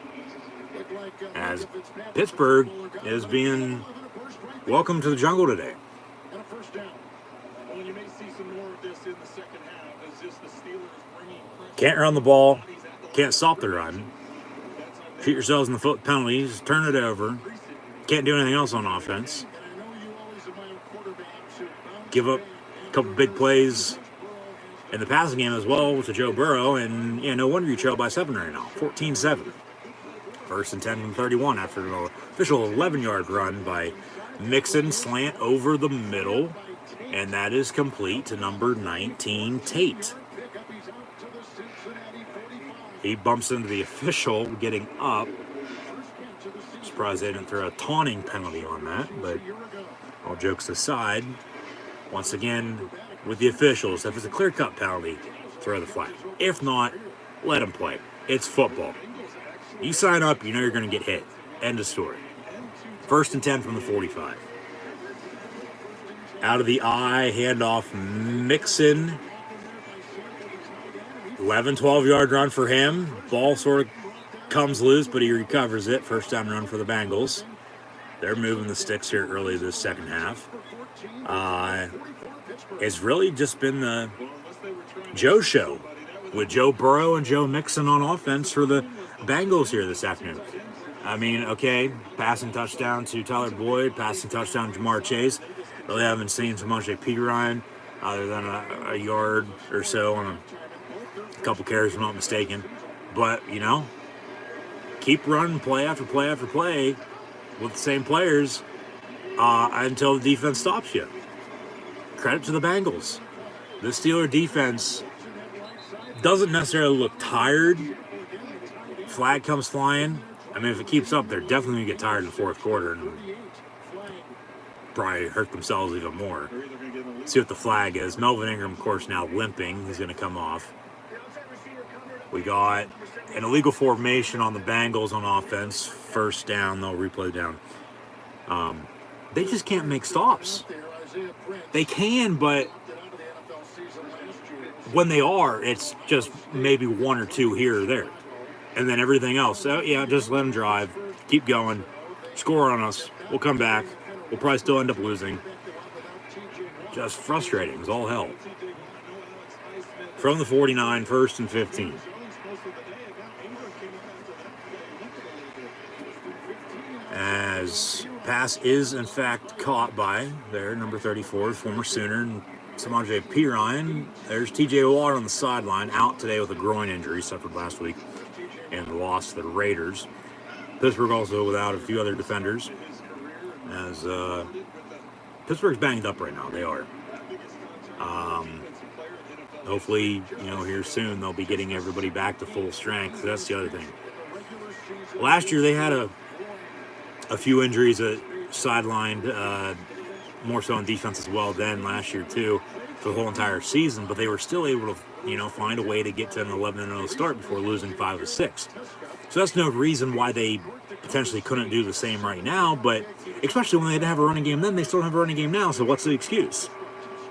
As Pittsburgh is being welcomed to the jungle today. And a first down. Well, you may see some more of this in the second half, as just the Steelers Can't run the ball. Can't stop the run. Shoot yourselves in the foot with penalties. Turn it over. Can't do anything else on offense. Give up a couple big plays in the passing game as well to Joe Burrow, and no wonder you trail by 7 right now. 14-7. First and 10 from 31 after an official 11-yard run by Mixon, slant over the middle, and that is complete to number 19, Tate. He bumps into the official getting up. Surprised they didn't throw a taunting penalty on that, but all jokes aside, once again, with the officials, if it's a clear-cut penalty, throw the flag. If not, let them play. It's football. You sign up, you know you're going to get hit. End of story. First and 10 from the 45. Out of the eye, handoff, Mixon. 11, 12-yard run for him. Ball sort of comes loose, but he recovers it. First down run for the Bengals. They're moving the sticks here early this second half. It's really just been the Joe show with Joe Burrow and Joe Mixon on offense for the Bengals here this afternoon. I mean, okay, passing touchdown to Tyler Boyd, passing touchdown to Jamar Chase. Really haven't seen so much P. Ryan other than a yard or so on a couple carries, if I'm not mistaken. But, keep running play after play after play with the same players until the defense stops you. Credit to the Bengals. The Steeler defense doesn't necessarily look tired. Flag comes flying. I mean, if it keeps up, they're definitely going to get tired in the fourth quarter and probably hurt themselves even more. See what the flag is. Melvin Ingram, of course, now limping. He's going to come off. We got an illegal formation on the Bengals on offense. First down, they'll replay down. They just can't make stops. They can, but when they are, it's just maybe one or two here or there. And then everything else. So, just let them drive. Keep going. Score on us. We'll come back. We'll probably still end up losing. Just frustrating as all hell. From the 49, first and 15. As pass is, in fact, caught by their number 34, former Sooner, and Samaje Perine. There's T.J. Watt on the sideline, out today with a groin injury, suffered last week, and lost to the Raiders. Pittsburgh also without a few other defenders, as Pittsburgh's banged up right now. They are. Hopefully, here soon they'll be getting everybody back to full strength. That's the other thing. Last year they had a few injuries that sidelined, more so on defense as well then last year too, for the whole entire season, but they were still able to, find a way to get to an 11-0 start before losing 5-6. So that's no reason why they potentially couldn't do the same right now, but especially when they didn't have a running game then, they still don't have a running game now, so what's the excuse?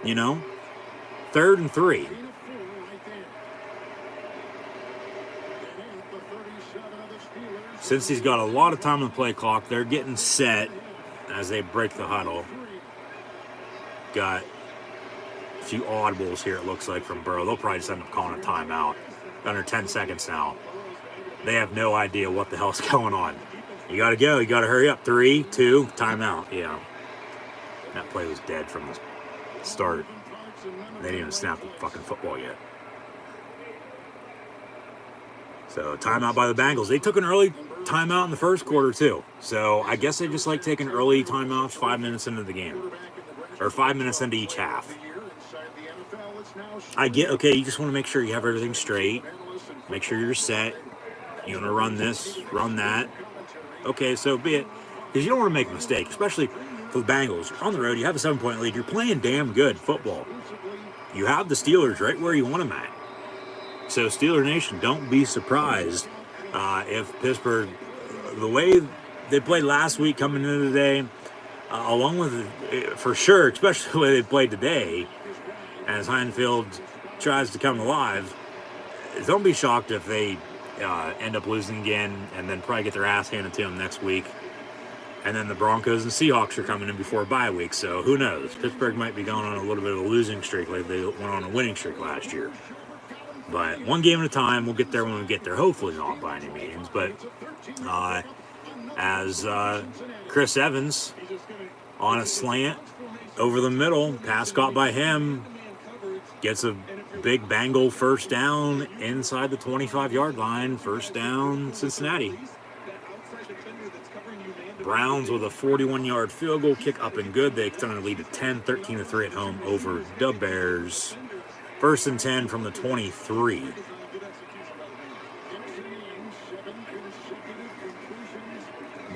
3rd and 3. Since he's got a lot of time on the play clock, they're getting set as they break the huddle. Got a few audibles here, it looks like, from Burrow. They'll probably just end up calling a timeout. Under 10 seconds now. They have no idea what the hell's going on. You got to go. You got to hurry up. 3, 2, timeout. Yeah. That play was dead from the start. They didn't even snap the fucking football yet. So, timeout by the Bengals. They took an early timeout in the first quarter, too. So, I guess they just like taking early timeouts 5 minutes into the game. Or 5 minutes into each half. I get, okay, you just want to make sure you have everything straight. Make sure you're set. You want to run this, run that. Okay, so be it. Because you don't want to make a mistake, especially for the Bengals. You're on the road, you have a 7-point lead. You're playing damn good football. You have the Steelers right where you want them at. So, Steeler Nation, don't be surprised if Pittsburgh, the way they played last week coming into today, along with, for sure, especially the way they played today, as Heinfield tries to come alive, don't be shocked if they end up losing again and then probably get their ass handed to them next week. And then the Broncos and Seahawks are coming in before a bye week, so who knows? Pittsburgh might be going on a little bit of a losing streak like they went on a winning streak last year. But one game at a time. We'll get there when we get there. Hopefully not by any means. But as Chris Evans on a slant over the middle, pass caught by him, gets a big Bengal first down inside the 25-yard line. First down, Cincinnati. Browns with a 41-yard field goal kick up and good. They extend their lead to 10, 13-3 at home over the Bears. First and 10 from the 23.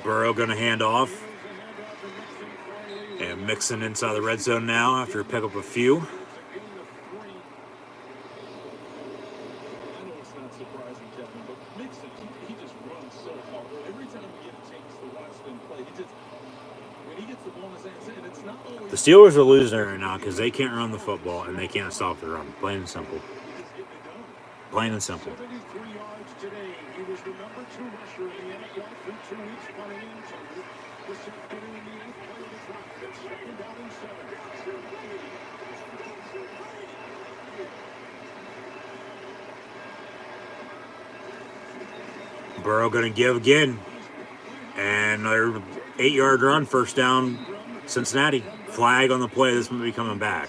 Burrow going to hand off. And Mixon inside the red zone now after pick up a few. I know it's not surprising, Kevin, but Mixon, he just runs so hard. Every time we get a chance to watch them play, when he gets the ball in his hands, and it's not always... The Steelers are losing right now because they can't run the football and they can't stop the run. Plain and simple. Plain and simple. 73 yards today. He was the number 2 rusher in the NFL through 2 weeks running into this afternoon in the 8th play of the drive. It's second down and 7. Burrow going to give again. And another 8-yard run, first down, Cincinnati. Flag on the play. This might be coming back.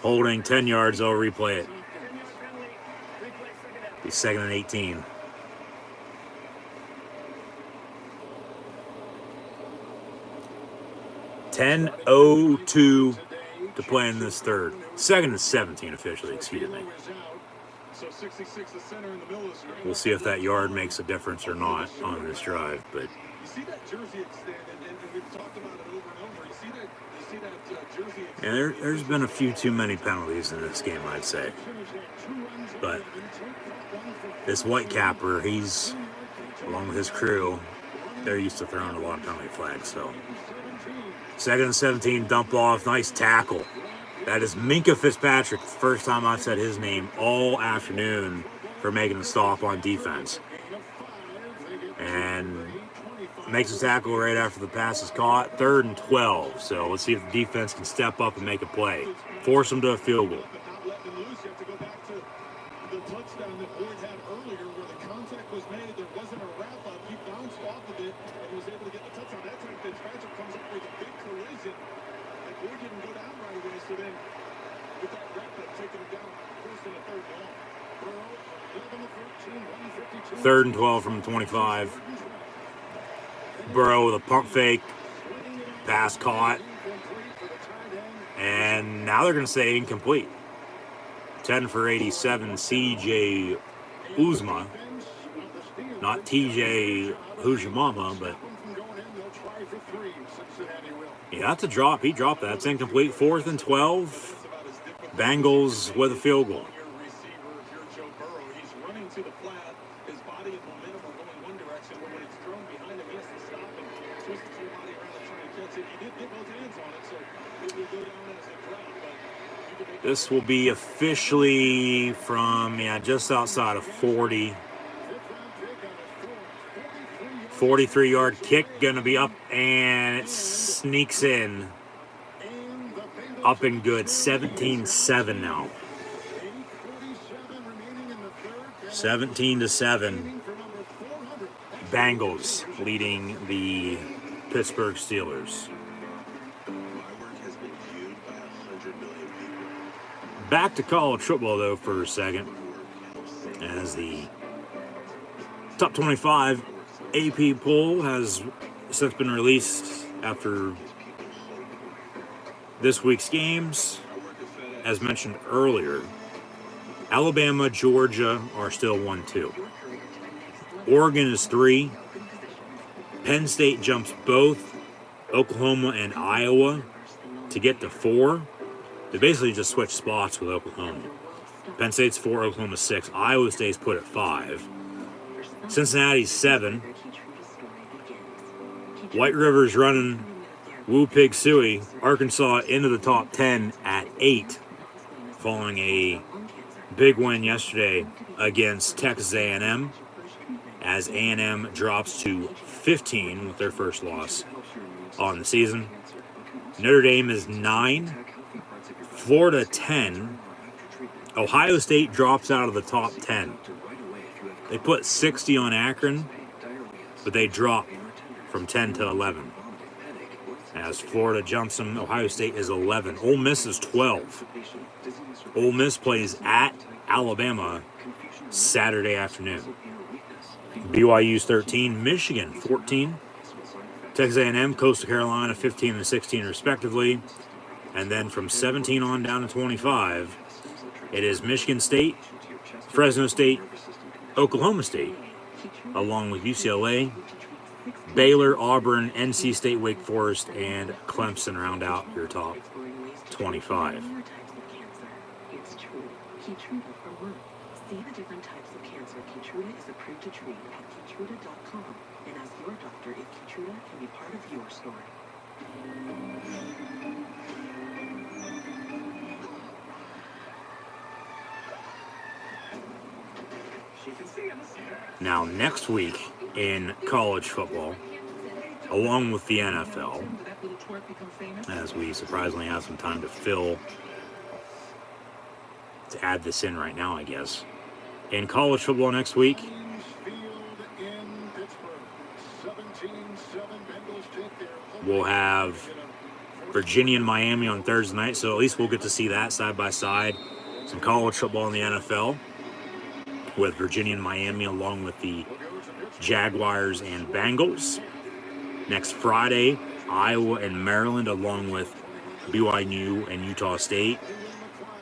Holding 10 yards, they'll replay it. Be second and 18. .10:02 to play in this third. Second and 17 officially, excuse me. So 66, the center in the middle is great. We'll see if that yard makes a difference or not on this drive. But You see that jersey extend, and we've talked about it over and over. You see that jersey extend. yeah, there's been a few too many penalties in this game, I'd say. But this Whitecapper, he's, along with his crew, they're used to throwing a lot of penalty flags. So second and 17, dump off, nice tackle. That is Minka Fitzpatrick, the first time I've said his name all afternoon for making a stop on defense. And makes a tackle right after the pass is caught. 3rd and 12. So let's see if the defense can step up and make a play. Force them to a field goal. But not let them loose. You have to go back to the touchdown that Boyd had earlier where the contact was made. There wasn't a wrap-up. He bounced off of it and was able to get the touchdown. That time Fitzpatrick comes up with a big collision. And Boyd didn't go down right away. So then with that wrap-up, taking him down first and a 3rd down. 3rd and 12 from 25. Burrow with a pump fake. Pass caught. And now they're going to say incomplete. 10 for 87, C.J. Uzma. Not T.J. Hujimama, but... yeah, that's a drop. He dropped that. It's incomplete. 4th and 12. Bengals with a field goal. He's running to the flat. His body and momentum are going one direction. When it's thrown behind him, he has to stop and twist his whole body around and try and catch it. He did get both hands on it, so it will go down as a drop. But This will be officially from, just outside of 40. 43-yard kick going to be up, and it sneaks in. Up and good. 17-7 now. 17-7. Bengals leading the Pittsburgh Steelers. Back to college football, though, for a second. As the top 25 AP poll has since been released after this week's games. As mentioned earlier, Alabama, Georgia are still 1-2. Oregon is 3. Penn State jumps both Oklahoma and Iowa to get to 4. They basically just switched spots with Oklahoma. Penn State's 4, Oklahoma 6. Iowa stays put at 5. Cincinnati's 7. White River's running Woo Pig Suey. Arkansas into the top 10 at 8, following a big win yesterday against Texas A&M, as A&M drops to 15 with their first loss on the season. Notre Dame is 9. Florida 10. Ohio State drops out of the top 10. They put 60 on Akron, but they drop from 10 to 11. As Florida jumps them, Ohio State is 11. Ole Miss is 12. Ole Miss plays at Alabama Saturday afternoon. BYU's 13. Michigan 14. Texas A&M, Coastal Carolina 15 and 16 respectively. And then from 17 on down to 25, it is Michigan State, Fresno State, Oklahoma State, along with UCLA, Baylor, Auburn, NC State, Wake Forest, and Clemson round out your top 25. It's true. Keytruda for Merck. See the different types of cancer Keytruda is approved to treat at Keytruda.com and ask your doctor if Keytruda can be part of your story. Now, next week in college football, along with the NFL, as we surprisingly have some time to fill, to add this in right now, I guess. In college football next week, we'll have Virginia and Miami on Thursday night, so at least we'll get to see that side by side. Some college football in the NFL with Virginia and Miami along with the Jaguars and Bengals. Next Friday, Iowa and Maryland along with BYU and Utah State.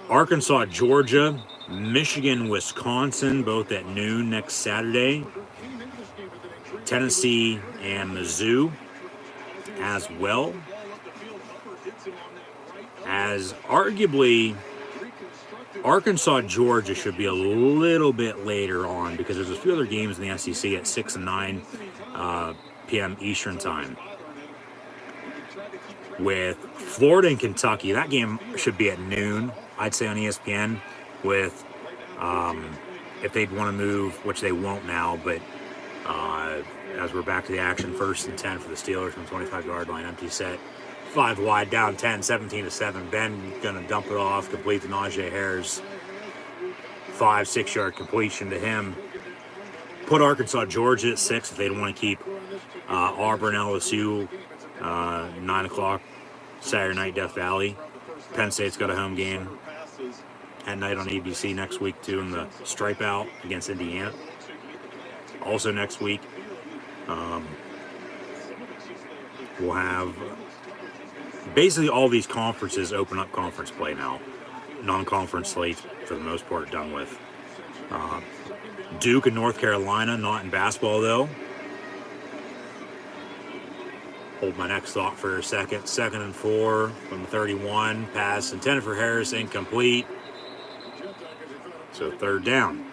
Arkansas, Georgia, Michigan, Wisconsin, both at noon next Saturday. Tennessee and Mizzou as well. As arguably, Arkansas, Georgia should be a little bit later on because there's a few other games in the SEC at 6 and 9 p.m. Eastern time. With Florida and Kentucky, that game should be at noon, I'd say, on ESPN. With, if they'd want to move, which they won't now, but as we're back to the action, 1st and 10 for the Steelers from the 25-yard line, empty set. 5 wide, down 10, 17-7. Ben going to dump it off, complete to Najee Harris. 5-6-yard completion to him. Put Arkansas, Georgia at 6 if they don't want to keep Auburn, LSU, 9 o'clock Saturday night, Death Valley. Penn State's got a home game at night on ABC next week, too, in the stripe out against Indiana. Also next week, we'll have basically all these conferences open up conference play now. Non-conference slate, for the most part, done with. Duke and North Carolina, not in basketball, though. Hold my next thought for a second. 2nd and 4 from the 31. Pass intended for Harris, incomplete. So 3rd down.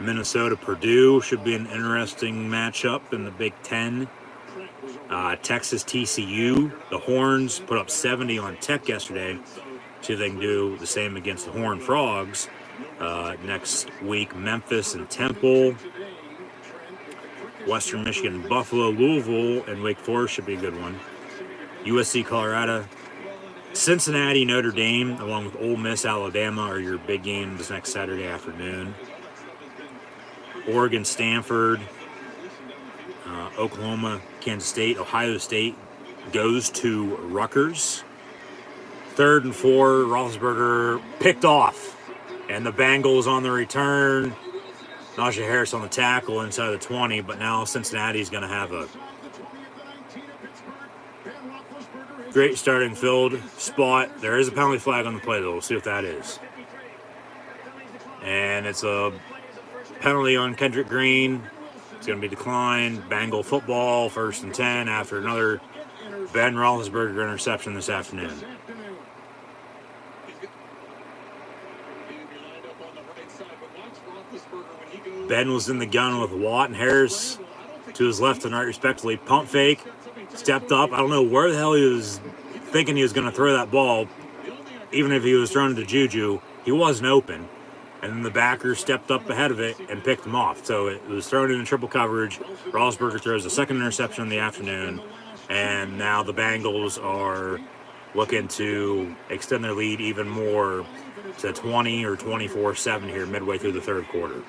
Minnesota, Purdue should be an interesting matchup in the Big Ten. Texas, TCU. The Horns put up 70 on Tech yesterday. See if they can do the same against the Horned Frogs. Next week, Memphis and Temple. Western Michigan, Buffalo, Louisville, and Wake Forest should be a good one. USC, Colorado. Cincinnati, Notre Dame, along with Ole Miss, Alabama, are your big games this next Saturday afternoon. Oregon, Stanford, Oklahoma, Kansas State, Ohio State goes to Rutgers. 3rd and 4, Roethlisberger picked off, and the Bengals on the return. Najee Harris on the tackle inside the 20, but now Cincinnati's going to have a great starting field spot. There is a penalty flag on the play, though. We'll see if that is. And it's a penalty on Kendrick Green. It's going to be declined. Bengal football, 1st and 10 after another Ben Roethlisberger interception this afternoon. Ben was in the gun with Watt and Harris to his left and right, respectively. Pump fake, stepped up. I don't know where the hell he was thinking he was going to throw that ball. Even if he was throwing it to Juju, he wasn't open. And then the backer stepped up ahead of it and picked him off. So it was thrown in triple coverage. Roethlisberger throws the 2nd interception in the afternoon. And now the Bengals are looking to extend their lead even more to 20 or 24-7 here midway through the third quarter.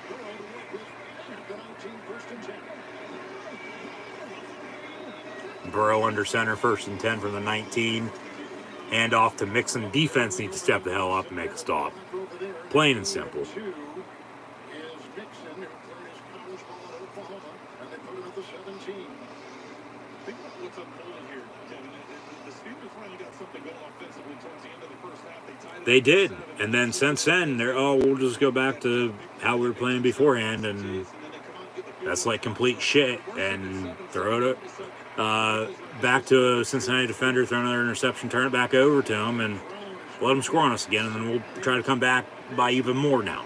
Burrow under center, 1st and 10 from the 19. Hand off to Mixon. Defense needs to step the hell up and make a stop. Plain and simple. They did. And then since then, we'll just go back to how we were playing beforehand, and that's like complete shit. And throw it back to a Cincinnati defender, throw another interception, turn it back over to him, and let him score on us again, and then we'll try to come back by even more now.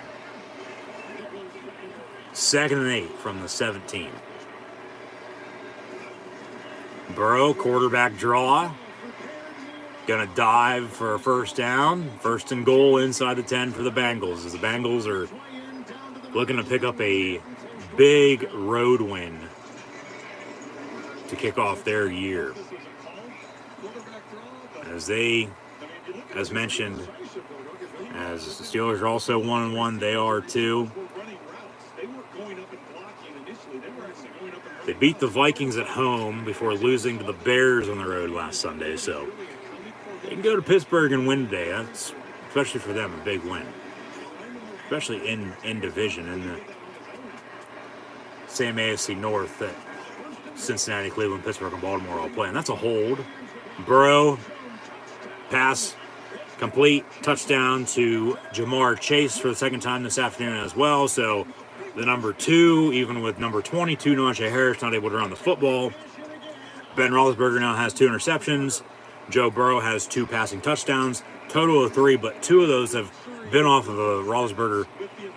2nd and 8 from the 17. Burrow, quarterback draw. Gonna dive for a 1st down. 1st and goal inside the 10 for the Bengals, as the Bengals are looking to pick up a big road win to kick off their year. As mentioned, as the Steelers are also 1-1, they are too. They beat the Vikings at home before losing to the Bears on the road last Sunday, so they can go to Pittsburgh and win today. That's, especially for them, a big win. Especially in division, in the same AFC North that Cincinnati, Cleveland, Pittsburgh, and Baltimore all play. And that's a hold. Burrow, pass, complete, touchdown to Jamar Chase for the 2nd time this afternoon as well. So the number 2, even with number 22, Najee Harris, not able to run the football. Ben Roethlisberger now has 2 interceptions. Joe Burrow has 2 passing touchdowns. Total of 3, but 2 of those have been off of a Roethlisberger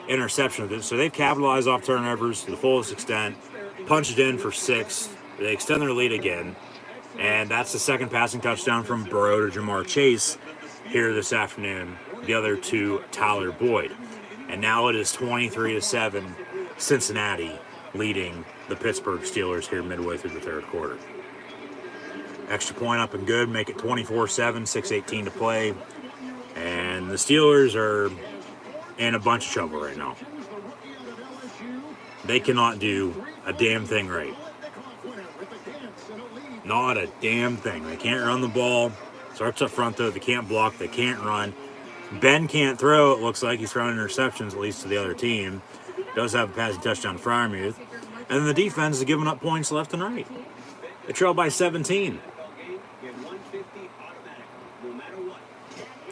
interception. So they've capitalized off turnovers to the fullest extent. Punched in for 6. They extend their lead again. And that's the 2nd passing touchdown from Burrow to Jamar Chase here this afternoon. The other to Tyler Boyd. And now it is 23-7, Cincinnati leading the Pittsburgh Steelers here midway through the 3rd quarter. Extra point up and good, make it 24-7, 6:18 to play. And the Steelers are in a bunch of trouble right now. They cannot do a damn thing right. Not a damn thing. They can't run the ball. Starts up front, though. They can't block. They can't run. Ben can't throw. It looks like he's throwing interceptions, at least to the other team. Does have a passing touchdown to Freiermuth. And then the defense is giving up points left and right. They trail by 17.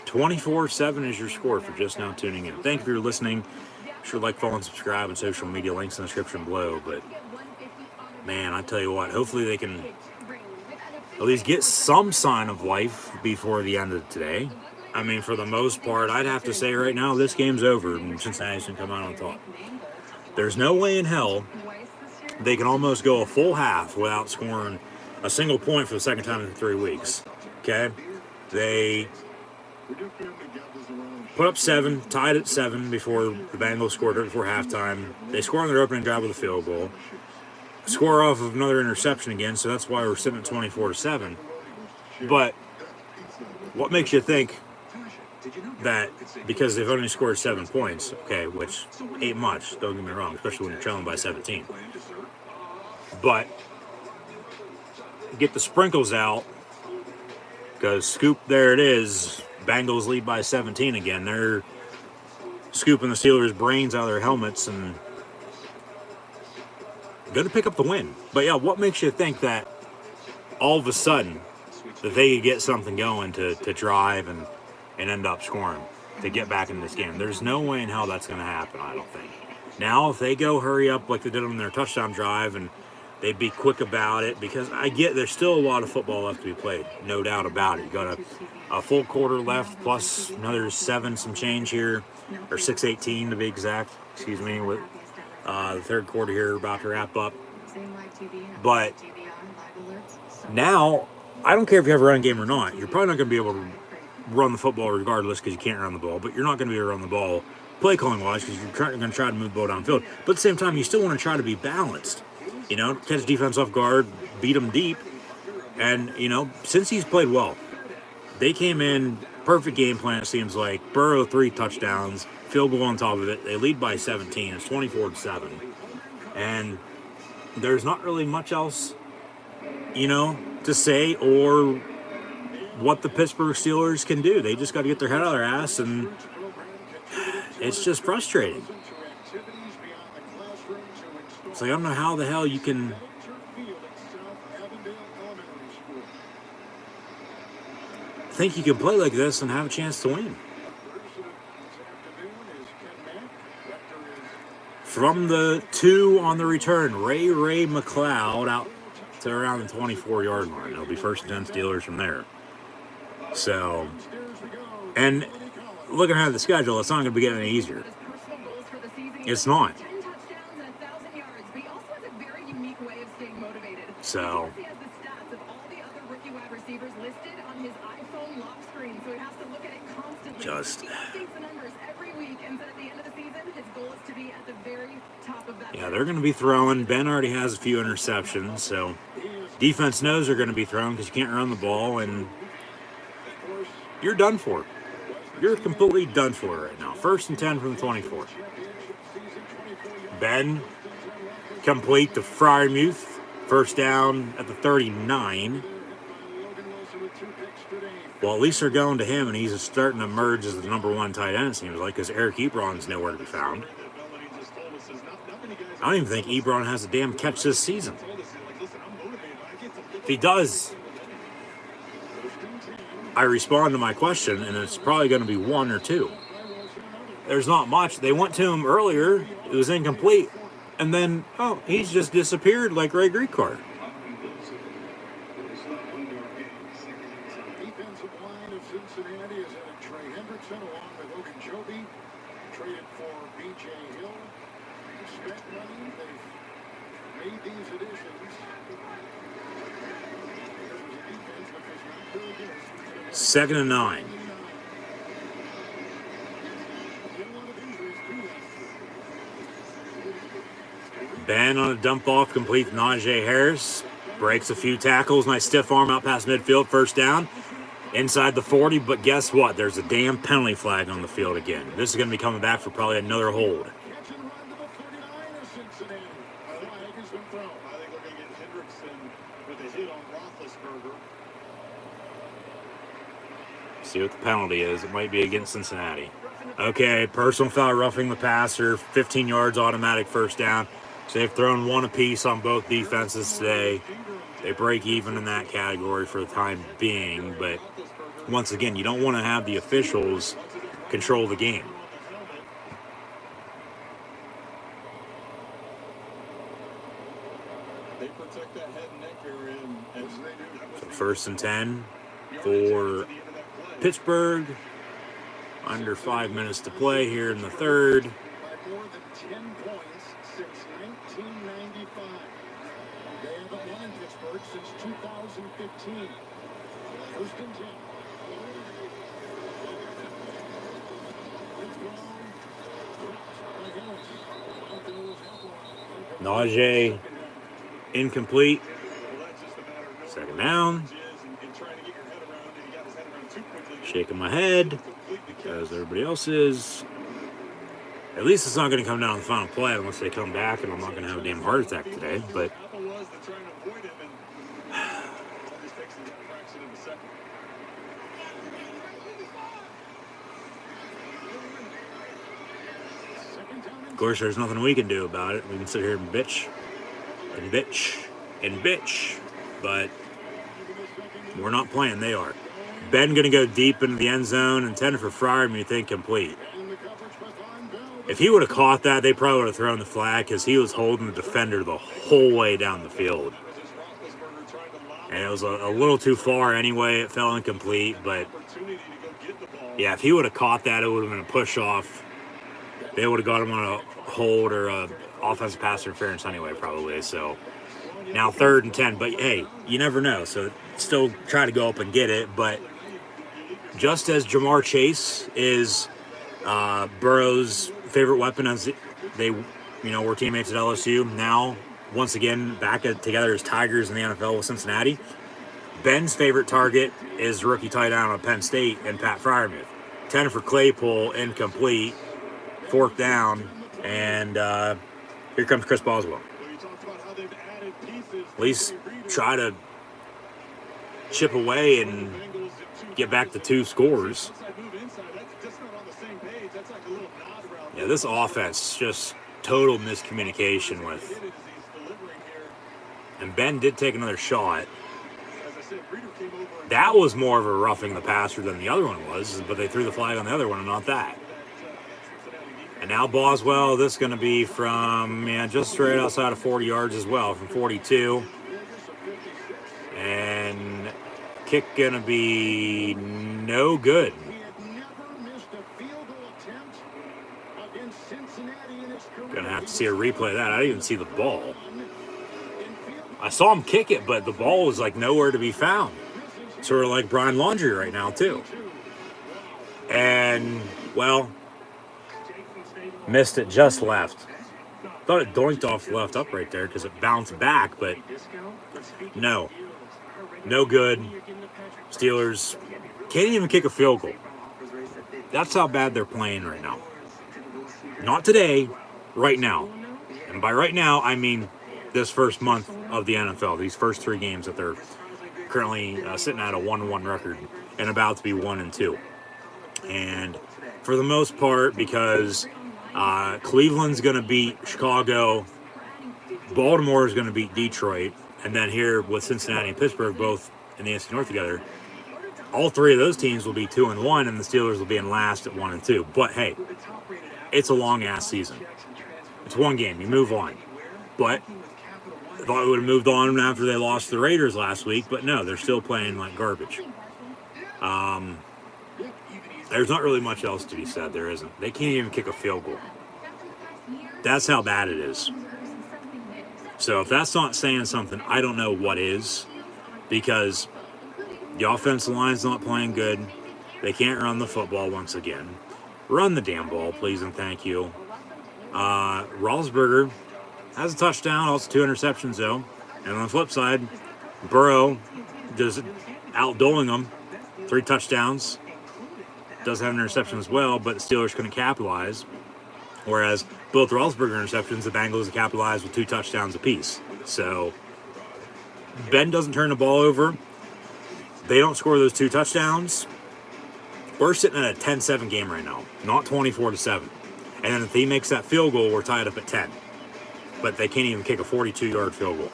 24-7 is your score for just now tuning in. Thank you for listening. Be sure to like, follow, and subscribe, and social media links in the description below. But, man, I tell you what, hopefully they can at least get some sign of life before the end of today. I mean, for the most part, I'd have to say right now, this game's over, and Cincinnati's going to come out on top. There's no way in hell they can almost go a full half without scoring a single point for the 2nd time in 3 weeks. Okay? They put up 7, tied at 7 before the Bengals scored right before halftime. They score on their opening drive with a field goal. Score off of another interception again, so that's why we're sitting at 24-7. But what makes you think that because they've only scored 7 points, okay, which ain't much, don't get me wrong, especially when you're trailing by 17. But get the sprinkles out, because scoop, there it is. Bengals lead by 17 again. They're scooping the Steelers' brains out of their helmets and going to pick up the win. But yeah, what makes you think that all of a sudden that they could get something going to drive and end up scoring to get back in this game? There's no way in hell that's going to happen, I don't think. Now, if they go hurry up like they did on their touchdown drive and they be quick about it, because I get there's still a lot of football left to be played, no doubt about it. You got a full quarter left, plus another 7 some change here, or 6:18 to be exact, excuse me, with the 3rd quarter here about to wrap up. But now, I don't care if you have a run game or not, you're probably not going to be able to run the football regardless because you can't run the ball, but you're not going to be able to run the ball play calling wise because you're going to try to move the ball downfield. But at the same time, you still want to try to be balanced. You know, catch defense off guard, beat them deep, And, since he's played well, they came in, perfect game plan, it seems like. Burrow, 3 touchdowns, field goal on top of it. They lead by 17. It's 24-7. And there's not really much else, to say or what the Pittsburgh Steelers can do. They just got to get their head out of their ass, and it's just frustrating. It's like, I don't know how the hell you can think you can play like this and have a chance to win. From the 2 on the return, Ray McLeod out to around the 24-yard line. It'll be 1st and 10 Steelers from there. So, and looking at the schedule, it's not going to be getting any easier. It's not. So, just, yeah, they're going to be throwing. Ben already has a few interceptions, so defense knows they're going to be thrown because you can't run the ball, and you're done for. You're completely done for right now. 1st and 10 from the 24. Ben complete to Fryermuth. 1st down at the 39. Well, at least they're going to him, and he's starting to emerge as the number 1 tight end, it seems like, because Eric Ebron's nowhere to be found. I don't even think Ebron has a damn catch this season. If he does, I respond to my question, and it's probably going to be 1 or 2. There's not much. They went to him earlier. It was incomplete. And then, he's just disappeared like Ray Greencard. Defensive line of Cincinnati is at Trey Hendrickson along with Ogunjobi. Traded for B.J. Hill. Spent money. They've made these additions. This was a defense which was not very good. 2nd and 9. Ben on a dump off, complete Najee Harris. Breaks a few tackles. Nice stiff arm out past midfield. 1st down. Inside the 40, but guess what? There's a damn penalty flag on the field again. This is going to be coming back for probably another hold. I think we're going to get Hendrickson with a hit on Roethlisberger. See what the penalty is. It might be against Cincinnati. Okay, personal foul, roughing the passer. 15 yards, automatic 1st down. So they've thrown 1 apiece on both defenses today. They break even in that category for the time being. But once again, you don't want to have the officials control the game. They protect that head and neck area, and as they do. So 1st and 10 for Pittsburgh. Under 5 minutes to play here in the 3rd. By more than 10 points since 1995. They haven't won in Pittsburgh since 2015. 1st and 10. Najee incomplete. 2nd down. Shaking my head, as everybody else is. At least it's not going to come down to the final play unless they come back, and I'm not going to have a damn heart attack today. But of course, there's nothing we can do about it. We can sit here and bitch and bitch and bitch, but we're not playing. They are. Ben going to go deep into the end zone, intended for Fryermuth, incomplete. If he would have caught that, they probably would have thrown the flag because he was holding the defender the whole way down the field. And it was a little too far anyway. It fell incomplete, but yeah, if he would have caught that, it would have been a push-off. They would have got him on a hold or a offensive pass interference anyway, probably. So now 3rd and 10, but hey, you never know. So still try to go up and get it, but just as Jamar Chase is Burrow's favorite weapon, as they, were teammates at LSU, now once again back together as Tigers in the NFL with Cincinnati. Ben's favorite target is rookie tight end of Penn State and Pat Freiermuth. 10 for Claypool, incomplete, fourth down, and here comes Chris Boswell. At least try to chip away and get back to 2 scores. Yeah, this offense, just total miscommunication with. And Ben did take another shot. That was more of a roughing the passer than the other one was, but they threw the flag on the other one and not that. And now Boswell, this is going to be from, just straight outside of 40 yards as well, from 42. And kick going to be no good. Going to have to see a replay of that. I didn't even see the ball. I saw him kick it, but the ball was like nowhere to be found. Sort of like Brian Laundrie right now, too. And, well, missed it just left. Thought it doinked off left up right there because it bounced back, but no. No good. Steelers can't even kick a field goal. That's how bad they're playing right now. Not today, right now. And by right now, I mean this first month of the NFL, these first 3 games that they're currently sitting at a 1-1 record and about to be 1-2. And for the most part, because Cleveland's going to beat Chicago, Baltimore is going to beat Detroit, and then here with Cincinnati and Pittsburgh both in the NFC North together, all 3 of those teams will be 2-1, and the Steelers will be in last at 1-2. But hey, it's a long-ass season. It's one game. You move on. But I thought we would have moved on after they lost to the Raiders last week, but no, they're still playing like garbage. There's not really much else to be said. There isn't. They can't even kick a field goal. That's how bad it is. So if that's not saying something, I don't know what is, because the offensive line's not playing good. They can't run the football once again. Run the damn ball, please and thank you. Roethlisberger has a touchdown, also 2 interceptions though. And on the flip side, Burrow does outdoing them, 3 touchdowns. Does have an interception as well, but the Steelers couldn't capitalize. Whereas both Roethlisberger interceptions, the Bengals capitalized with 2 touchdowns apiece. So Ben doesn't turn the ball over. They don't score those 2 touchdowns. We're sitting at a 10-7 game right now, not 24-7. And then if he makes that field goal, we're tied up at 10. But they can't even kick a 42-yard field goal.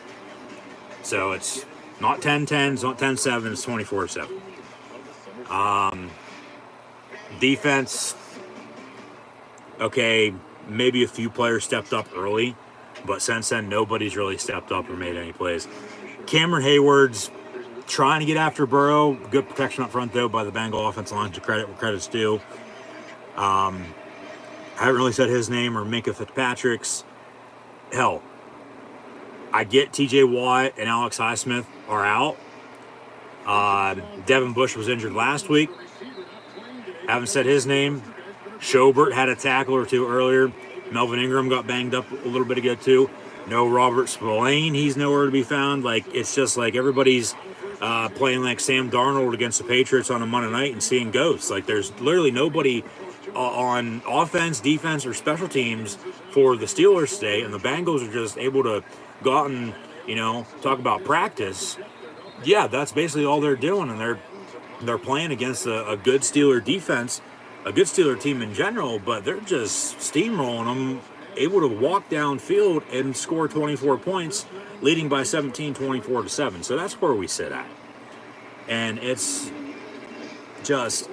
So it's not 10-10, it's not 10-7, it's 24-7. Defense, okay, maybe a few players stepped up early, but since then, nobody's really stepped up or made any plays. Cameron Hayward's trying to get after Burrow. Good protection up front, though, by the Bengal offensive line, to credit where credit's due. I haven't really said his name or Minka Fitzpatrick's. Hell, I get TJ Watt and Alex Highsmith are out. Devin Bush was injured last week. Haven't said his name. Schobert had a tackle or 2 earlier. Melvin Ingram got banged up a little bit ago, too. No Robert Spillane. He's nowhere to be found. Like, it's just like everybody's playing like Sam Darnold against the Patriots on a Monday night and seeing ghosts. Like, there's literally nobody on offense, defense, or special teams for the Steelers today, and the Bengals are just able to go out and, talk about practice. Yeah, that's basically all they're doing, and they're playing against a good Steeler defense, a good Steeler team in general, but they're just steamrolling them, able to walk downfield and score 24 points, leading by 17, 24-7. So that's where we sit at. And it's just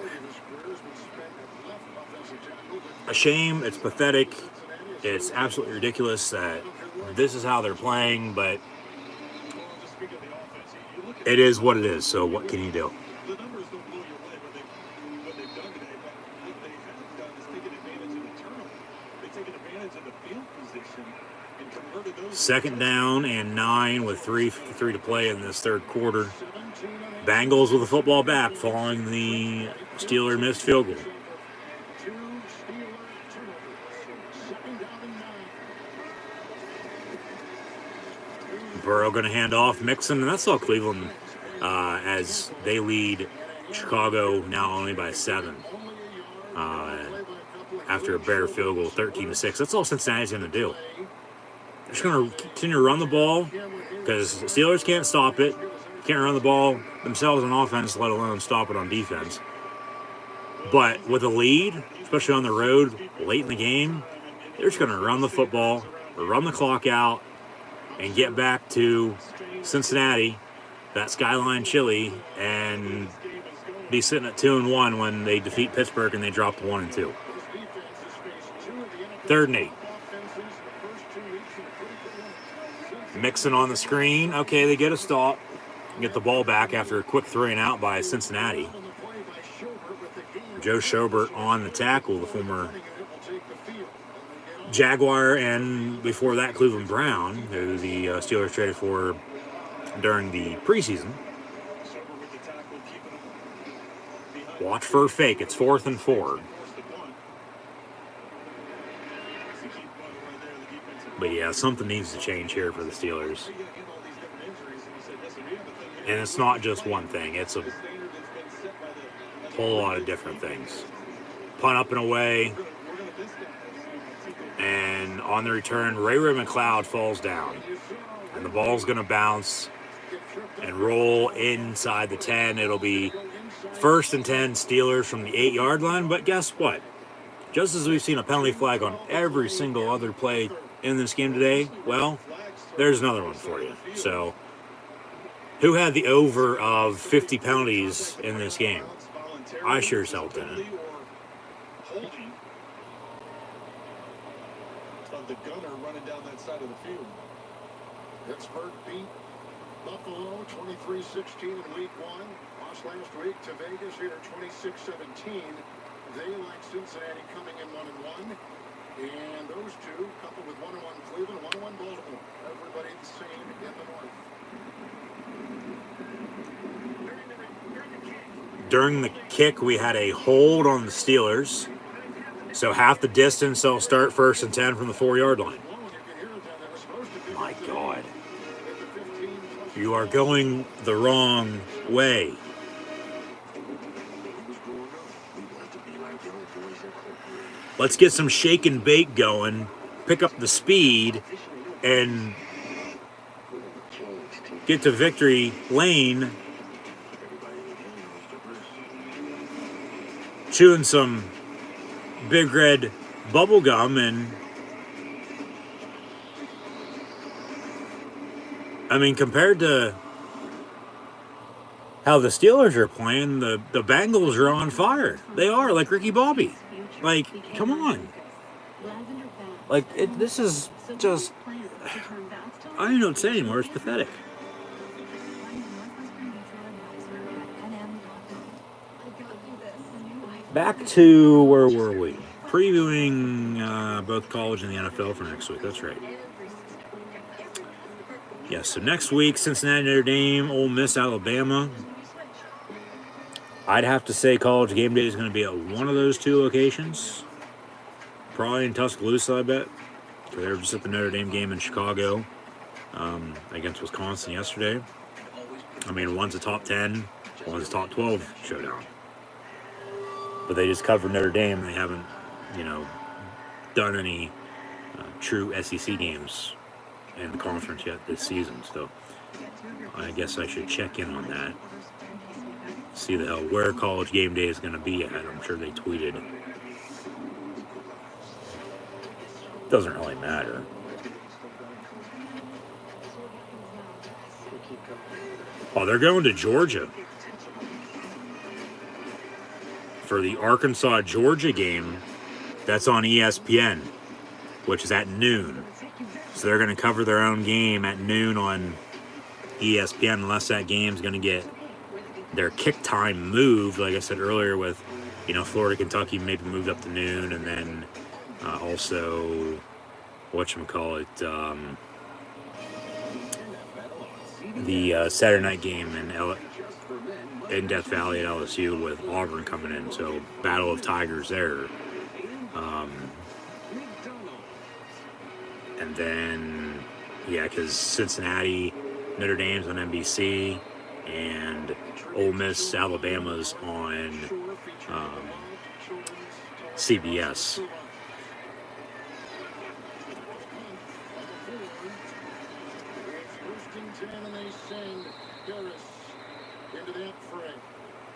a shame. It's pathetic. It's absolutely ridiculous that this is how they're playing, but it is what it is. So what can you do? Second down and 9 with 3 to play in this third quarter. Bengals with the football back following the Steeler missed field goal. Burrow going to hand off Mixon, and that's all Cleveland as they lead Chicago now only by 7 after a Bear field goal, 13-6. That's all Cincinnati's going to do. They're just going to continue to run the ball because the Steelers can't stop it. Can't run the ball themselves on offense, let alone stop it on defense. But with a lead, especially on the road late in the game, they're just going to run the football, run the clock out, and get back to Cincinnati, that Skyline Chili, and be sitting at 2-1 when they defeat Pittsburgh and they drop to 1-2. 3rd and 8. Mixon on the screen. Okay, they get a stop. Get the ball back after a quick 3-and-out by Cincinnati. Joe Schobert on the tackle, the former Jaguar, and before that, Cleveland Brown, who the Steelers traded for during the preseason. Watch for a fake. It's 4th and 4. But yeah, something needs to change here for the Steelers. And it's not just one thing. It's a whole lot of different things. Punt up and away. And on the return, Ray McLeod falls down. And the ball's going to bounce and roll inside the 10. It'll be 1st and 10 Steelers from the 8-yard line. But guess what? Just as we've seen a penalty flag on every single other play in this game today, well, there's another one for you. So, who had the over of 50 penalties in this game? I sure as hell didn't. Of the gunner running down that side of the field. Pittsburgh beat Buffalo 23-16 in week 1. Lost last week to Vegas here 26-17. They, like Cincinnati, coming in 1-1. And those two, coupled with 1-1 Cleveland, 1-1 Baltimore. Everybody the same in the North. During the kick, we had a hold on the Steelers. So half the distance, they'll start 1st and 10 from the 4-yard line. My God. You are going the wrong way. Let's get some shake and bake going, pick up the speed, and get to victory lane chewing some Big Red bubble gum. And I mean, compared to how the Steelers are playing, the Bengals are on fire. They are, like Ricky Bobby. Like, come on. Like, this is just, I don't know what to say anymore. It's pathetic. Back to, where were we? Previewing both college and the NFL for next week. That's right. Yeah, so next week, Cincinnati, Notre Dame, Ole Miss, Alabama. I'd have to say College Game Day is going to be at one of those two locations. Probably in Tuscaloosa, I bet. They were just at the Notre Dame game in Chicago against Wisconsin yesterday. I mean, one's a top 10, one's a top 12 showdown. But they just covered Notre Dame. They haven't, done any true SEC games in the conference yet this season. So I guess I should check in on that. See the hell where College Game Day is going to be at. I'm sure they tweeted. Doesn't really matter. Oh, they're going to Georgia for the Arkansas-Georgia game. That's on ESPN, which is at noon. So they're going to cover their own game at noon on ESPN, unless that game's going to get their kick time moved, like I said earlier, with Florida, Kentucky maybe moved up to noon, and then also whatchamacallit, the Saturday night game in Death Valley at LSU with Auburn coming in. So Battle of Tigers there. And then, because Cincinnati, Notre Dame's on NBC, and Ole Miss, Alabama's on CBS. And they send Harris into that fray.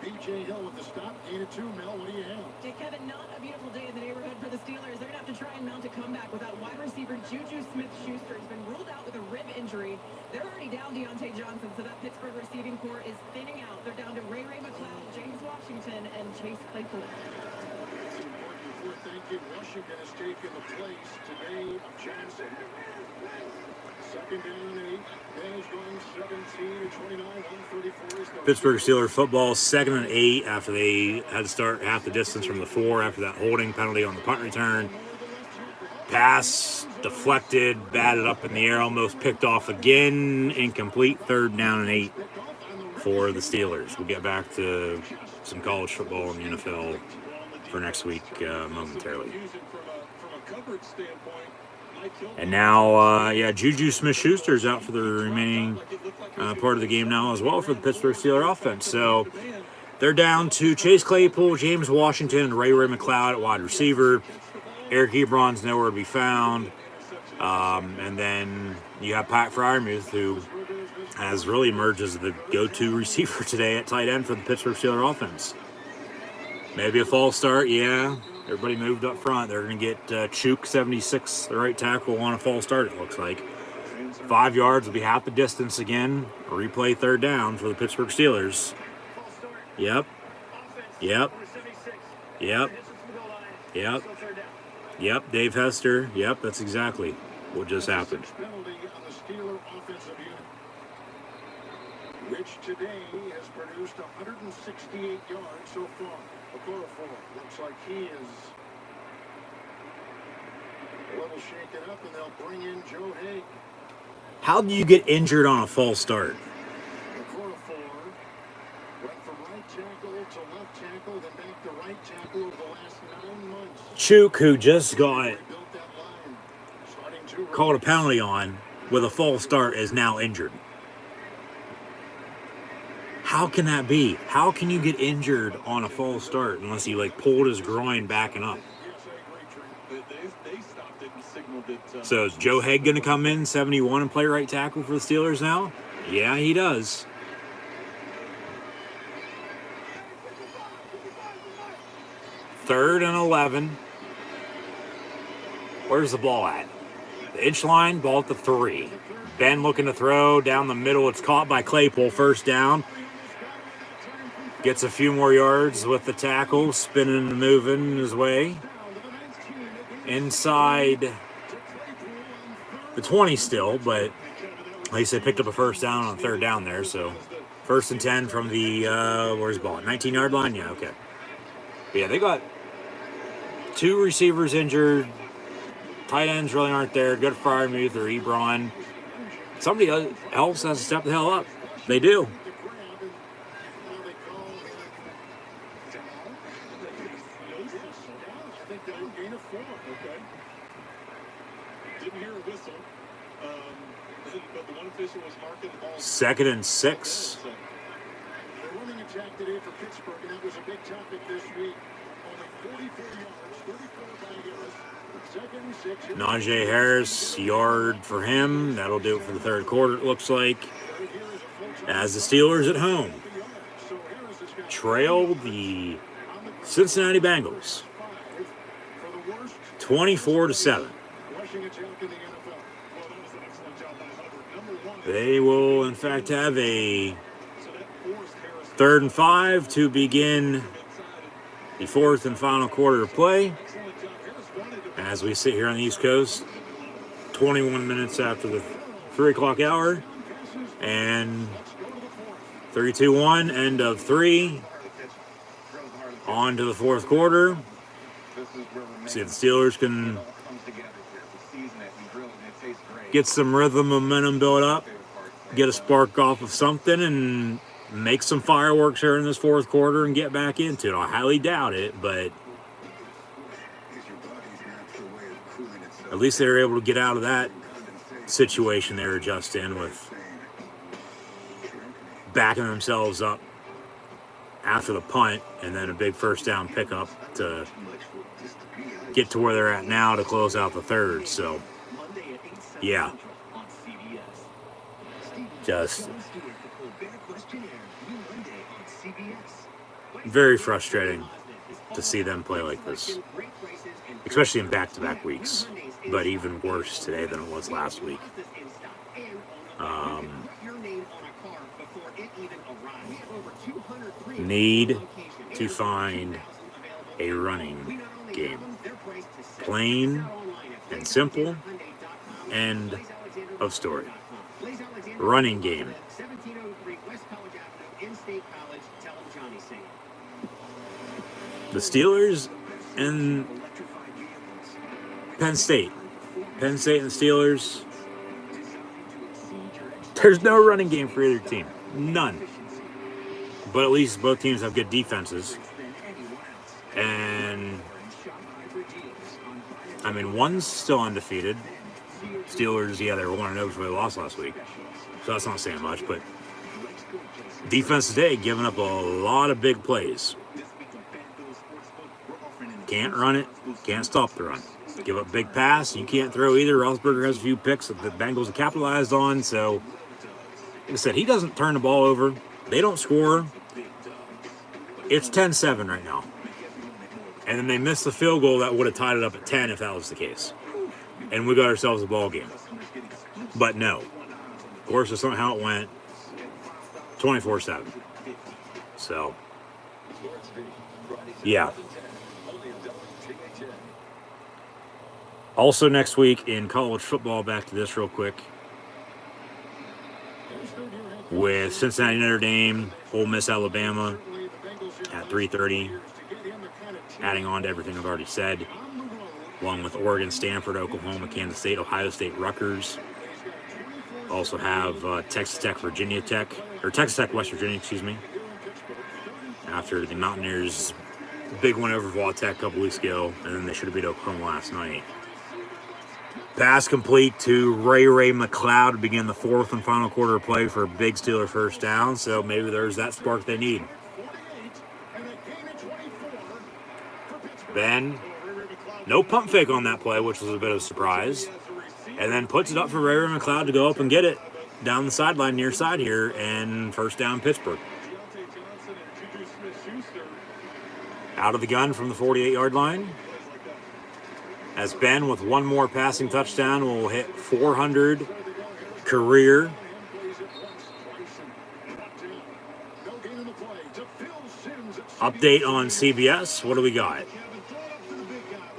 B.J. Hill with the stop, gain of 2. Mel, what do you have? Okay, Kevin, not a beautiful day in the neighborhood for the Steelers. They're going to have to try and mount a comeback without wide receiver Juju Smith-Schuster. He's been ruled out with a rib injury. They're already down Deontay Johnson, so that Pittsburgh receiving corps is thinning out. They're down to Ray McCloud, James Washington, and Chase Claypool. It's important for thanking Washington has taken the place today of Johnson. Second down and 8. Bengals going 17-29, 134. Pittsburgh Steelers football, 2nd and 8 after they had to start half the distance from the 4 after that holding penalty on the punt return. Pass deflected, batted up in the air, almost picked off again. Incomplete. 3rd down and 8 for the Steelers. We'll get back to some college football and the NFL for next week momentarily. And now, Juju Smith-Schuster's out for the remaining part of the game now as well for the Pittsburgh Steelers offense. So they're down to Chase Claypool, James Washington, and Ray McCloud at wide receiver. Eric Ebron's nowhere to be found. And then you have Pat Freiermuth, who has really emerged as the go-to receiver today at tight end for the Pittsburgh Steelers offense. Maybe a false start, yeah. Everybody moved up front. They're going to get Chuk, 76, the right tackle, on a false start, it looks like. 5 yards will be half the distance again. Replay 3rd down for the Pittsburgh Steelers. Yep. Dave Hester. Yep, that's exactly what just happened. Which today has produced 168 yards so far. Looks like he is a little shaken up, and they'll bring in Joe Haig. How do you get injured on a false start? Okorafor went from right tackle to left tackle, then back to right tackle over the last 9 months. Chuk, who just got called a penalty on with a false start, is now injured. How can that be? How can you get injured on a false start unless he pulled his groin backing up? So is Joe Haig going to come in 71 and play right tackle for the Steelers now? Yeah, he does. Third and 11. Where's the ball at? The inch line, ball at the 3. Ben looking to throw down the middle. It's caught by Claypool. 1st down. Gets a few more yards with the tackle, spinning and moving his way. Inside the 20 still, but like I said, picked up a 1st down on 3rd down there. So 1st and 10 from the, where's the ball? 19-yard line? Yeah, okay. But yeah, they got 2 receivers injured. Tight ends really aren't there. Good Freiermuth or Ebron. Somebody else has to step the hell up. They do. Second and 6. The running attack today for Pittsburgh, and that was a big topic this week. Only 44 yards, 34 by Harris. 2nd and 6. Najee Harris, yard for him. That'll do it for the 3rd quarter, it looks like. As the Steelers at home trail the Cincinnati Bengals 24-7. They will, in fact, have a 3rd and 5 to begin the 4th and final quarter of play. As we sit here on the East Coast, 21 minutes after the 3 o'clock hour, and 3-2-1, end of 3. On to the 4th quarter. See if the Steelers can get some rhythm, momentum built up, get a spark off of something, and make some fireworks here in this 4th quarter and get back into it. I highly doubt it, but at least they were able to get out of that situation they were just in with backing themselves up after the punt, and then a big first down pickup to get to where they're at now to close out the third. So, yeah. Just very frustrating to see them play like this, especially in back-to-back weeks, but even worse today than it was last week. Need to find a running game. Plain and simple. End of story. Running game. The Steelers and Penn State. Penn State and the Steelers. There's no running game for either team. None. But at least both teams have good defenses. And, I mean, one's still undefeated. Steelers, yeah, they were 1-0 before they lost last week. So that's not saying much. But defense today giving up a lot of big plays. Can't run it. Can't stop the run. Give up big pass. You can't throw either. Roethlisberger has a few picks that the Bengals have capitalized on. So, like I said, he doesn't turn the ball over. They don't score. It's 10-7 right now. And then they missed the field goal that would have tied it up at 10 if that was the case. And we got ourselves a ball game. But no. Of course, that's not how it went. 24-7. So, yeah. Also next week in college football, back to this real quick, with Cincinnati, Notre Dame, Ole Miss, Alabama at 3:30, adding on to everything I've already said, along with Oregon, Stanford, Oklahoma, Kansas State, Ohio State, Rutgers. Also have Texas Tech, Virginia Tech, or Texas Tech, West Virginia, excuse me, after the Mountaineers' big win over Vol Tech a couple weeks ago, and then they should have beat Oklahoma last night. Pass complete to Ray McLeod to begin the fourth and final quarter of play for a big Steeler first down, so maybe there's that spark they need. Ben, no pump fake on that play, which was a bit of a surprise, and then puts it up for Ray McLeod to go up and get it down the sideline near side here, and first down Pittsburgh. Out of the gun from the 48-yard line. As Ben, with one more passing touchdown, will hit 400 career. Update on CBS. What do we got?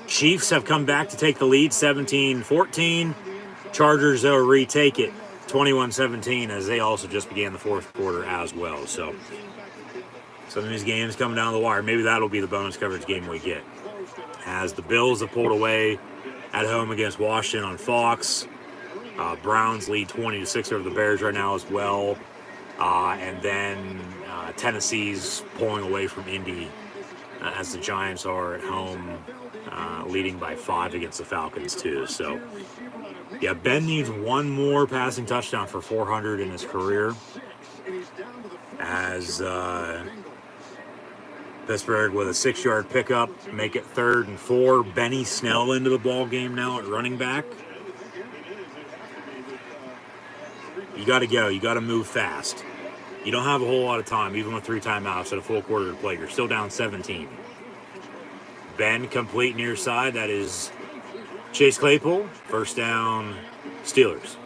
Chiefs have come back to take the lead, 17-14. Chargers, though, retake it, 21-17, as they also just began the fourth quarter as well. So some of these games coming down the wire. Maybe that'll be the bonus coverage game we get. As the Bills have pulled away at home against Washington on Fox. Browns lead 20-6 over the Bears right now as well. And then Tennessee's pulling away from Indy as the Giants are at home, leading by 5 against the Falcons too. So, yeah, Ben needs one more passing touchdown for 400 in his career. As Pittsburgh with a 6-yard pickup, make it 3rd and 4. Benny Snell into the ball game now at running back. You got to go. You got to move fast. You don't have a whole lot of time, even with 3 timeouts at a full quarter to play. You're still down 17. Ben complete near side. That is Chase Claypool. First down, Steelers.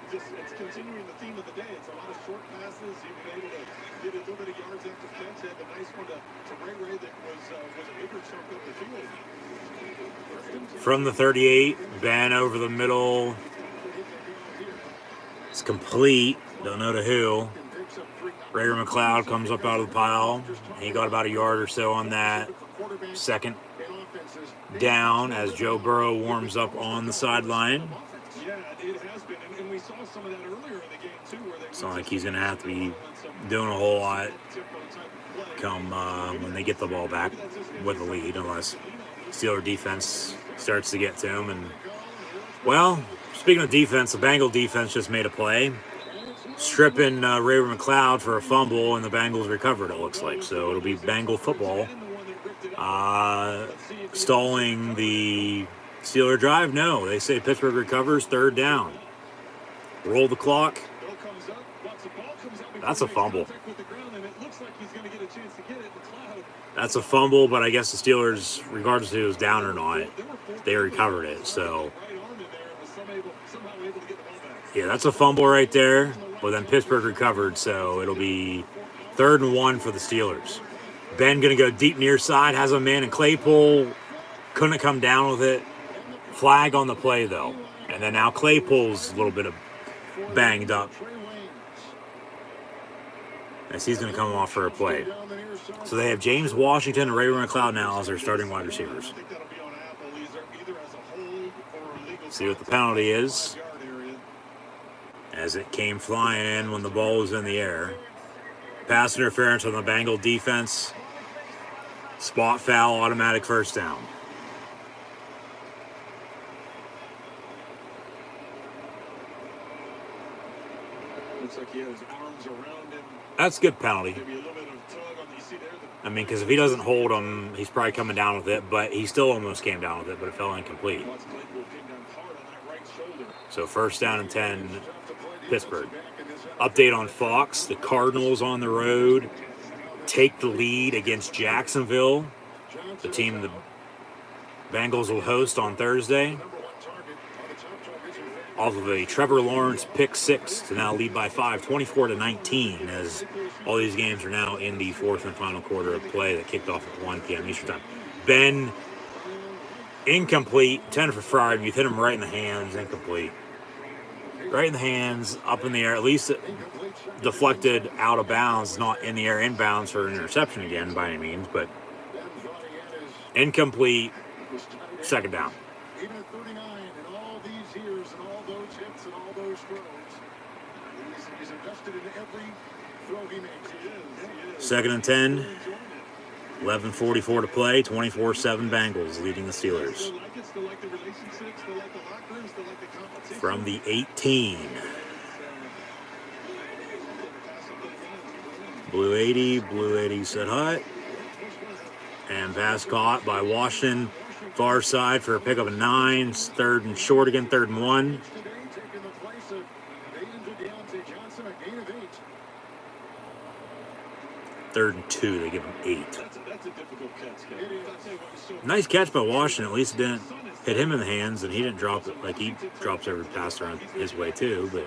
It's continuing the theme of the day. It's a lot of short passes. You've been able to get a little bit of yards after catch. Had the nice one to Ray that was a bigger chunk of the field. From the 38, Ben over the middle. It's complete. Don't know to who. Ray McLeod comes up out of the pile. He got about a yard or so on that. Second down as Joe Burrow warms up on the sideline. Yeah, it has been, and we saw some of that earlier in the game too, where they. It's not like he's going to have to be doing a whole lot come when they get the ball back with the lead, unless Steeler defense starts to get to him. And well, speaking of defense, the Bengal defense just made a play, stripping Raven McLeod for a fumble, and the Bengals recovered, it looks like. So it'll be Bengal football. Stalling the Steeler drive? No. They say Pittsburgh recovers, third down. Roll the clock. That's a fumble. That's a fumble, but I guess the Steelers, regardless if it was down or not, they recovered it. So, yeah, that's a fumble right there. But then Pittsburgh recovered, so it'll be 3rd and 1 for the Steelers. Ben going to go deep near side, has a man in Claypool. Couldn't come down with it. Flag on the play, though. And then now Claypool's a little bit of banged up, as he's going to come off for a play. So they have James Washington and Ray McLeod now as their starting wide receivers. See what the penalty is, as it came flying in when the ball was in the air. Pass interference on the Bengal defense. Spot foul, automatic first down. Looks like he had his arms around him. That's a good penalty. Maybe a little bit of tug on the, you see there. I mean, because if he doesn't hold him, he's probably coming down with it, but he still almost came down with it, but it fell incomplete. So 1st down and 10, Pittsburgh. Update on Fox, the Cardinals on the road take the lead against Jacksonville, the team the Bengals will host on Thursday. Off of a Trevor Lawrence pick 6 to now lead by 5, 24-19, as all these games are now in the 4th and final quarter of play that kicked off at 1 p.m. Eastern time. Ben, incomplete, 10 for Friday. You hit him right in the hands, incomplete. Right in the hands, up in the air. At least it deflected out of bounds, not in the air, inbounds for an interception again by any means, but incomplete, 2nd down. Even at 39 and all these years and all those hits and all those throws, he's invested in every throw he makes. 2nd and 10, 11:44 to play, 24-7 Bengals leading the Steelers. From the 18. Blue 80 set hut. And pass caught by Washington. Far side for a pickup of 9. 3rd and short again, 3rd and 1. Third and 2, they give him 8. Nice catch by Washington. At least it didn't hit him in the hands, and he didn't drop it like he drops every pass around his way too. But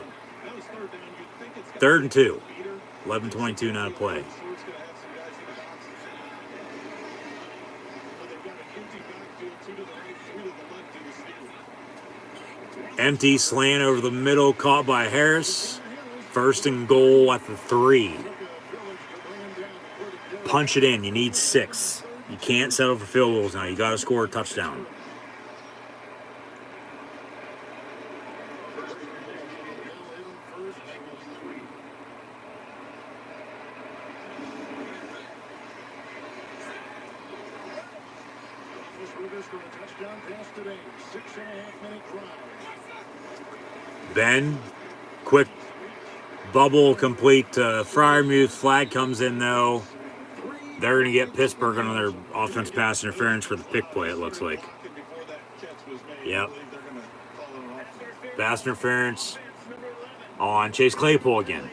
3rd and 2, 11:22 now to play. Empty slant over the middle, caught by Harris. 1st and goal at the 3. Punch it in. You need 6. You can't settle for field goals now. You got to score a touchdown. Ben, quick bubble complete to Freiermuth. Flag comes in though. They're going to get Pittsburgh on their offense pass interference for the pick play, it looks like. Yep. Pass interference on Chase Claypool again.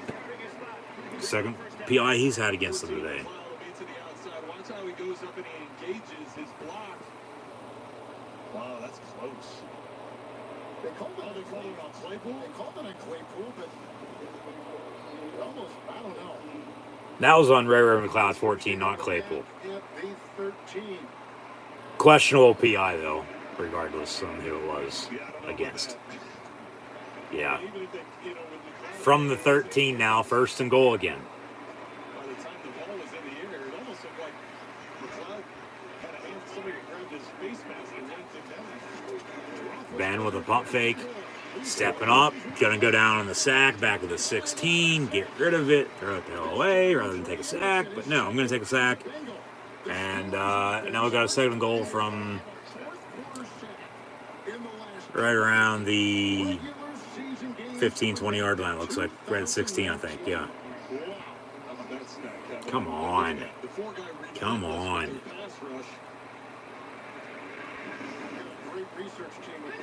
2nd PI he's had against them today. Wow, that's close. They called it on Claypool. They called it on Claypool, but almost, I don't know. That was on Ray McLeod 14, not Claypool. Questionable PI, though, regardless of who it was against. Yeah. From the 13 now, 1st and goal again. By the time the ball was in the air, it almost looked like McLeod had a hand, somebody grabbed his face mask and yanked him down. Ben with a pump fake. Stepping up, gonna go down on the sack, back of the 16, get rid of it, throw it the hell away rather than take a sack. But no, I'm gonna take a sack. And now we got a second goal from right around the 15, 20-yard line, looks like. Right at 16, I think, yeah. Come on. Come on. Great research team with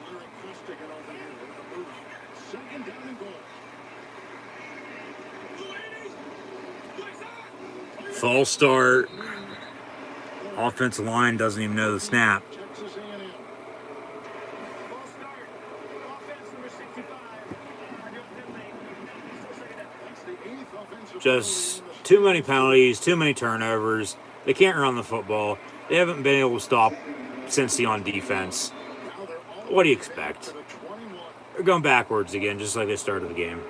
Larry Costigan over here with the booth. Second down and goal. False start. Offensive line doesn't even know the snap. Texas A&M. False start. Offense number 65. That's the 8th offensive Just too many penalties, too many turnovers. They can't run the football. They haven't been able to stop Cincy on defense. What do you expect? They're going backwards again, just like they started the game.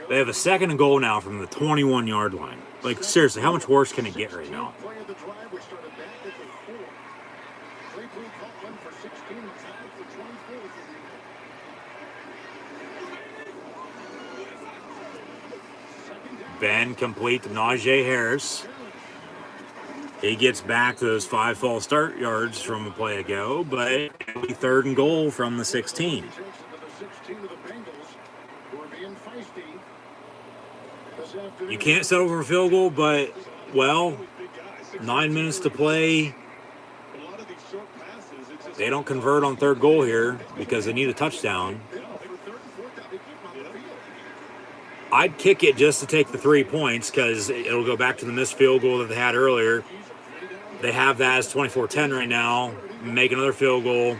They have a second and goal now from the 21-yard line. Like, seriously, how much worse can it get right now? play of the drive. We started back at the 4. Claypool caught one for 16 and tied for 24. Ben complete to Najee Harris. He gets back to those 5 false start yards from a play ago, but it'll be third and goal from the 16. Takes it to the 16 of the Bengals, who are being feisty this afternoon. You can't settle for a field goal, but, well, 9 minutes to play. They don't convert on third goal here because they need a touchdown. I'd kick it just to take the 3 points because it'll go back to the missed field goal that they had earlier. They have that as 24-10 right now. Make another field goal.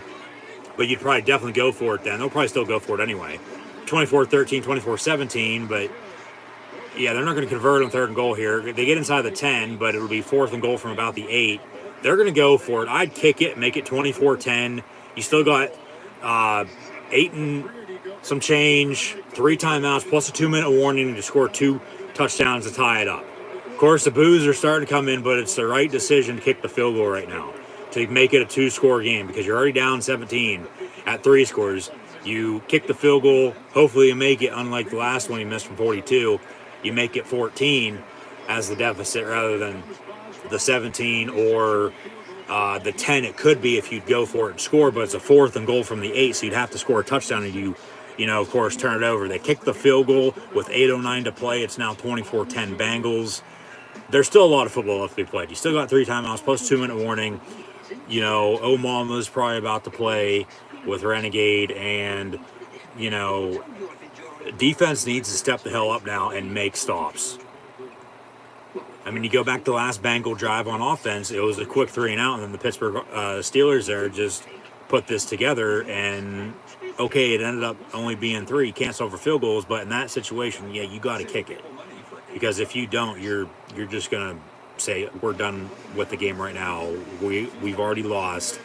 But you'd probably definitely go for it then. They'll probably still go for it anyway. 24-13, 24-17. But, yeah, they're not going to convert on third and goal here. They get inside the 10, but it'll be fourth and goal from about the 8. They're going to go for it. I'd kick it, make it 24-10. You still got 8 and some change, 3 timeouts, plus a 2-minute warning to score 2 touchdowns to tie it up. Of course, the boos are starting to come in, but it's the right decision to kick the field goal right now to make it a 2-score game because you're already down 17 at 3 scores. You kick the field goal, hopefully you make it, unlike the last one you missed from 42, you make it 14 as the deficit rather than the 17 or the 10 it could be if you'd go for it and score, but it's a fourth and goal from the 8, so you'd have to score a touchdown and you of course, turn it over. They kicked the field goal with 8:09 to play. It's now 24-10 Bengals. There's still a lot of football left to be played. You still got 3 timeouts plus 2-minute warning. Omama's probably about to play with Renegade, and, defense needs to step the hell up now and make stops. I mean, you go back to the last Bengal drive on offense, it was a quick 3 and out, and then the Pittsburgh Steelers there just put this together, and okay, it ended up only being 3. You can't solve for field goals, but in that situation, yeah, you got to kick it. Because if you don't, you're just going to say, we're done with the game right now. We've already lost.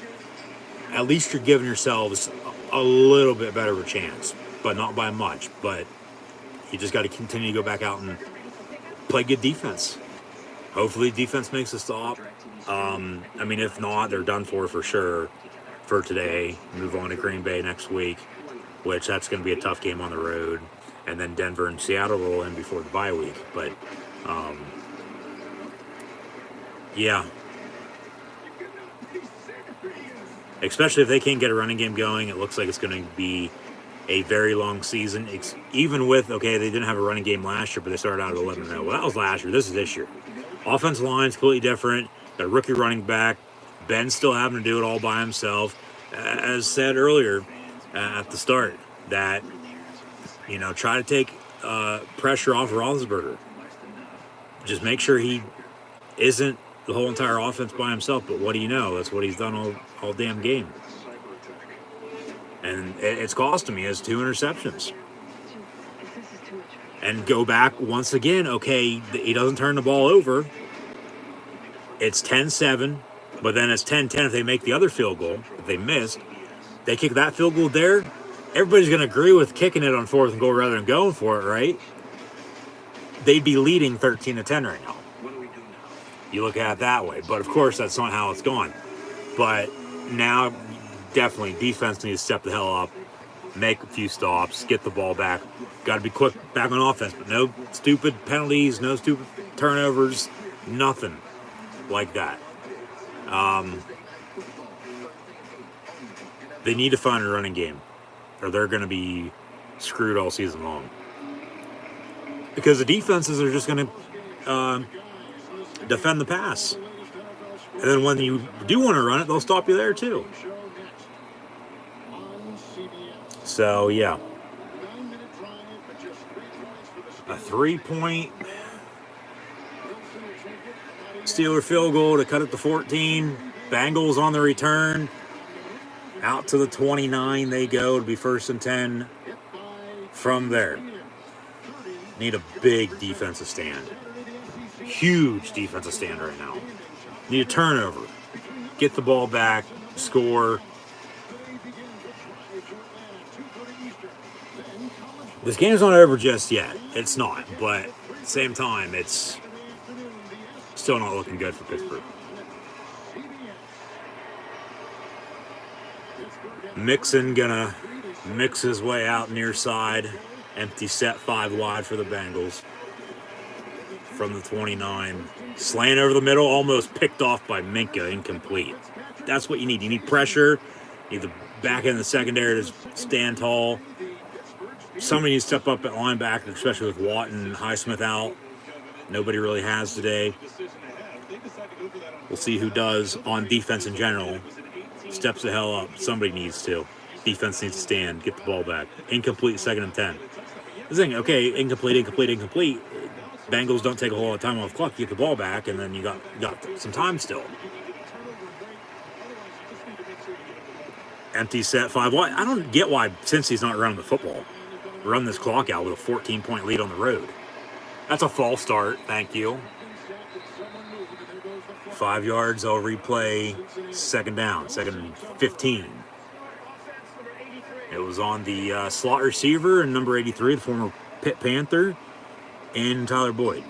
At least you're giving yourselves a little bit better of a chance, but not by much. But you just got to continue to go back out and play good defense. Hopefully defense makes a stop. If not, they're done for sure. For today, move on to Green Bay next week, which that's going to be a tough game on the road, and then Denver and Seattle roll in before the bye week. But yeah, especially if they can't get a running game going, it looks like it's going to be a very long season. Even with they didn't have a running game last year, but they started out at 11-0. Well, that was last year. This is this year. Offensive line's completely different. Got a rookie running back. Ben's still having to do it all by himself. As said earlier at the start, that, try to take pressure off Roethlisberger. Just make sure he isn't the whole entire offense by himself, but what do you know? That's what he's done all damn game. And it's cost him. He has 2 interceptions. And go back once again, he doesn't turn the ball over. It's 10-7. But then it's 10-10 if they make the other field goal. If they missed, they kick that field goal there. Everybody's going to agree with kicking it on 4th and goal rather than going for it, right? They'd be leading 13-10 right now. You look at it that way. But, of course, that's not how it's gone. But now definitely defense needs to step the hell up, make a few stops, get the ball back. Got to be quick back on offense, but no stupid penalties, no stupid turnovers, nothing like that. They need to find a running game, or they're going to be screwed all season long. Because the defenses are just going to defend the pass. And then when you do want to run it, they'll stop you there too. So, yeah. A 3-point Steeler field goal to cut it to 14. Bengals on the return. Out to the 29 they go. To be 1st and 10 from there. Need a big defensive stand. Huge defensive stand right now. Need a turnover. Get the ball back. Score. This game's not over just yet. It's not. But at the same time, it's still not looking good for Pittsburgh. Mixon gonna mix his way out near side. Empty set 5 wide for the Bengals. From the 29. Slant over the middle, almost picked off by Minka, incomplete. That's what you need. You need pressure. You need the back end of the secondary to stand tall. Somebody needs to step up at linebacker, especially with Watt and Highsmith out. Nobody really has today. We'll see who does on defense in general. Steps the hell up. Somebody needs to. Defense needs to stand. Get the ball back. Incomplete, 2nd and 10. The thing, okay, incomplete. Bengals don't take a whole lot of time off the clock. Get the ball back, and then you got some time still. Empty set 5 wide. I don't get why Cincy's not running the football. Run this clock out with a 14-point lead on the road. That's a false start. Thank you. 5 yards. I'll replay 2nd down. 2nd and 15. It was on the slot receiver and number 83, the former Pitt Panther, and Tyler Boyd.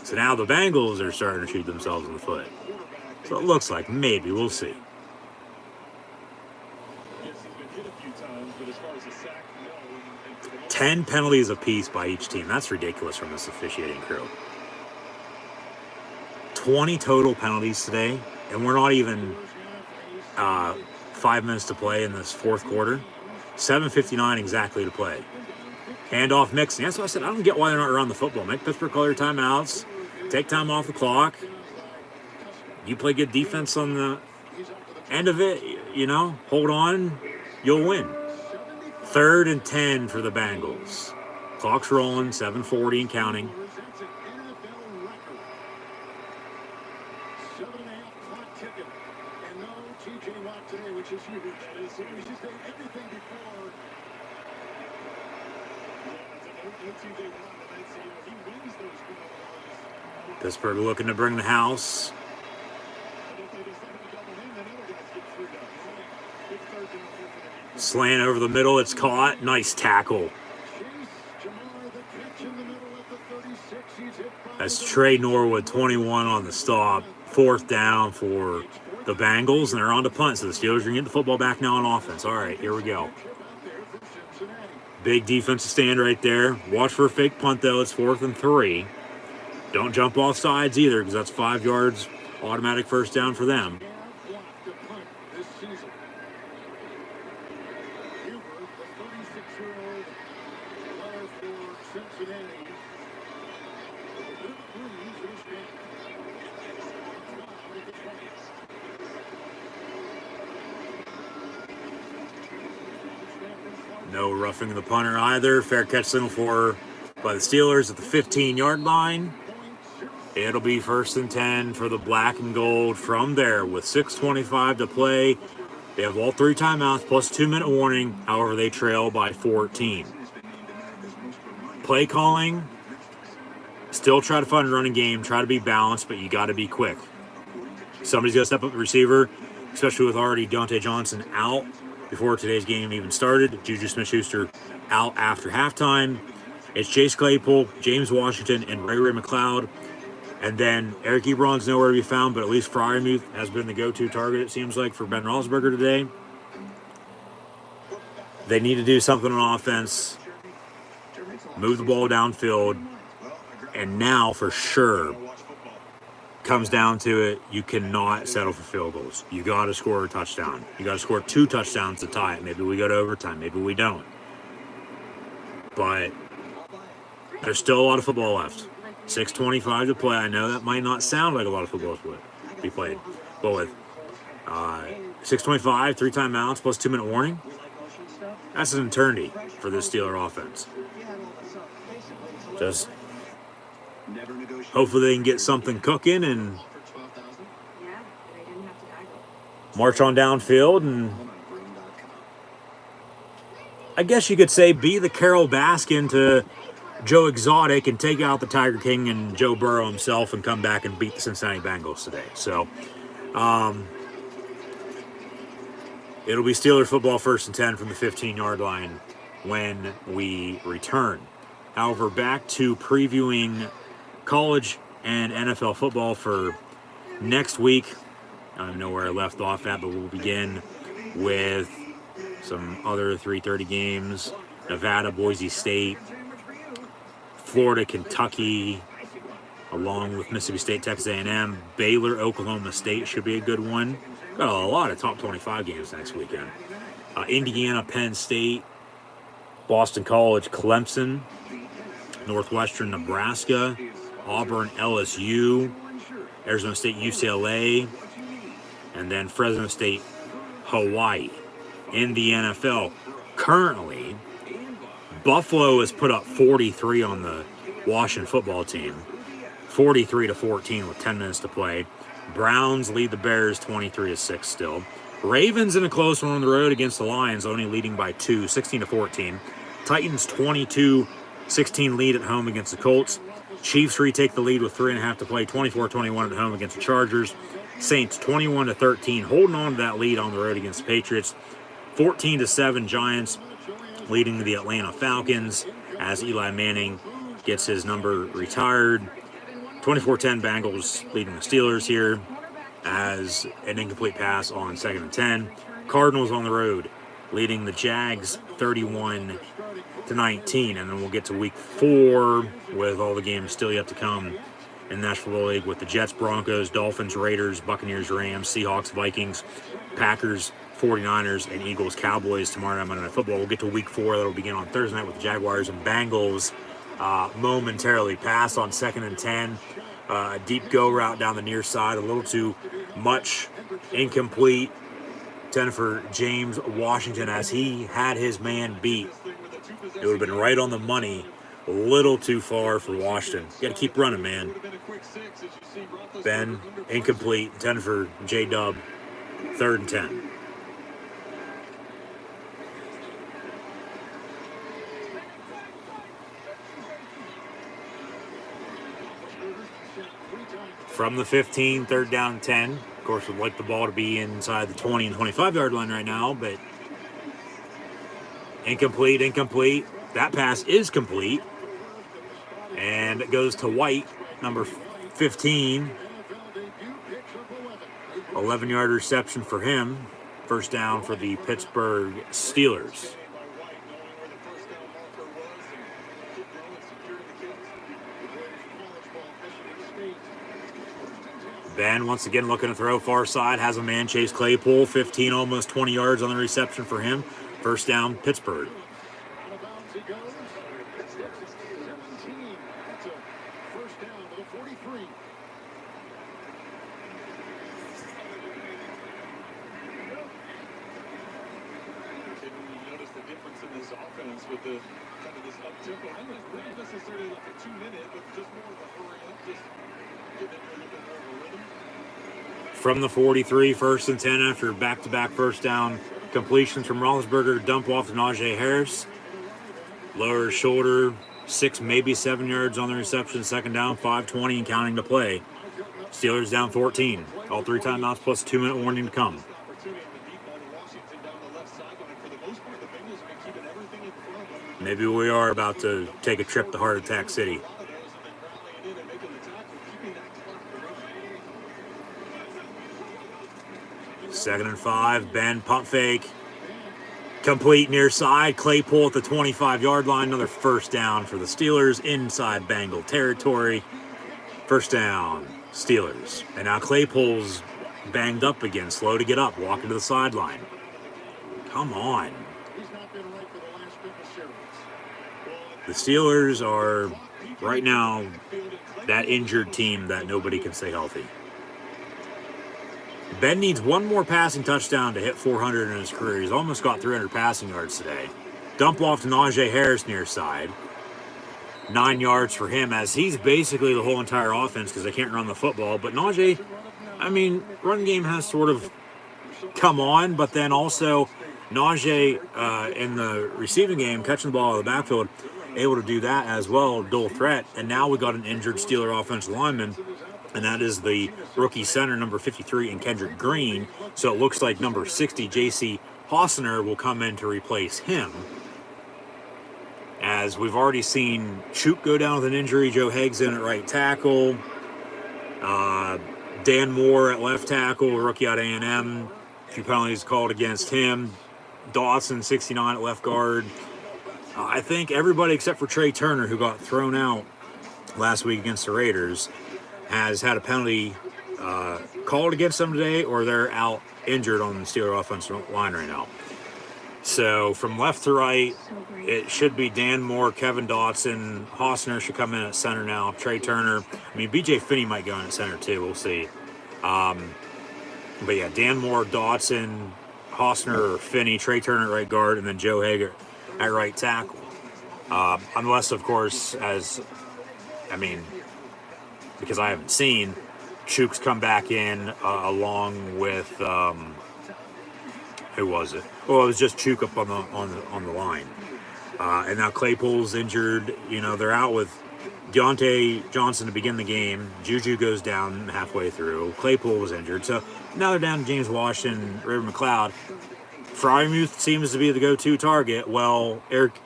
So now the Bengals are starting to shoot themselves in the foot. So it looks like maybe. We'll see. 10 penalties apiece by each team. That's ridiculous from this officiating crew. 20 total penalties today, and we're not even 5 minutes to play in this 4th quarter. 7:59 exactly to play. Handoff Mixon. That's what I said. I don't get why they're not running the football. Make Pittsburgh call their timeouts. Take time off the clock. You play good defense on the end of it, hold on, you'll win. 3rd and 10 for the Bengals. Clock's rolling, 7:40 and counting. Pittsburgh looking to bring the house. Slant over the middle, it's caught. Nice tackle. That's Trey Norwood, 21 on the stop. 4th down for the Bengals, and they're on to punt. So the Steelers are going to get the football back now on offense. All right, here we go. Big defensive stand right there. Watch for a fake punt, though. It's 4th and 3. Don't jump off sides either, because that's 5 yards. Automatic 1st down for them. No roughing the punter either. Fair catch signal by the Steelers at the 15-yard line. It'll be 1st and 10 for the black and gold from there with 6:25 to play. They have all 3 timeouts plus 2-minute warning. However, they trail by 14. Play calling. Still try to find a running game. Try to be balanced, but you got to be quick. Somebody's got to step up the receiver, especially with already Dante Johnson out before today's game even started. Juju Smith-Schuster out after halftime. It's Chase Claypool, James Washington, and Ray McLeod. And then Eric Ebron's nowhere to be found, but at least Freiermuth has been the go-to target, it seems like, for Ben Roethlisberger today. They need to do something on offense, move the ball downfield, and now for sure comes down to it, you cannot settle for field goals. You got to score a touchdown. You got to score 2 touchdowns to tie it. Maybe we go to overtime. Maybe we don't. But there's still a lot of football left. 6:25 to play. I know that might not sound like a lot of football to be played, but with 6:25, 3 timeouts plus 2-minute warning, that's an eternity for this Steeler offense. Just hopefully they can get something cooking and march on downfield and I guess you could say be the Carol Baskin to Joe Exotic and take out the Tiger King and Joe Burrow himself and come back and beat the Cincinnati Bengals today. So it'll be Steelers football 1st and 10 from the 15-yard line when we return. However, back to previewing college and NFL football for next week. I don't know where I left off at, but we'll begin with some other 3:30 games. Nevada, Boise State, Florida, Kentucky, along with Mississippi State, Texas A&M, Baylor, Oklahoma State should be a good one. Got a lot of top 25 games next weekend. Indiana, Penn State, Boston College, Clemson, Northwestern, Nebraska, Auburn, LSU, Arizona State, UCLA, and then Fresno State, Hawaii. In the NFL, currently, Buffalo has put up 43 on the Washington football team, 43-14 with 10 minutes to play. Browns lead the Bears 23-6 still. Ravens in a close one on the road against the Lions, only leading by 2, 16-14. Titans 22-16 lead at home against the Colts. Chiefs retake the lead with 3.5 to play, 24-21 at home against the Chargers. Saints 21-13, holding on to that lead on the road against the Patriots. 14-7 Giants leading the Atlanta Falcons as Eli Manning gets his number retired. 24-10 Bengals leading the Steelers here as an incomplete pass on 2nd and 10. Cardinals on the road leading the Jags 31-19, and then we'll get to week 4 with all the games still yet to come in the National Football League with the Jets, Broncos, Dolphins, Raiders, Buccaneers, Rams, Seahawks, Vikings, Packers, 49ers, and Eagles, Cowboys tomorrow night Monday Night Football. We'll get to week 4 that'll begin on Thursday night with the Jaguars and Bengals momentarily pass on 2nd and 10. A deep go route down the near side, a little too much, incomplete. 10 for James Washington as he had his man beat. It would have been right on the money. A little too far for Washington. Got to keep running, man. Ben, incomplete. 10 for J-Dub. 3rd and 10. From the 15, 3rd down and 10. Of course, we'd like the ball to be inside the 20 and 25-yard line right now, but incomplete. That pass is complete. And it goes to White, number 15. 11-yard reception for him. 1st down for the Pittsburgh Steelers. Ben once again looking to throw far side, has a man, Chase Claypool, 15, almost 20 yards on the reception for him. 1st down, Pittsburgh. With the kind of this up-tempo, not necessarily like a 2-minute, but just more of a hurry up, just getting into a little bit more of a rhythm. From the 43, 1st and 10 after back-to-back 1st down completions from Roethlisberger, dump off to Najee Harris. Lower shoulder, 6, maybe 7 yards on the reception, 2nd down, 5:20 and counting to play. Steelers down 14. All 3 timeouts plus 2-minute warning to come. Maybe we are about to take a trip to Heart Attack City. 2nd and 5. Ben pump fake. Complete near side. Claypool at the 25-yard line. Another first down for the Steelers inside Bengal territory. First down, Steelers. And now Claypool's banged up again. Slow to get up. Walking to the sideline. Come on. The Steelers are, right now, that injured team that nobody can stay healthy. Ben needs one more passing touchdown to hit 400 in his career. He's almost got 300 passing yards today. Dump off to Najee Harris near side. 9 yards for him, as he's basically the whole entire offense because they can't run the football. But Najee, I mean, run game has sort of come on, but then also Najee in the receiving game, catching the ball out of the backfield, able to do that as well, dual threat. And now we got an injured Steeler offensive lineman, and that is the rookie center, number 53, in Kendrick Green. So it looks like number 60, J.C. Hausner, will come in to replace him. As we've already seen Chuk go down with an injury, Joe Haig's in at right tackle, Dan Moore at left tackle, rookie out of A&M. A few penalties called against him. Dawson, 69, at left guard. I think everybody except for Trey Turner, who got thrown out last week against the Raiders, has had a penalty called against them today, or they're out injured on the Steelers offensive line right now. So from left to right, it should be Dan Moore, Kevin Dotson. Hausner should come in at center now. Trey Turner. I mean, B.J. Finney might go in at center too. We'll see. But yeah, Dan Moore, Dotson, Hausner, or Finney, Trey Turner at right guard, and then Joe Haig at right tackle. Unless, of course, because I haven't seen, Chuk's come back in along with who was it? Well, it was just Chuk up on the line. And now Claypool's injured. You know, they're out with Deontay Johnson to begin the game. Juju goes down halfway through. Claypool was injured. So now they're down to James Washington, River McLeod. Fryermuth seems to be the go-to target. Well, Eric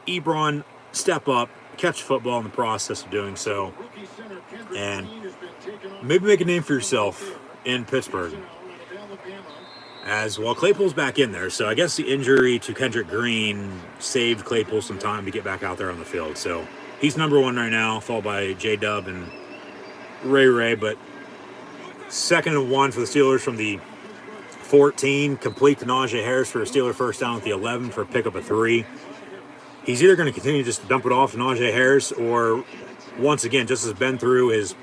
Ebron step up, catch football in the process of doing so, and maybe make a name for yourself in Pittsburgh. As well, Claypool's back in there, so I guess the injury to Kendrick Green saved Claypool some time to get back out there on the field. So he's number one right now, followed by J-Dub and Ray, but 2nd and 1 for the Steelers from the 14, complete to Najee Harris for a Steeler first down at the 11 for a pickup of 3. He's either going to continue just to dump it off to Najee Harris, or once again, just as Ben threw his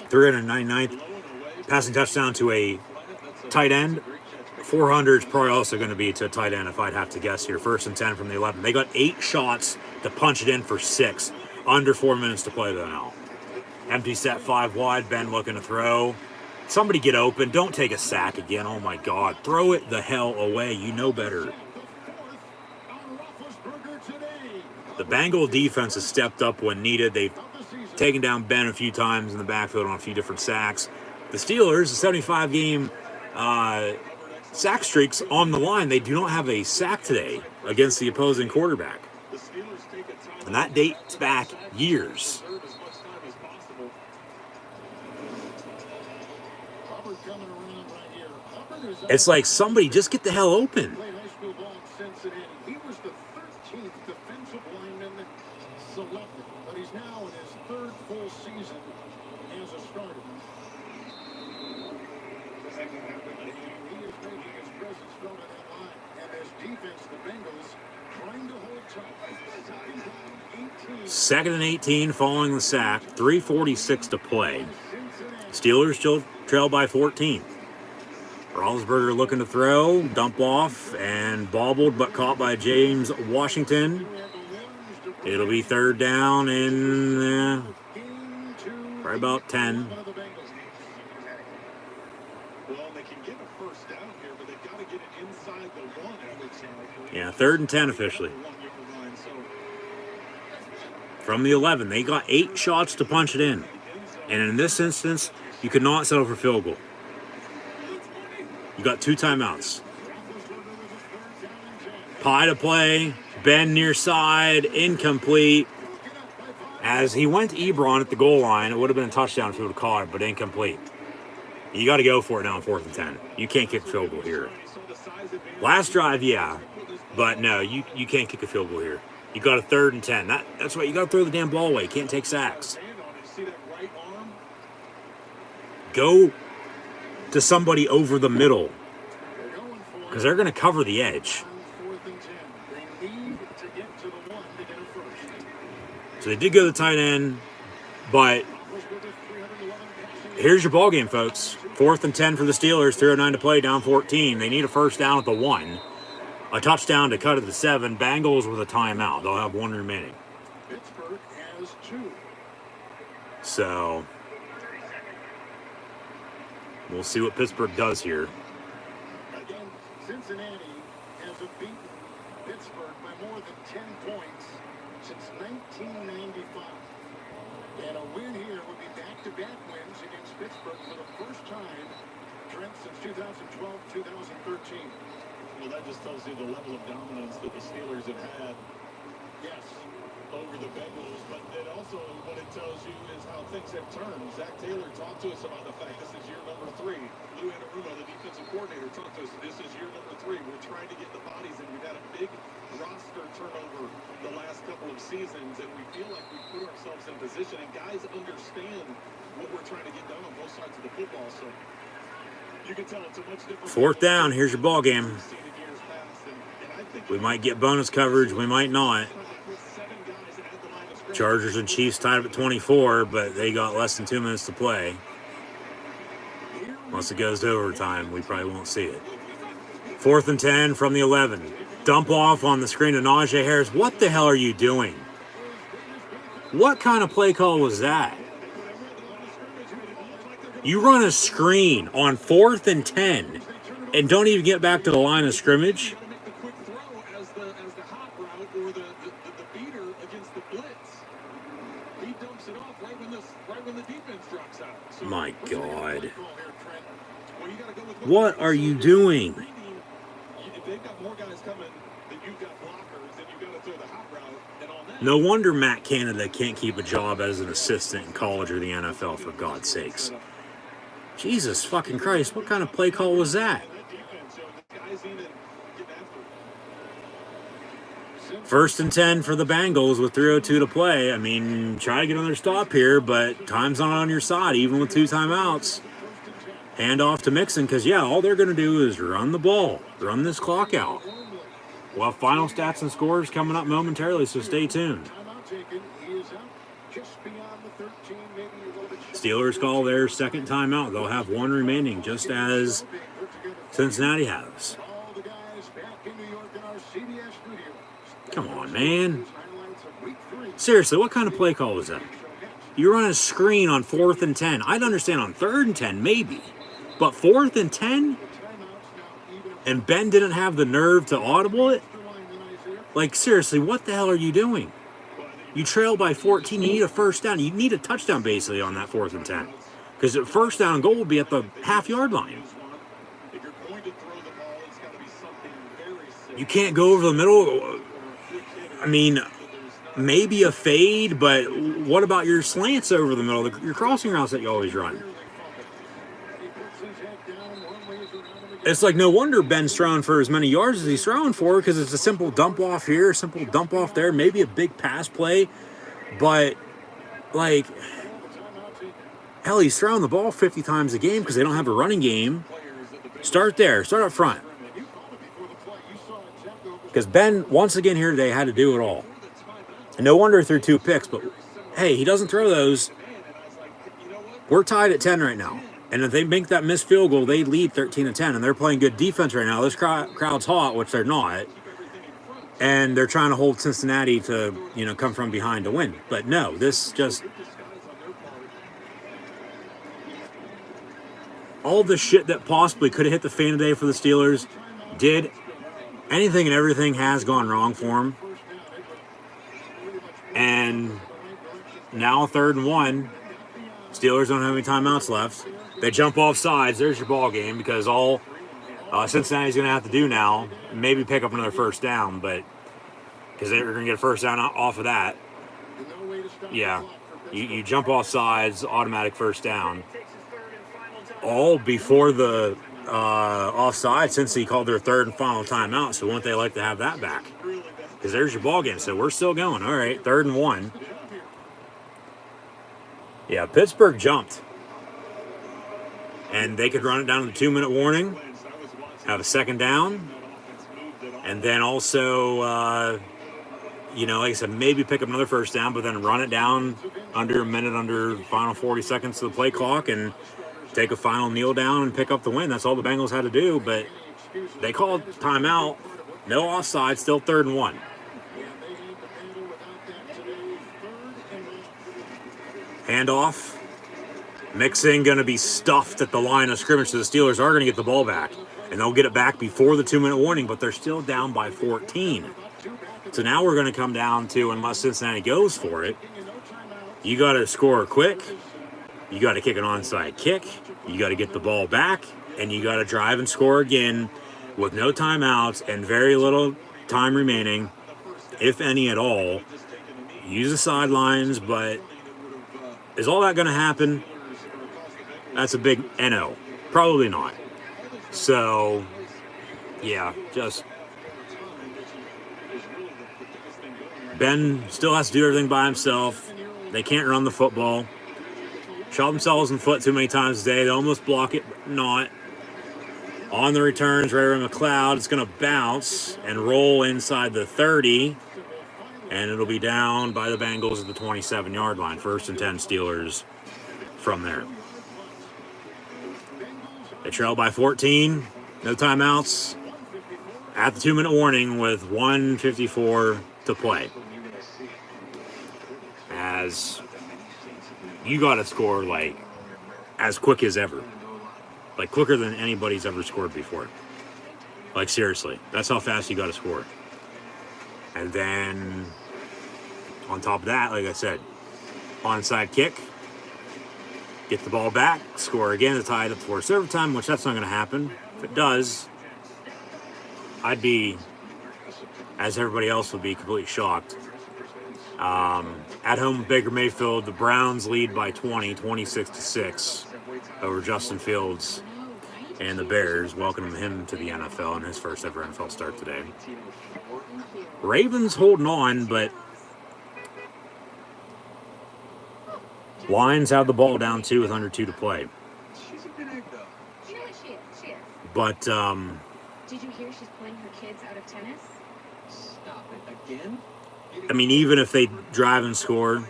399th passing touchdown to a tight end, 400 is probably also going to be to a tight end if I'd have to guess here. 1st and 10 from the 11. They got 8 shots to punch it in for 6. Under 4 minutes to play though now. Empty set 5 wide. Ben looking to throw. Somebody get open. Don't take a sack again. Oh my God. Throw it the hell away. You know better. The Bengal defense has stepped up when needed. They've taken down Ben a few times in the backfield on a few different sacks. The Steelers, the 75-game sack streaks on the line. They do not have a sack today against the opposing quarterback. And that dates back years. It's like somebody just get the hell open. He was the 13th defensive lineman selected, but he's now in his 3rd full season as a starter. He is making his presence felt on that line, and as defense, the Bengals trying to hold tight. 2nd and 18 following the sack, 3:46 to play. Steelers still trail by 14. Roethlisberger looking to throw, dump off, and bobbled but caught by James Washington. It'll be 3rd down and probably about 10. Yeah, 3rd and 10 officially. From the 11, they got 8 shots to punch it in. And in this instance, you could not settle for field goal. You got 2 timeouts. Pie to play. Ben near side. Incomplete. As he went to Ebron at the goal line, it would have been a touchdown if he would have caught it, but incomplete. You got to go for it now on 4th and 10. You can't kick a field goal here. Last drive, yeah. But no, you can't kick a field goal here. You got a 3rd and 10. That's right. You got to throw the damn ball away. You can't take sacks. Go to somebody over the middle because they're going to cover the edge. So they did go to the tight end, but here's your ball game, folks. 4th and 10 for the Steelers. 3:09 to play, down 14. They need a first down at the 1. A touchdown to cut it to 7. Bengals with a timeout. They'll have 1 remaining. Pittsburgh has 2. So we'll see what Pittsburgh does here. Again, Cincinnati hasn't beaten Pittsburgh by more than 10 points since 1995. And a win here would be back-to-back wins against Pittsburgh for the first time, Trent, since 2012-2013. Well, that just tells you the level of dominance that the Steelers have had, Yes. over the Bengals. But it also, what it tells you is how things have turned. Zach Taylor talked to us about the fact this is year number 3. Lou Anarumo, the defensive coordinator, talked to us. This is year number 3. We're trying to get the bodies in. We've had a big roster turnover the last couple of seasons, and we feel like we put ourselves in position. And guys understand what we're trying to get done on both sides of the football. So you can tell it's a much different. 4th down. Here's your ball game. We might get bonus coverage. We might not. Chargers and Chiefs tied up at 24, but they got less than 2 minutes to play. Once it goes to overtime, we probably won't see it. 4th and 10 from the 11. Dump off on the screen to Najee Harris. What the hell are you doing? What kind of play call was that? You run a screen on 4th and 10 and don't even get back to the line of scrimmage? My God. What are you doing? No wonder Matt Canada can't keep a job as an assistant in college or the NFL, for God's sakes. Jesus fucking Christ, what kind of play call was that? 1st and 10 for the Bengals with 3:02 to play. I mean, try to get another stop here, but time's not on your side, even with 2 timeouts. Hand off to Mixon, because, yeah, all they're going to do is run the ball, run this clock out. Well, final stats and scores coming up momentarily, so stay tuned. Steelers call their 2nd timeout. They'll have 1 remaining, just as Cincinnati has. Come on, man. Seriously, what kind of play call was that? You run a screen on 4th and 10. I'd understand on 3rd and 10, maybe. But 4th and 10? And Ben didn't have the nerve to audible it? Like, seriously, what the hell are you doing? You trail by 14. You need a first down. You need a touchdown, basically, on that 4th and 10. Because the first down goal will be at the half-yard line. You can't go over the middle. I mean, maybe a fade, but what about your slants over the middle, your crossing routes that you always run? It's like no wonder Ben's throwing for as many yards as he's throwing for, because it's a simple dump off here, simple dump off there, maybe a big pass play, but like, hell, he's throwing the ball 50 times a game because they don't have a running game. Start there, start up front. Because Ben, once again here today, had to do it all. And no wonder he threw 2 picks, but hey, he doesn't throw those. We're tied at 10 right now. And if they make that missed field goal, they lead 13-10. And they're playing good defense right now. This crowd's hot, which they're not. And they're trying to hold Cincinnati to, come from behind to win. But no, this just... all the shit that possibly could have hit the fan today for the Steelers did. Anything and everything has gone wrong for them. And now 3rd and 1. Steelers don't have any timeouts left. They jump off sides. There's your ball game, because all Cincinnati's going to have to do now, maybe pick up another first down, but because they're going to get a first down off of that. Yeah, you jump off sides, automatic first down. all before the offside, since he called their third and final timeout. So wouldn't they like to have that back? Because there's your ball game. So we're still going. All right, 3rd and 1. Yeah, Pittsburgh jumped. And they could run it down to the 2-minute warning, have a second down, and then also, like I said, maybe pick up another first down, but then run it down under a minute, under the final 40 seconds of the play clock, and take a final kneel down and pick up the win. That's all the Bengals had to do, but they called timeout, no offside, still 3rd and 1. Handoff. Mixing going to be stuffed at the line of scrimmage, so the Steelers are going to get the ball back. And they'll get it back before the 2-minute warning, but they're still down by 14. So now we're going to come down to, unless Cincinnati goes for it, you got to score quick, you got to kick an onside kick, you got to get the ball back, and you got to drive and score again with no timeouts and very little time remaining, if any at all. Use the sidelines, but is all that going to happen? That's a big NO. Probably not. So, yeah, just Ben still has to do everything by himself. They can't run the football. Shot themselves in the foot too many times today. They almost block it, but not. On the returns, right around McLeod, it's going to bounce and roll inside the 30, and it'll be down by the Bengals at the 27-yard line. 1st and 10 Steelers from there. They trail by 14, no timeouts, at the 2-minute warning with 1:54 to play. As you got to score, as quick as ever. Quicker than anybody's ever scored before. Seriously, that's how fast you got to score. And then, on top of that, like I said, onside kick, get the ball back, score again to tie it up for serve time, which that's not going to happen. If it does, I'd be, as everybody else would be, completely shocked. At home, Baker Mayfield, the Browns lead by 20, 26-6 over Justin Fields and the Bears. Welcome him to the NFL in his first ever NFL start today. Ravens holding on, but Lions have the ball down 2 with under 2 to play. She's a good egg, though. You know what she is? She is. But, Did you hear she's pulling her kids out of tennis? Stop it again. I mean, even if they drive and score,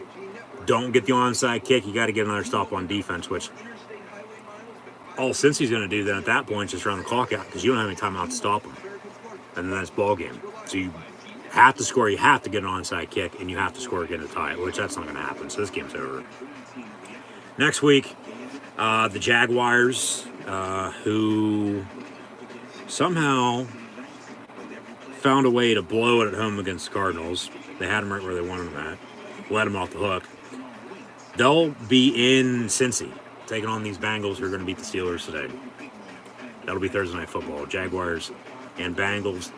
don't get the onside kick, you got to get another stop on defense, which all Cincy's going to do then at that point is just run the clock out because you don't have any timeout to stop them. And then that's ball game. So you have to score, you have to get an onside kick, and you have to score again to tie it, which that's not going to happen. So this game's over. Next week, the Jaguars, who somehow found a way to blow it at home against the Cardinals. They had them right where they wanted them at. Let them off the hook. They'll be in Cincy, taking on these Bengals who are going to beat the Steelers today. That'll be Thursday Night Football. Jaguars and Bengals.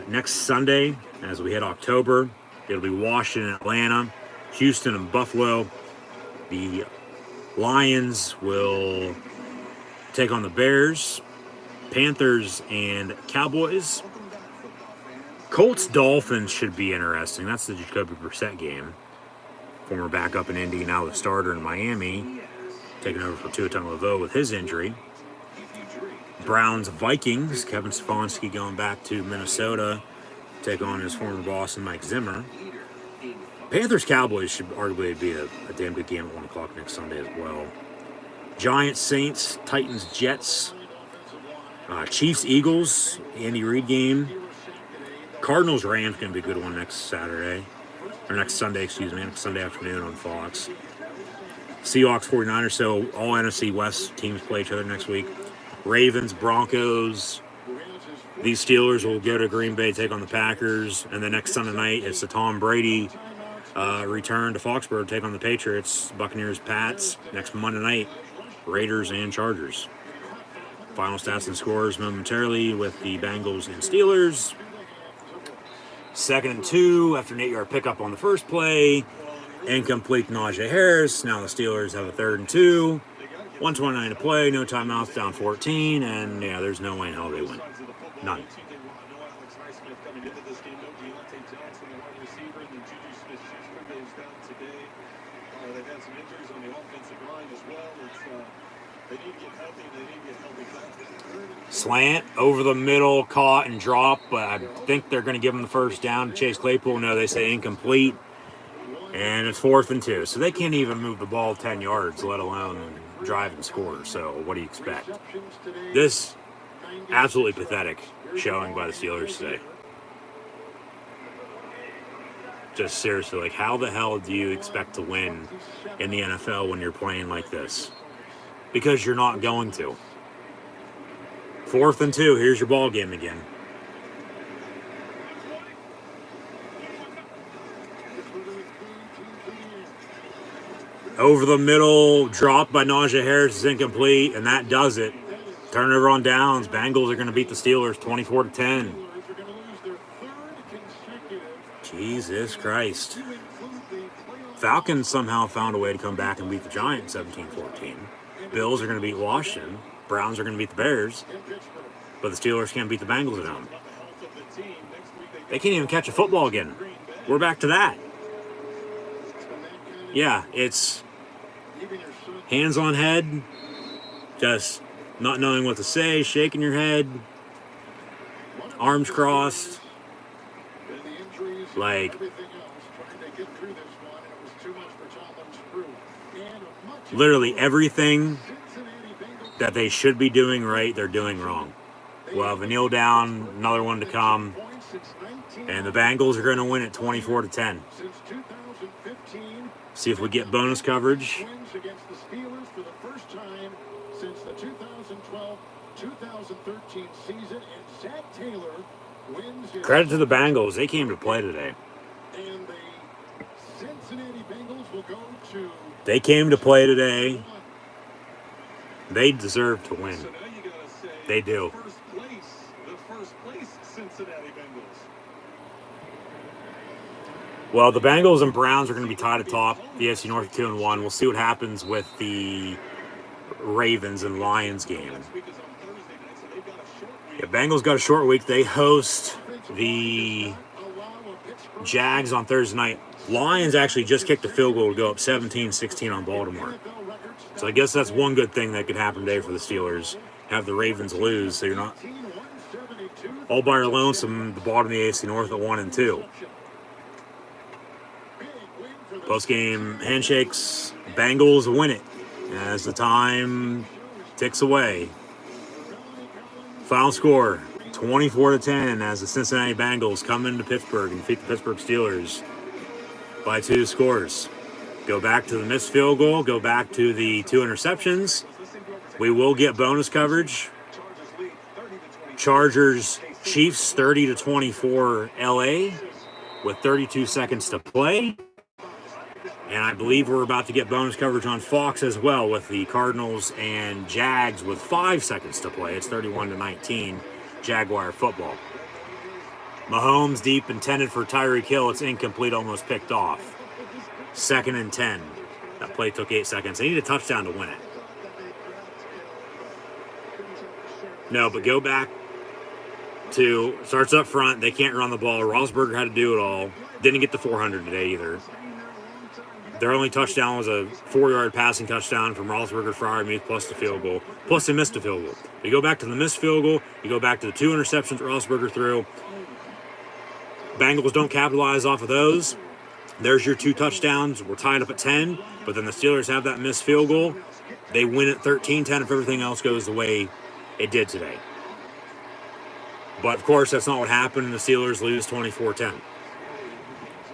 Next Sunday, as we hit October, it'll be Washington, Atlanta, Houston, and Buffalo. The Lions will take on the Bears, Panthers, and Cowboys. Colts Dolphins should be interesting. That's the Jacoby Brissett game. Former backup in Indy, now the starter in Miami, taking over for Tua Tagovailoa with his injury. Browns Vikings, Kevin Stefanski going back to Minnesota, take on his former boss and Mike Zimmer. Panthers Cowboys should arguably be a damn good game at 1 o'clock next Sunday as well. Giants Saints, Titans Jets, Chiefs Eagles, Andy Reid game. Cardinals Rams going to be a good one next Sunday, next Sunday afternoon on Fox. Seahawks 49ers, so all NFC West teams play each other next week. Ravens, Broncos. These Steelers will go to Green Bay, take on the Packers. And then next Sunday night, it's the Tom Brady return to Foxborough, take on the Patriots. Buccaneers, Pats. Next Monday night, Raiders and Chargers. Final stats and scores momentarily with the Bengals and Steelers. 2nd and 2 after an 8-yard pickup on the first play. Incomplete to Najee Harris. Now the Steelers have a 3rd and 2. 1:29 to play, no timeouts, down 14, and yeah, there's no way in hell they win. None. No Alex Highsmith coming into this game. No Deontay Johnson, the wide receiver, and then Juju Smith-Schuster goes down today. They've had some injuries on the offensive line as well. They need to get healthy, and they need to get healthy fast. Slant over the middle, caught and dropped, but I think they're going to give him the first down to Chase Claypool. No, they say incomplete, and it's 4th and 2. So they can't even move the ball 10 yards, let alone drive and score. So what do you expect? This absolutely pathetic showing by the Steelers today. Just seriously, like, how the hell do you expect to win in the NFL when you're playing like this? Because you're not going to. 4th and 2, here's your ball game again. Over the middle, dropped by Najee Harris is incomplete, and that does it. Turnover on downs. Bengals are going to beat the Steelers 24-10. Jesus Christ. Falcons somehow found a way to come back and beat the Giants 17-14. Bills are going to beat Washington. Browns are going to beat the Bears. But the Steelers can't beat the Bengals at home. They can't even catch a football again. We're back to that. Yeah, it's hands on head, just not knowing what to say, shaking your head, arms crossed. Like, literally everything that they should be doing right, they're doing wrong. We'll have a kneel down, another one to come, and the Bengals are going to win it 24-10. See if we get bonus coverage. Credit to the Bengals. They came to play today. They came to play today. They deserve to win. They do. The first place Cincinnati Bengals. Well, the Bengals and Browns are going to be tied atop the AFC North 2-1. We'll see what happens with the Ravens and Lions game. Yeah, Bengals got a short week. They host the Jags on Thursday night. Lions actually just kicked a field goal to go up 17-16 on Baltimore. So I guess that's one good thing that could happen today for the Steelers. Have the Ravens lose, so you're not all by your lonesome the bottom of the AFC North at 1-2. Post-game handshakes, Bengals win it as the time ticks away. Final score, 24-10 as the Cincinnati Bengals come into Pittsburgh and defeat the Pittsburgh Steelers by 2 scores. Go back to the missed field goal, go back to the 2 interceptions. We will get bonus coverage. Chargers, Chiefs 30-24 LA with 32 seconds to play. And I believe we're about to get bonus coverage on Fox as well with the Cardinals and Jags with 5 seconds to play. It's 31-19 Jaguar football. Mahomes deep intended for Tyreek Hill. It's incomplete, almost picked off. 2nd and 10. That play took 8 seconds. They need a touchdown to win it. No, but go back to, starts up front. They can't run the ball. Roethlisberger had to do it all. Didn't get the 400 today either. Their only touchdown was a 4-yard passing touchdown from Roethlisberger, Freiermuth, plus the field goal. Plus they missed a field goal. You go back to the missed field goal. You go back to the 2 interceptions Roethlisberger threw. Bengals don't capitalize off of those. There's your 2 touchdowns. We're tied up at 10, but then the Steelers have that missed field goal. They win at 13-10 if everything else goes the way it did today. But, of course, that's not what happened. The Steelers lose 24-10.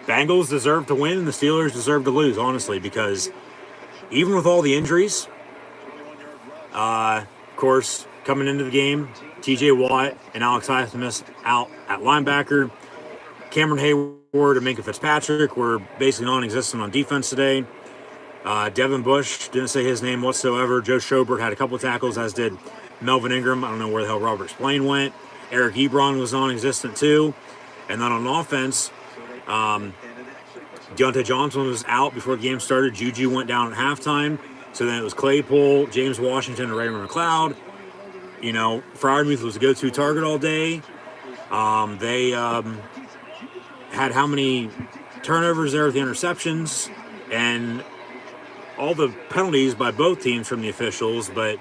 Bengals deserve to win, and the Steelers deserve to lose, honestly, because even with all the injuries, of course, coming into the game, T.J. Watt and Alex Highsmith out at linebacker. Cameron Hayward and Minka Fitzpatrick were basically non-existent on defense today. Devin Bush, didn't say his name whatsoever. Joe Schobert had a couple of tackles, as did Melvin Ingram. I don't know where the hell Robert Spillane went. Eric Ebron was non-existent too. And then on offense, Deontay Johnson was out before the game started. Juju went down at halftime. So then it was Claypool, James Washington, and Raymond McLeod. You know, Freiermuth was a go-to target all day. They had how many turnovers there with the interceptions and all the penalties by both teams from the officials, but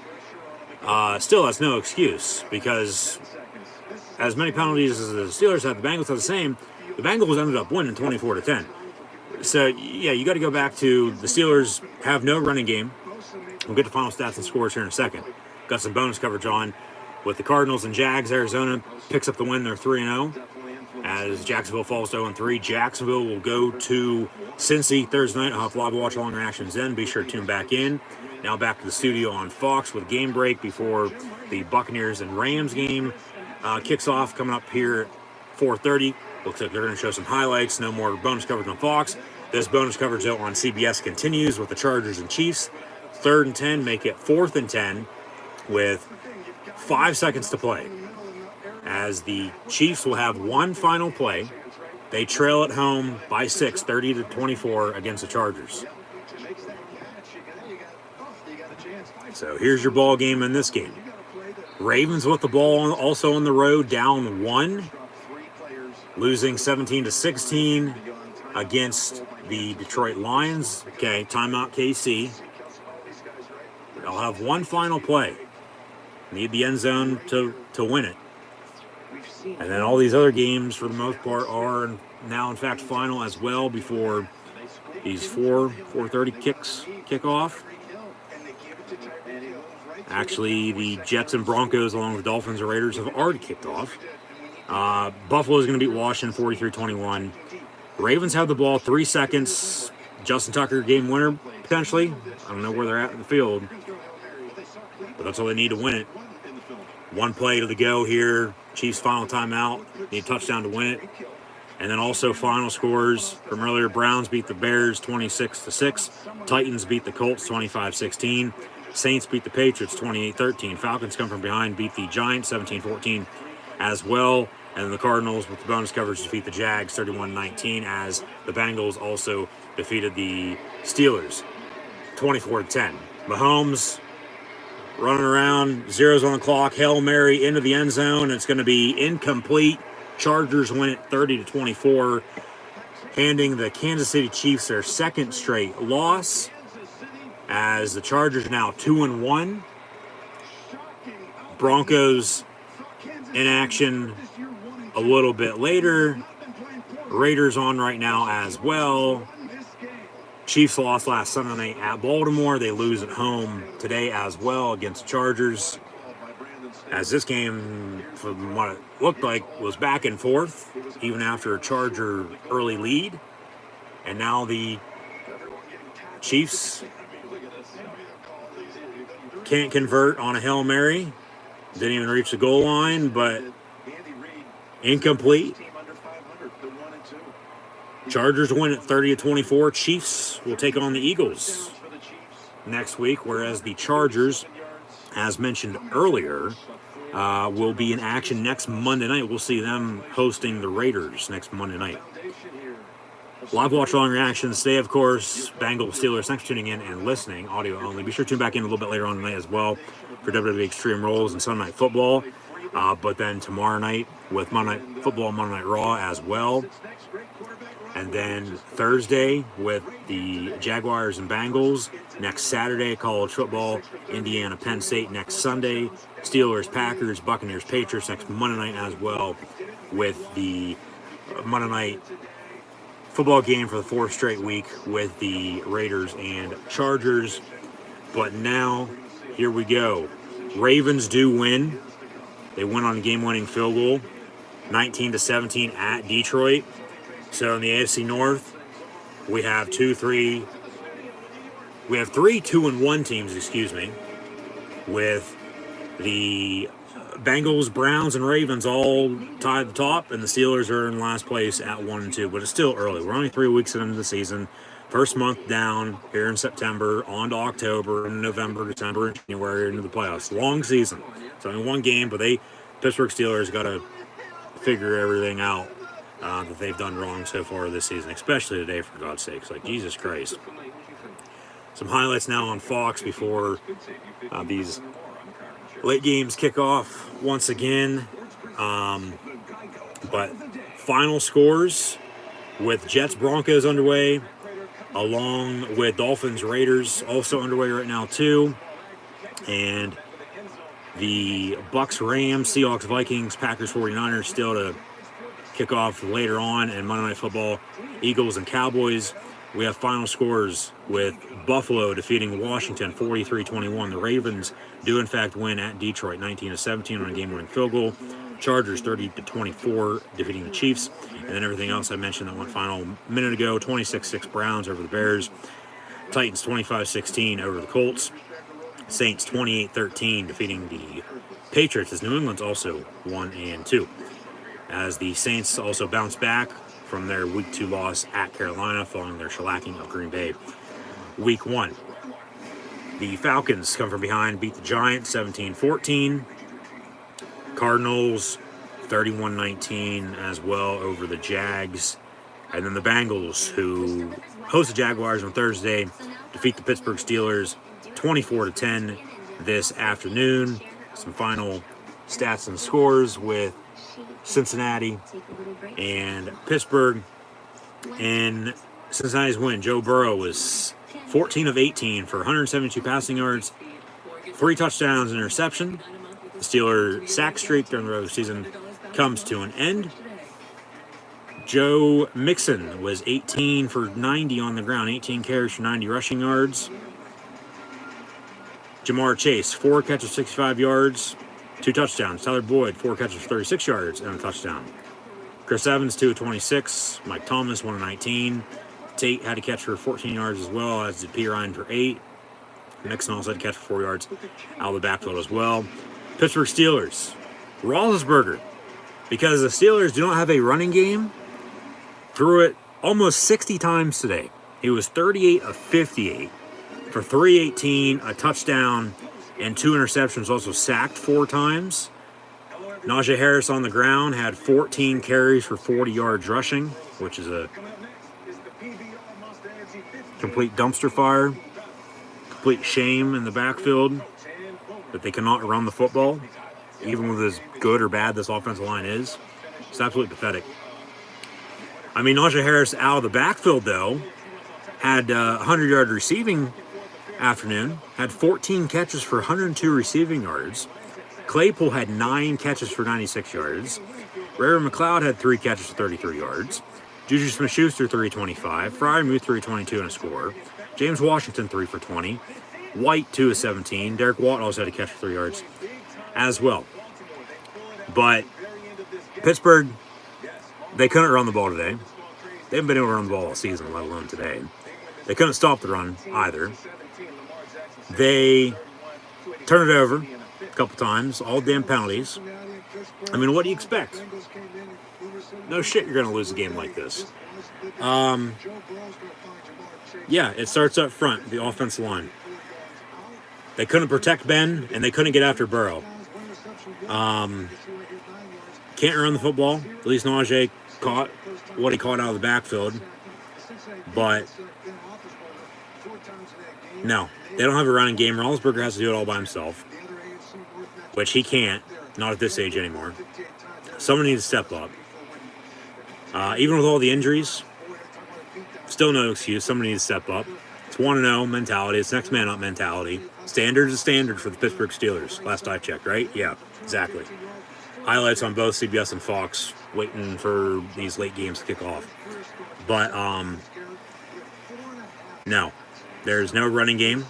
still that's no excuse, because as many penalties as the Steelers had, the Bengals had the same. The Bengals ended up winning 24-10. So, yeah, you got to go back to the Steelers have no running game. We'll get the final stats and scores here in a second. Got some bonus coverage on with the Cardinals and Jags. Arizona picks up the win. They're 3-0 as Jacksonville falls to 0-3. Jacksonville will go to Cincy Thursday night. I'll have live watch along reactions then. Be sure to tune back in. Now back to the studio on Fox with game break before the Buccaneers and Rams game kicks off coming up here at 4:30. Looks like they're going to show some highlights. No more bonus coverage on Fox. This bonus coverage, though, on CBS continues with the Chargers and Chiefs. 3rd and 10, make it 4th and 10 with 5 seconds to play. As the Chiefs will have one final play. They trail at home by 6, 30-24 against the Chargers. So here's your ball game in this game. Ravens with the ball also on the road, down 1. Losing 17-16 against the Detroit Lions. Okay, timeout KC. They'll have one final play. Need the end zone to win it. And then all these other games, for the most part, are now, in fact, final as well before these 4:30 kick off. Actually, the Jets and Broncos, along with Dolphins and Raiders, have already kicked off. Buffalo is going to beat Washington 43-21. Ravens have the ball, 3 seconds. Justin Tucker, game winner, potentially. I don't know where they're at in the field, but that's all they need to win it. One play to the go here. Chiefs final timeout. Need a touchdown to win it. And then also final scores from earlier. Browns beat the Bears 26-6. Titans beat the Colts 25-16. Saints beat the Patriots 28-13. Falcons come from behind, beat the Giants 17-14 as well. And the Cardinals with the bonus coverage defeat the Jags 31-19 as the Bengals also defeated the Steelers 24-10. Mahomes running around, zeros on the clock, Hail Mary into the end zone. It's going to be incomplete. Chargers win it 30-24, handing the Kansas City Chiefs their second straight loss as the Chargers now 2-1. Broncos in action a little bit later. Raiders on right now as well. Chiefs lost last Sunday night at Baltimore. They lose at home today as well against Chargers. As this game, from what it looked like, was back and forth, even after a Charger early lead. And now the Chiefs can't convert on a Hail Mary. Didn't even reach the goal line, but incomplete. Chargers win at 30-24. Chiefs will take on the Eagles next week, whereas the Chargers, as mentioned earlier, will be in action next Monday night. We'll see them hosting the Raiders next Monday night. Live watch along reactions today, of course. Bengals, Steelers. Thanks for tuning in and listening, audio only. Be sure to tune back in a little bit later on tonight as well for WWE Extreme Rules and Sunday Night Football. But then tomorrow night with Monday Night Football and Monday Night Raw as well. And then Thursday with the Jaguars and Bengals. Next Saturday, college football, Indiana, Penn State. Next Sunday, Steelers, Packers, Buccaneers, Patriots. Next Monday night as well with the Monday night football game for the 4th straight week with the Raiders and Chargers. But now, here we go. Ravens do win. They win on a game-winning field goal, 19-17 at Detroit. So in the AFC North, we have three 2-1 teams, with the Bengals, Browns, and Ravens all tied at the top, and the Steelers are in last place at 1-2. But it's still early. We're only 3 weeks into the season. First month down here in September, on to October, and November, December, and January, into the playoffs. Long season. It's only one game, but Pittsburgh Steelers got to figure everything out that they've done wrong so far this season, especially today, for God's sakes. Like, Jesus Christ. Some highlights now on Fox before these late games kick off once again. But final scores with Jets Broncos underway, along with Dolphins Raiders also underway right now too, and the Bucks Rams, Seahawks Vikings, Packers 49ers still to kick off later on, and Monday Night Football, Eagles and Cowboys. We have final scores with Buffalo defeating Washington 43-21. The Ravens do in fact win at Detroit 19-17 on a game-winning field goal. Chargers 30-24 defeating the Chiefs. And then everything else I mentioned that went final a minute ago. 26-6 Browns over the Bears. Titans 25-16 over the Colts. Saints 28-13 defeating the Patriots, as New England's also 1-2. As the Saints also bounce back from their Week 2 loss at Carolina following their shellacking of Green Bay Week 1. The Falcons come from behind, beat the Giants 17-14. Cardinals 31-19 as well over the Jags. And then the Bengals, who host the Jaguars on Thursday, defeat the Pittsburgh Steelers 24-10 this afternoon. Some final stats and scores with Cincinnati and Pittsburgh. In Cincinnati's win, Joe Burrow was 14 of 18 for 172 passing yards, 3 touchdowns, and interception. The Steelers' sack streak during the regular season comes to an end. Joe Mixon was 18 for 90 on the ground, 18 carries for 90 rushing yards. Jamar Chase, 4 catches, 65 yards, 2 touchdowns. Tyler Boyd, 4 catches for 36 yards and a touchdown. Chris Evans, 2 of 26. Mike Thomas, 1 of 19. Tate had a catch for 14 yards as well, as did P. Ryan for 8. Mixon also had a catch for 4 yards out of the backfield as well. Pittsburgh Steelers. Roethlisberger, because the Steelers do not have a running game, threw it almost 60 times today. He was 38 of 58 for 318, a touchdown, and 2 interceptions, also sacked 4 times. Najee Harris on the ground had 14 carries for 40 yards rushing, which is a complete dumpster fire. Complete shame in the backfield that they cannot run the football, even with as good or bad this offensive line is. It's absolutely pathetic. I mean, Najee Harris out of the backfield, though, had a 100-yard receiving afternoon, had 14 catches for 102 receiving yards. Claypool had 9 catches for 96 yards. Ray McLeod had 3 catches for 33 yards. Juju Smith-Schuster, 325. Freiermuth, 322 and a score. James Washington, 3 for 20. White, 2 of 17. Derek Watt also had a catch for 3 yards as well. But Pittsburgh, they couldn't run the ball today. They haven't been able to run the ball all season, let alone today. They couldn't stop the run either. They turned it over a couple times, all damn penalties. I mean, what do you expect? No shit, you're going to lose a game like this. Yeah, it starts up front, the offensive line. They couldn't protect Ben, and they couldn't get after Burrow. Can't run the football. At least Najee caught what he caught out of the backfield. But no, they don't have a running game. Roethlisberger has to do it all by himself, which he can't, not at this age anymore. Someone needs to step up. Even with all the injuries, still no excuse. Someone needs to step up. It's 1-0 mentality. It's next man up mentality. Standard is standard for the Pittsburgh Steelers. Last I checked, right? Yeah, exactly. Highlights on both CBS and Fox, waiting for these late games to kick off. But, no. There's no running game.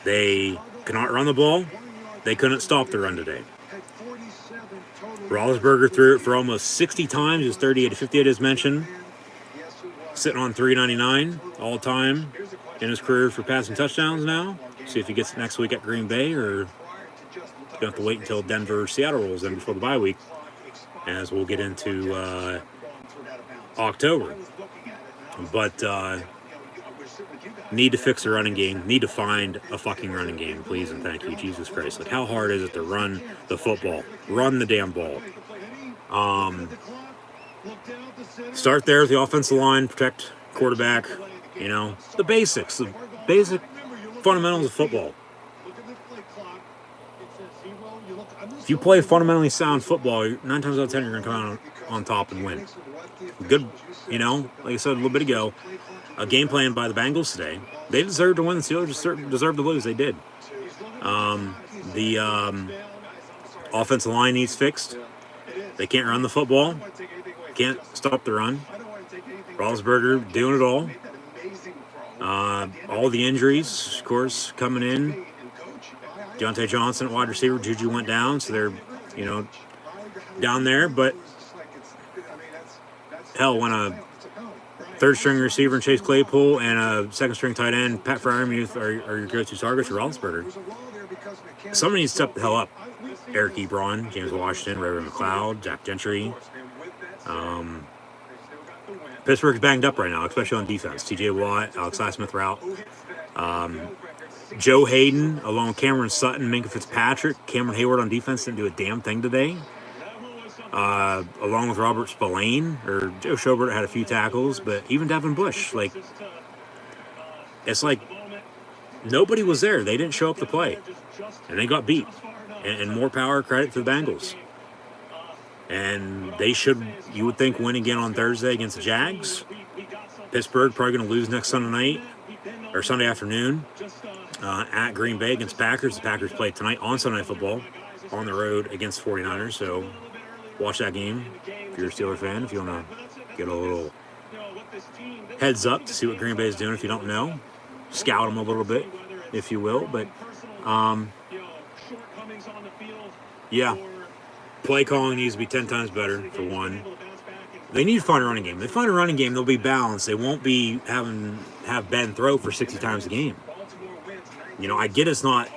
They cannot run the ball. They couldn't stop the run today. Roethlisberger threw it for almost 60 times. His 38 to 58 as mentioned. Sitting on 399 all time in his career for passing touchdowns now. See if he gets it next week at Green Bay, or you have to wait until Denver or Seattle rolls in before the bye week, as we'll get into October. But need to fix the running game. Need to find a fucking running game, please and thank you, Jesus Christ. Like, how hard is it to run the football? Run the damn ball. Start there with the offensive line, protect quarterback, You know, the basics, the basic fundamentals of football. If you play fundamentally sound football, 9 times out of 10 you're going to come out on top and win. Good, you know, like I said a little bit ago, a game plan by the Bengals today. They deserved to win. The Steelers deserved to lose. They did. The offensive line needs fixed. They can't run the football. Can't stop the run. Roethlisberger doing it all. All the injuries, of course, coming in. Deontay Johnson, wide receiver. Juju went down, so they're, you know, down there. But hell, when a third-string receiver in Chase Claypool and a second-string tight end, Pat Freiermuth, are your go-to targets for Roethlisberger, somebody needs to step the hell up. Eric Ebron, James Washington, Reverend McLeod, Jack Gentry. Pittsburgh's banged up right now, especially on defense. T.J. Watt, Alex Highsmith are out. Joe Hayden, along with Cameron Sutton, Minka Fitzpatrick. Cameron Hayward on defense didn't do a damn thing today. Along with Robert Spillane, or Joe Schobert had a few tackles, but even Devin Bush, like, it's like nobody was there. They didn't show up to play, and they got beat. And more power credit to the Bengals. And they should, you would think, win again on Thursday against the Jags. Pittsburgh probably going to lose next Sunday night, or Sunday afternoon, at Green Bay against Packers. The Packers play tonight on Sunday Night Football on the road against 49ers, so watch that game if you're a Steelers fan, if you want to get a little heads up to see what Green Bay is doing if you don't know. Scout them a little bit, if you will. But, yeah, play calling needs to be 10 times better, for one. They need to find a running game. If they find a running game, they'll be balanced. They won't be have Ben throw for 60 times a game. You know, I get it's not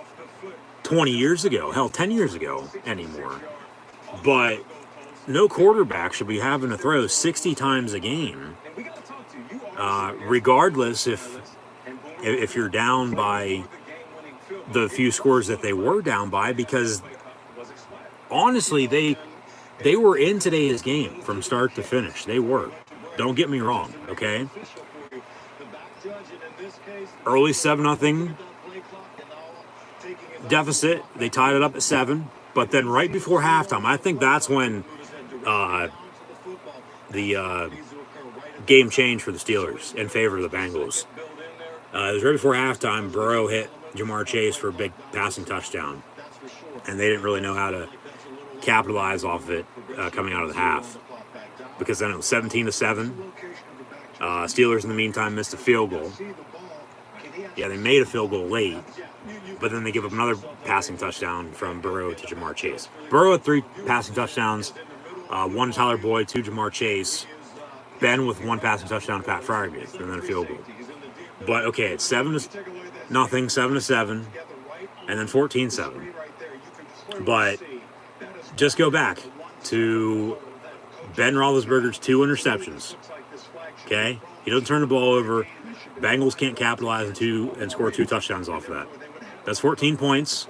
20 years ago, hell, 10 years ago anymore. But no quarterback should be having to throw 60 times a game, regardless if you're down by the few scores that they were down by, because honestly, they were in today's game from start to finish. They were. Don't get me wrong, okay? Early 7-0 deficit. They tied it up at 7. But then right before halftime, I think that's when the game changed for the Steelers in favor of the Bengals. It was right before halftime. Burrow hit Jamar Chase for a big passing touchdown. And they didn't really know how to capitalize off of it coming out of the half, because then it was 17-7. Steelers in the meantime missed a field goal. Yeah, they made a field goal late, but then they give up another passing touchdown from Burrow to Jamar Chase. Burrow had 3 passing touchdowns, 1 to Tyler Boyd, 2 to Jamar Chase. Ben with 1 passing touchdown to Pat Freiermuth, and then a field goal. But okay, it's 7-0, 7-7, and then 14-7. But just go back to Ben Roethlisberger's 2 interceptions. Okay? He doesn't turn the ball over. Bengals can't capitalize and score 2 touchdowns off of that. That's 14 points.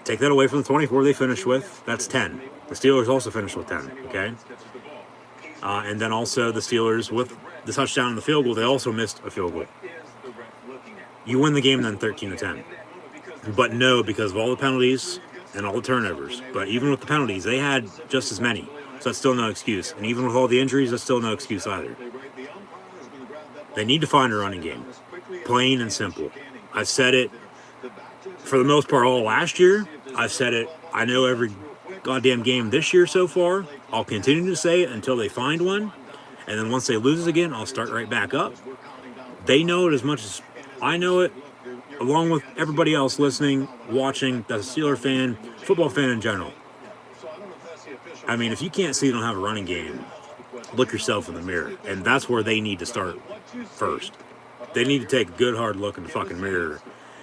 Take that away from the 24 they finished with. That's 10. The Steelers also finished with 10. Okay? And then also the Steelers, with the touchdown and the field goal, they also missed a field goal. You win the game then 13-10. But no, because of all the penalties and all the turnovers. But even with the penalties, they had just as many. So that's still no excuse. And even with all the injuries, that's still no excuse either. They need to find a running game. Plain and simple. I've said it for the most part all last year. I've said it, I know, every goddamn game this year so far. I'll continue to say it until they find one. And then once they lose again, I'll start right back up. They know it as much as I know it, along with everybody else listening, watching, that's a Steeler fan, football fan in general. I mean, if you can't see you don't have a running game, look yourself in the mirror. And that's where they need to start first. They need to take a good hard look in the fucking mirror,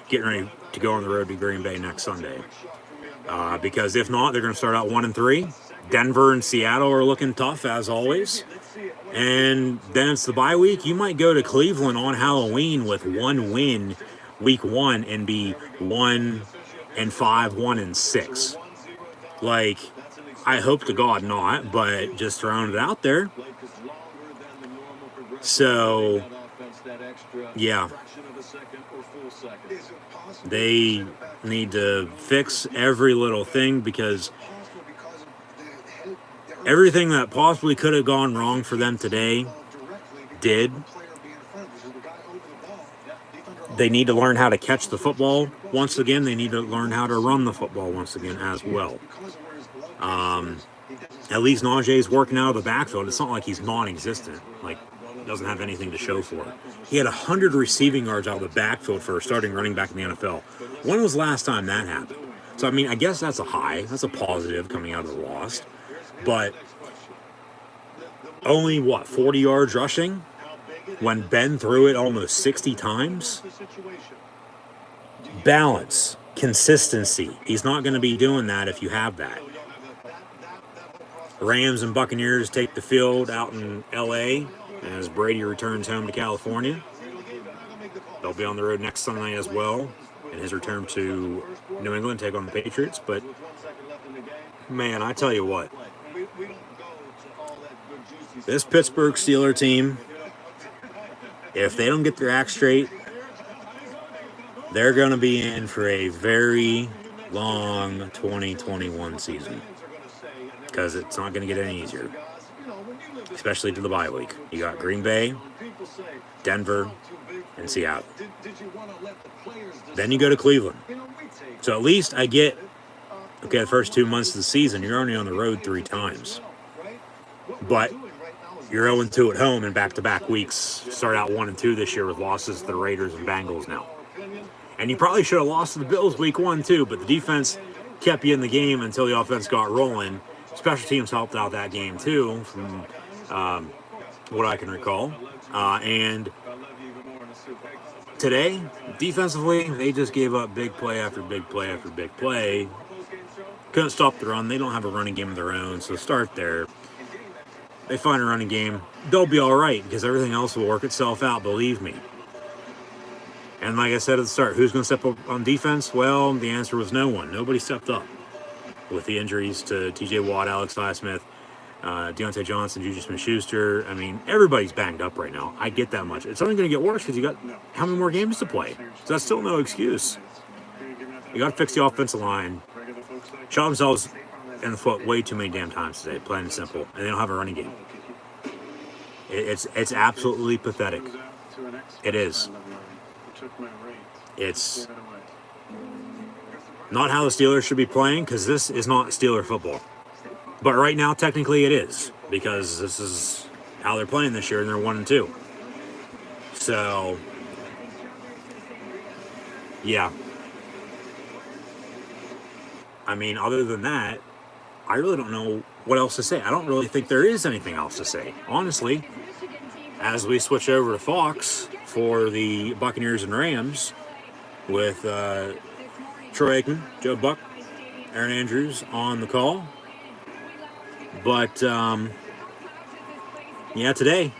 getting ready to go on the road to Green Bay next Sunday. Because if not, they're going to start out 1-3. Denver and Seattle are looking tough, as always. And then it's the bye week. You might go to Cleveland on Halloween with 1 win week 1 and be 1-5, 1-6. Like, I hope to God not, but just throwing it out there. So Yeah. They need to fix every little thing because everything that possibly could have gone wrong for them today did. They need to learn how to catch the football once again. They need to learn how to run the football once again as well. At least Najee's working out of the backfield. It's not like he's non-existent. Like, doesn't have anything to show for it. He had 100 receiving yards out of the backfield for a starting running back in the NFL. When was the last time that happened? So, I mean, I guess that's a high. That's a positive coming out of the loss. But only, 40 yards rushing? When Ben threw it almost 60 times? Balance. Consistency. He's not going to be doing that if you have that. Rams and Buccaneers take the field out in L.A. as Brady returns home to California. They'll be on the road next Sunday as well in his return to New England, take on the Patriots. But, man, I tell you what. This Pittsburgh Steelers team, if they don't get their act straight, they're going to be in for a very long 2021 season. Because it's not going to get any easier, especially to the bye week. You got Green Bay, Denver, and Seattle. Then you go to Cleveland. So at least I get, okay, the first 2 months of the season, you're only on the road 3 times. But you're 0-2 at home in back-to-back weeks. Start out 1-2 this year with losses to the Raiders and Bengals now. And you probably should have lost to the Bills week 1 too, but the defense kept you in the game until the offense got rolling. Special teams helped out that game too, from what I can recall. And today, defensively, they just gave up big play after big play after big play. Couldn't stop the run. They don't have a running game of their own, so start there. They find a running game, they'll be all right because everything else will work itself out, believe me. And like I said at the start, who's going to step up on defense? Well, the answer was no one. Nobody stepped up. With the injuries to T.J. Watt, Alex Highsmith, Deontay Johnson, Juju Smith-Schuster. I mean, everybody's banged up right now. I get that much. It's only going to get worse because you got how many more games to play? So that's still no excuse. You got to fix the offensive line. Shot themselves in the foot way too many damn times today, plain and simple. And they don't have a running game. It's absolutely pathetic. It is. It's not how the Steelers should be playing, because this is not Steeler football. But right now, technically, it is, because this is how they're playing this year, and they're 1-2. So, yeah. I mean, other than that, I really don't know what else to say. I don't really think there is anything else to say, honestly. As we switch over to Fox for the Buccaneers and Rams with Troy Aikman, Joe Buck, Aaron Andrews on the call. But, yeah, today,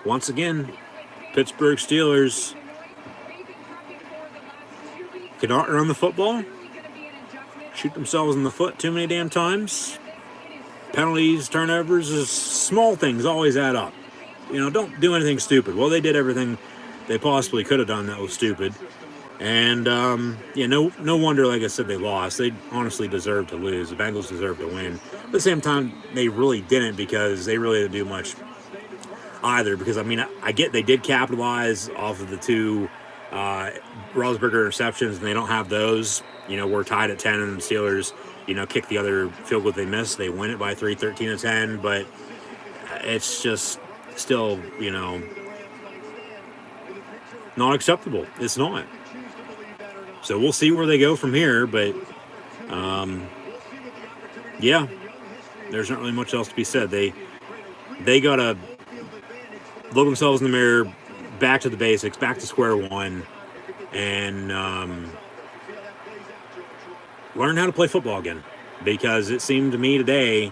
once again, Pittsburgh Steelers cannot run the football, shoot themselves in the foot too many damn times. Penalties, turnovers, small things always add up. You know, don't do anything stupid. Well, they did everything they possibly could have done that was stupid. And, yeah, no wonder, like I said, they lost. They honestly deserved to lose. The Bengals deserved to win. At the same time, they really didn't, because they really didn't do much either. Because, I mean, I get they did capitalize off of the 2 Roethlisberger interceptions, and they don't have those. You know, we're tied at 10, and the Steelers, you know, kick the other field goal they missed. They win it by 3, 13-10, but it's just still, you know, not acceptable. It's not. So we'll see where they go from here, but yeah, there's not really much else to be said. They gotta look themselves in the mirror, back to the basics, back to square one, and learn how to play football again. Because it seemed to me today,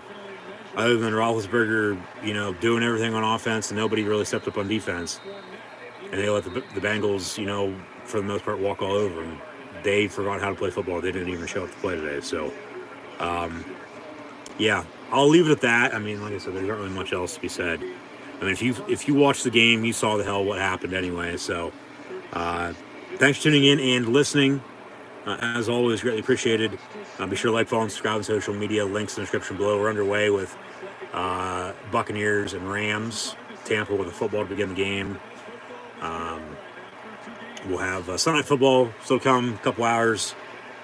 other than Roethlisberger, you know, doing everything on offense and nobody really stepped up on defense, and they let the Bengals, you know, for the most part, walk all over them. They forgot how to play football. They didn't even show up to play today. So, yeah, I'll leave it at that. I mean, like I said, there's not really much else to be said. I mean, if you watched the game, you saw the hell what happened anyway. So, thanks for tuning in and listening. As always, greatly appreciated. Be sure to like, follow, and subscribe on social media. Links in the description below. We're underway with Buccaneers and Rams. Tampa with the football to begin the game. We'll have Sunday Night Football still come, a couple hours,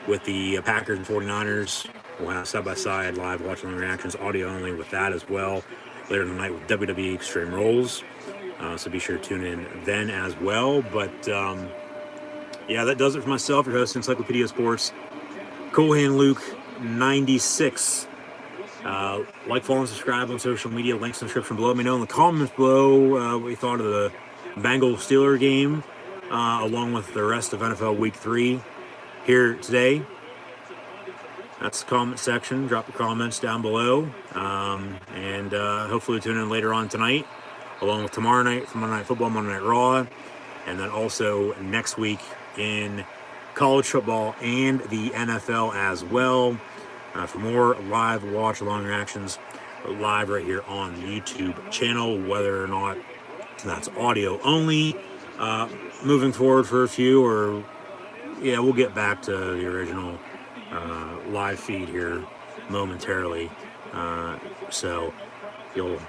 with the Packers and 49ers. We'll have side-by-side live watch-along reactions, audio only with that as well. Later tonight with WWE Extreme Rules. So be sure to tune in then as well. But, yeah, that does it for myself, your host, Encyclopedia Sports. Cool Hand Luke, 96. Like, follow, and subscribe on social media. Links in the description below. Let me know in the comments below what you thought of the Bengals-Steelers game, along with the rest of NFL Week 3 here today. That's the comment section. Drop your comments down below. And hopefully tune in later on tonight, along with tomorrow night for Monday Night Football, Monday Night Raw, and then also next week in college football and the NFL as well. For more live watch-along reactions, live right here on the YouTube channel, whether or not that's audio only. Moving forward for a few, or yeah, we'll get back to the original live feed here momentarily. So you'll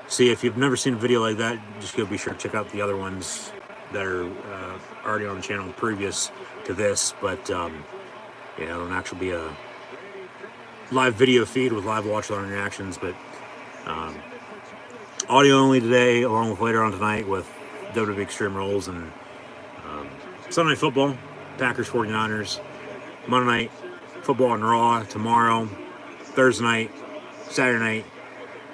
see, if you've never seen a video like that, just go be sure to check out the other ones that are already on the channel previous to this. But yeah, it'll actually be a live video feed with live watch-along reactions, but audio only today, along with later on tonight with WWE Extreme Rules and Sunday Night Football, Packers 49ers, Monday Night Football and Raw tomorrow, Thursday night, Saturday night,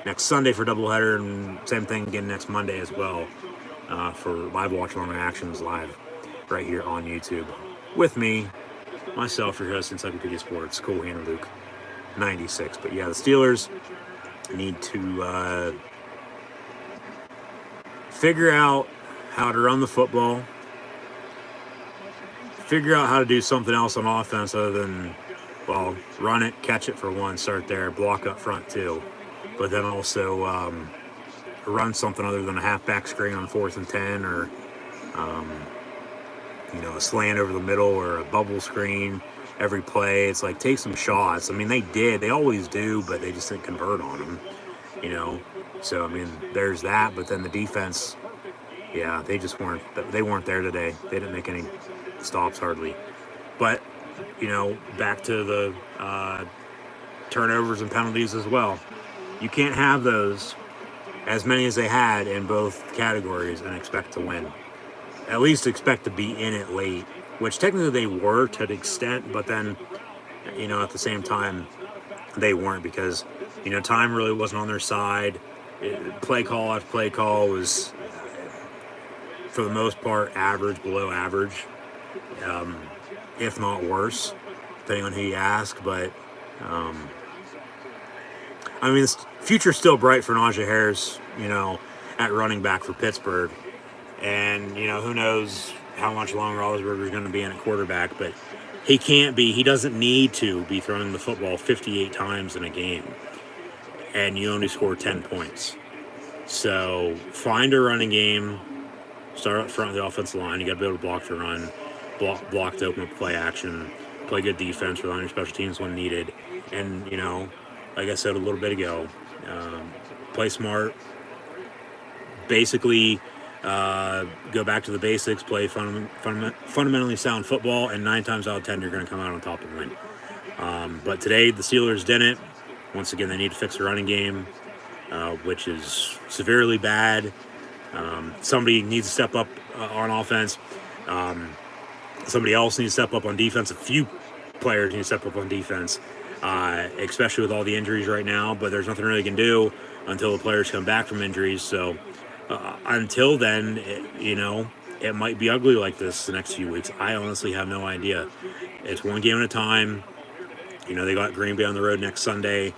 next Sunday for doubleheader, and same thing again next Monday as well for live watch-along reactions live right here on YouTube with me, myself, your host, Encyclopedia Sports, Cool Hand Luke, 96. But yeah, the Steelers need to figure out how to run the football, figure out how to do something else on offense other than, well, run it, catch it for one, start there, block up front too, but then also run something other than a halfback screen on 4th and 10, or a slant over the middle, or a bubble screen every play. It's like, take some shots. I mean, they always do, but they just didn't convert on them, So, I mean, there's that, but then the defense, yeah, they weren't there today. They didn't make any stops hardly. But, back to the turnovers and penalties as well. You can't have those, as many as they had in both categories, and expect to win. At least expect to be in it late, which technically they were to an extent, but then, at the same time, they weren't, because, time really wasn't on their side. Play call after play call was, for the most part, average, below average, if not worse, depending on who you ask. But, I mean, the future's still bright for Najee Harris, at running back for Pittsburgh. And, who knows how much longer Roethlisberger's going to be in at quarterback, but he doesn't need to be throwing the football 58 times in a game, and you only score 10 points. So find a running game, start up front of the offensive line. You got to be able to block the run, block to open up play action, play good defense, rely on your special teams when needed. And, like I said a little bit ago, play smart, basically go back to the basics, play fundamentally sound football, and 9 times out of 10 you're going to come out on top and win. But today the Steelers didn't. Once again, they need to fix the running game, which is severely bad. Somebody needs to step up on offense. Somebody else needs to step up on defense. A few players need to step up on defense, especially with all the injuries right now. But there's nothing really you can do until the players come back from injuries. So until then, it might be ugly like this the next few weeks. I honestly have no idea. It's one game at a time. They got Green Bay on the road next Sunday.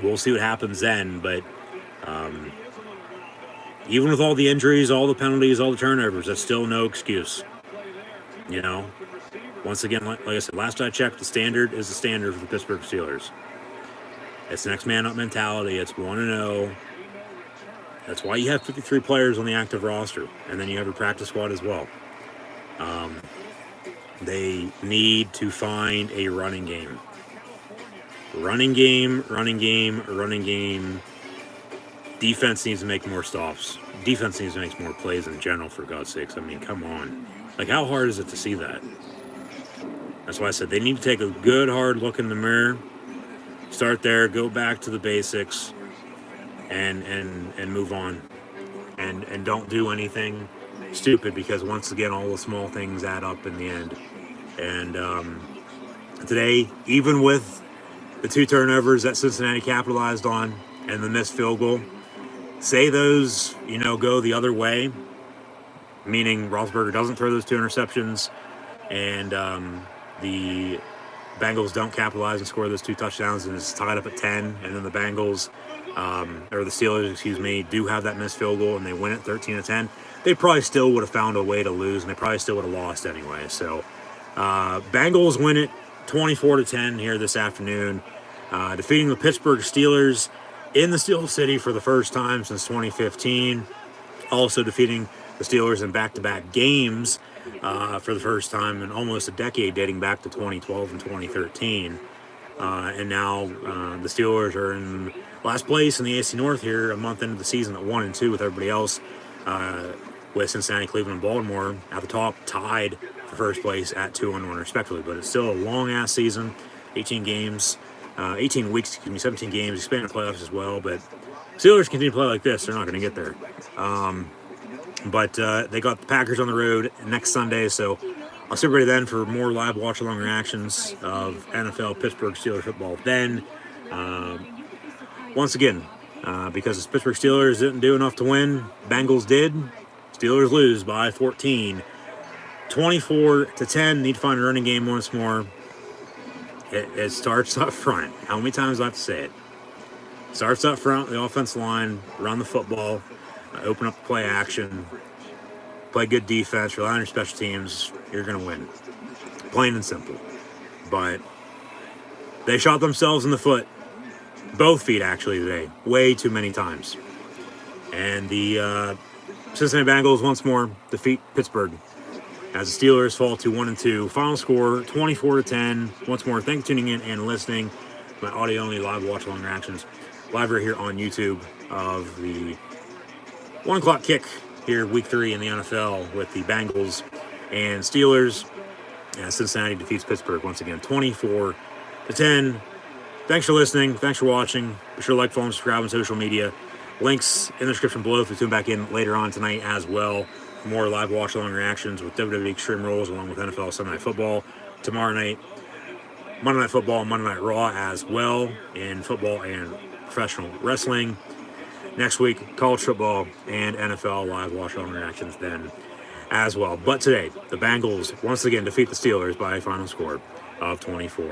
We'll see what happens then. But even with all the injuries, all the penalties, all the turnovers, that's still no excuse. Once again, like I said, last I checked, the standard is the standard for the Pittsburgh Steelers. It's next man up mentality. It's 1-0. That's why you have 53 players on the active roster, and then you have your practice squad as well. They need to find a running game. Running game. Defense needs to make more stops. Defense needs to make more plays in general, for God's sakes. I mean, come on. Like, how hard is it to see that? That's why I said they need to take a good, hard look in the mirror. Start there, go back to the basics, and move on. And don't do anything stupid, because once again, all the small things add up in the end. And today, even with the 2 turnovers that Cincinnati capitalized on and the missed field goal, say those, go the other way, meaning Roethlisberger doesn't throw those 2 interceptions, and the Bengals don't capitalize and score those 2 touchdowns, and it's tied up at 10, and then the Bengals, or the Steelers, do have that missed field goal, and they win it 13-10, they probably still would have found a way to lose, and they probably still would have lost anyway. So Bengals win it 24-10 here this afternoon, defeating the Pittsburgh Steelers in the Steel City for the first time since 2015. Also defeating the Steelers in back-to-back games for the first time in almost a decade, dating back to 2012 and 2013. And now the Steelers are in last place in the AFC North here a month into the season at 1-2 with everybody else, with Cincinnati, Cleveland, and Baltimore at the top, tied for first place at 2-1 respectively. But it's still a long-ass season, 18 weeks, 17 games, expanded playoffs as well. But Steelers continue to play like this, they're not going to get there. But they got the Packers on the road next Sunday, so I'll see everybody then for more live watch-along reactions of NFL Pittsburgh Steelers football. Then, once again, because the Pittsburgh Steelers didn't do enough to win, Bengals did. Steelers lose by 14. 24-10, need to find a running game once more. It starts up front. How many times do I have to say it? Starts up front, the offensive line, run the football, open up the play action, play good defense, rely on your special teams, you're going to win. Plain and simple. But they shot themselves in the foot, both feet actually today, way too many times. And the Cincinnati Bengals once more defeat Pittsburgh as the Steelers fall to 1-2. Final score 24-10. Once more, thanks for tuning in and listening to my audio-only live watch-along reactions. Live right here on YouTube of the 1 o'clock kick here, week 3 in the NFL with the Bengals and Steelers. As Cincinnati defeats Pittsburgh once again, 24-10. Thanks for listening. Thanks for watching. Be sure to like, follow, and subscribe on social media. Links in the description below if you tune back in later on tonight as well for more live watch-along reactions with WWE Extreme Rules along with NFL Sunday Night Football. Tomorrow night, Monday Night Football and Monday Night Raw as well in football and professional wrestling. Next week, college football and NFL live watch-along reactions then as well. But today, the Bengals once again defeat the Steelers by a final score of 24.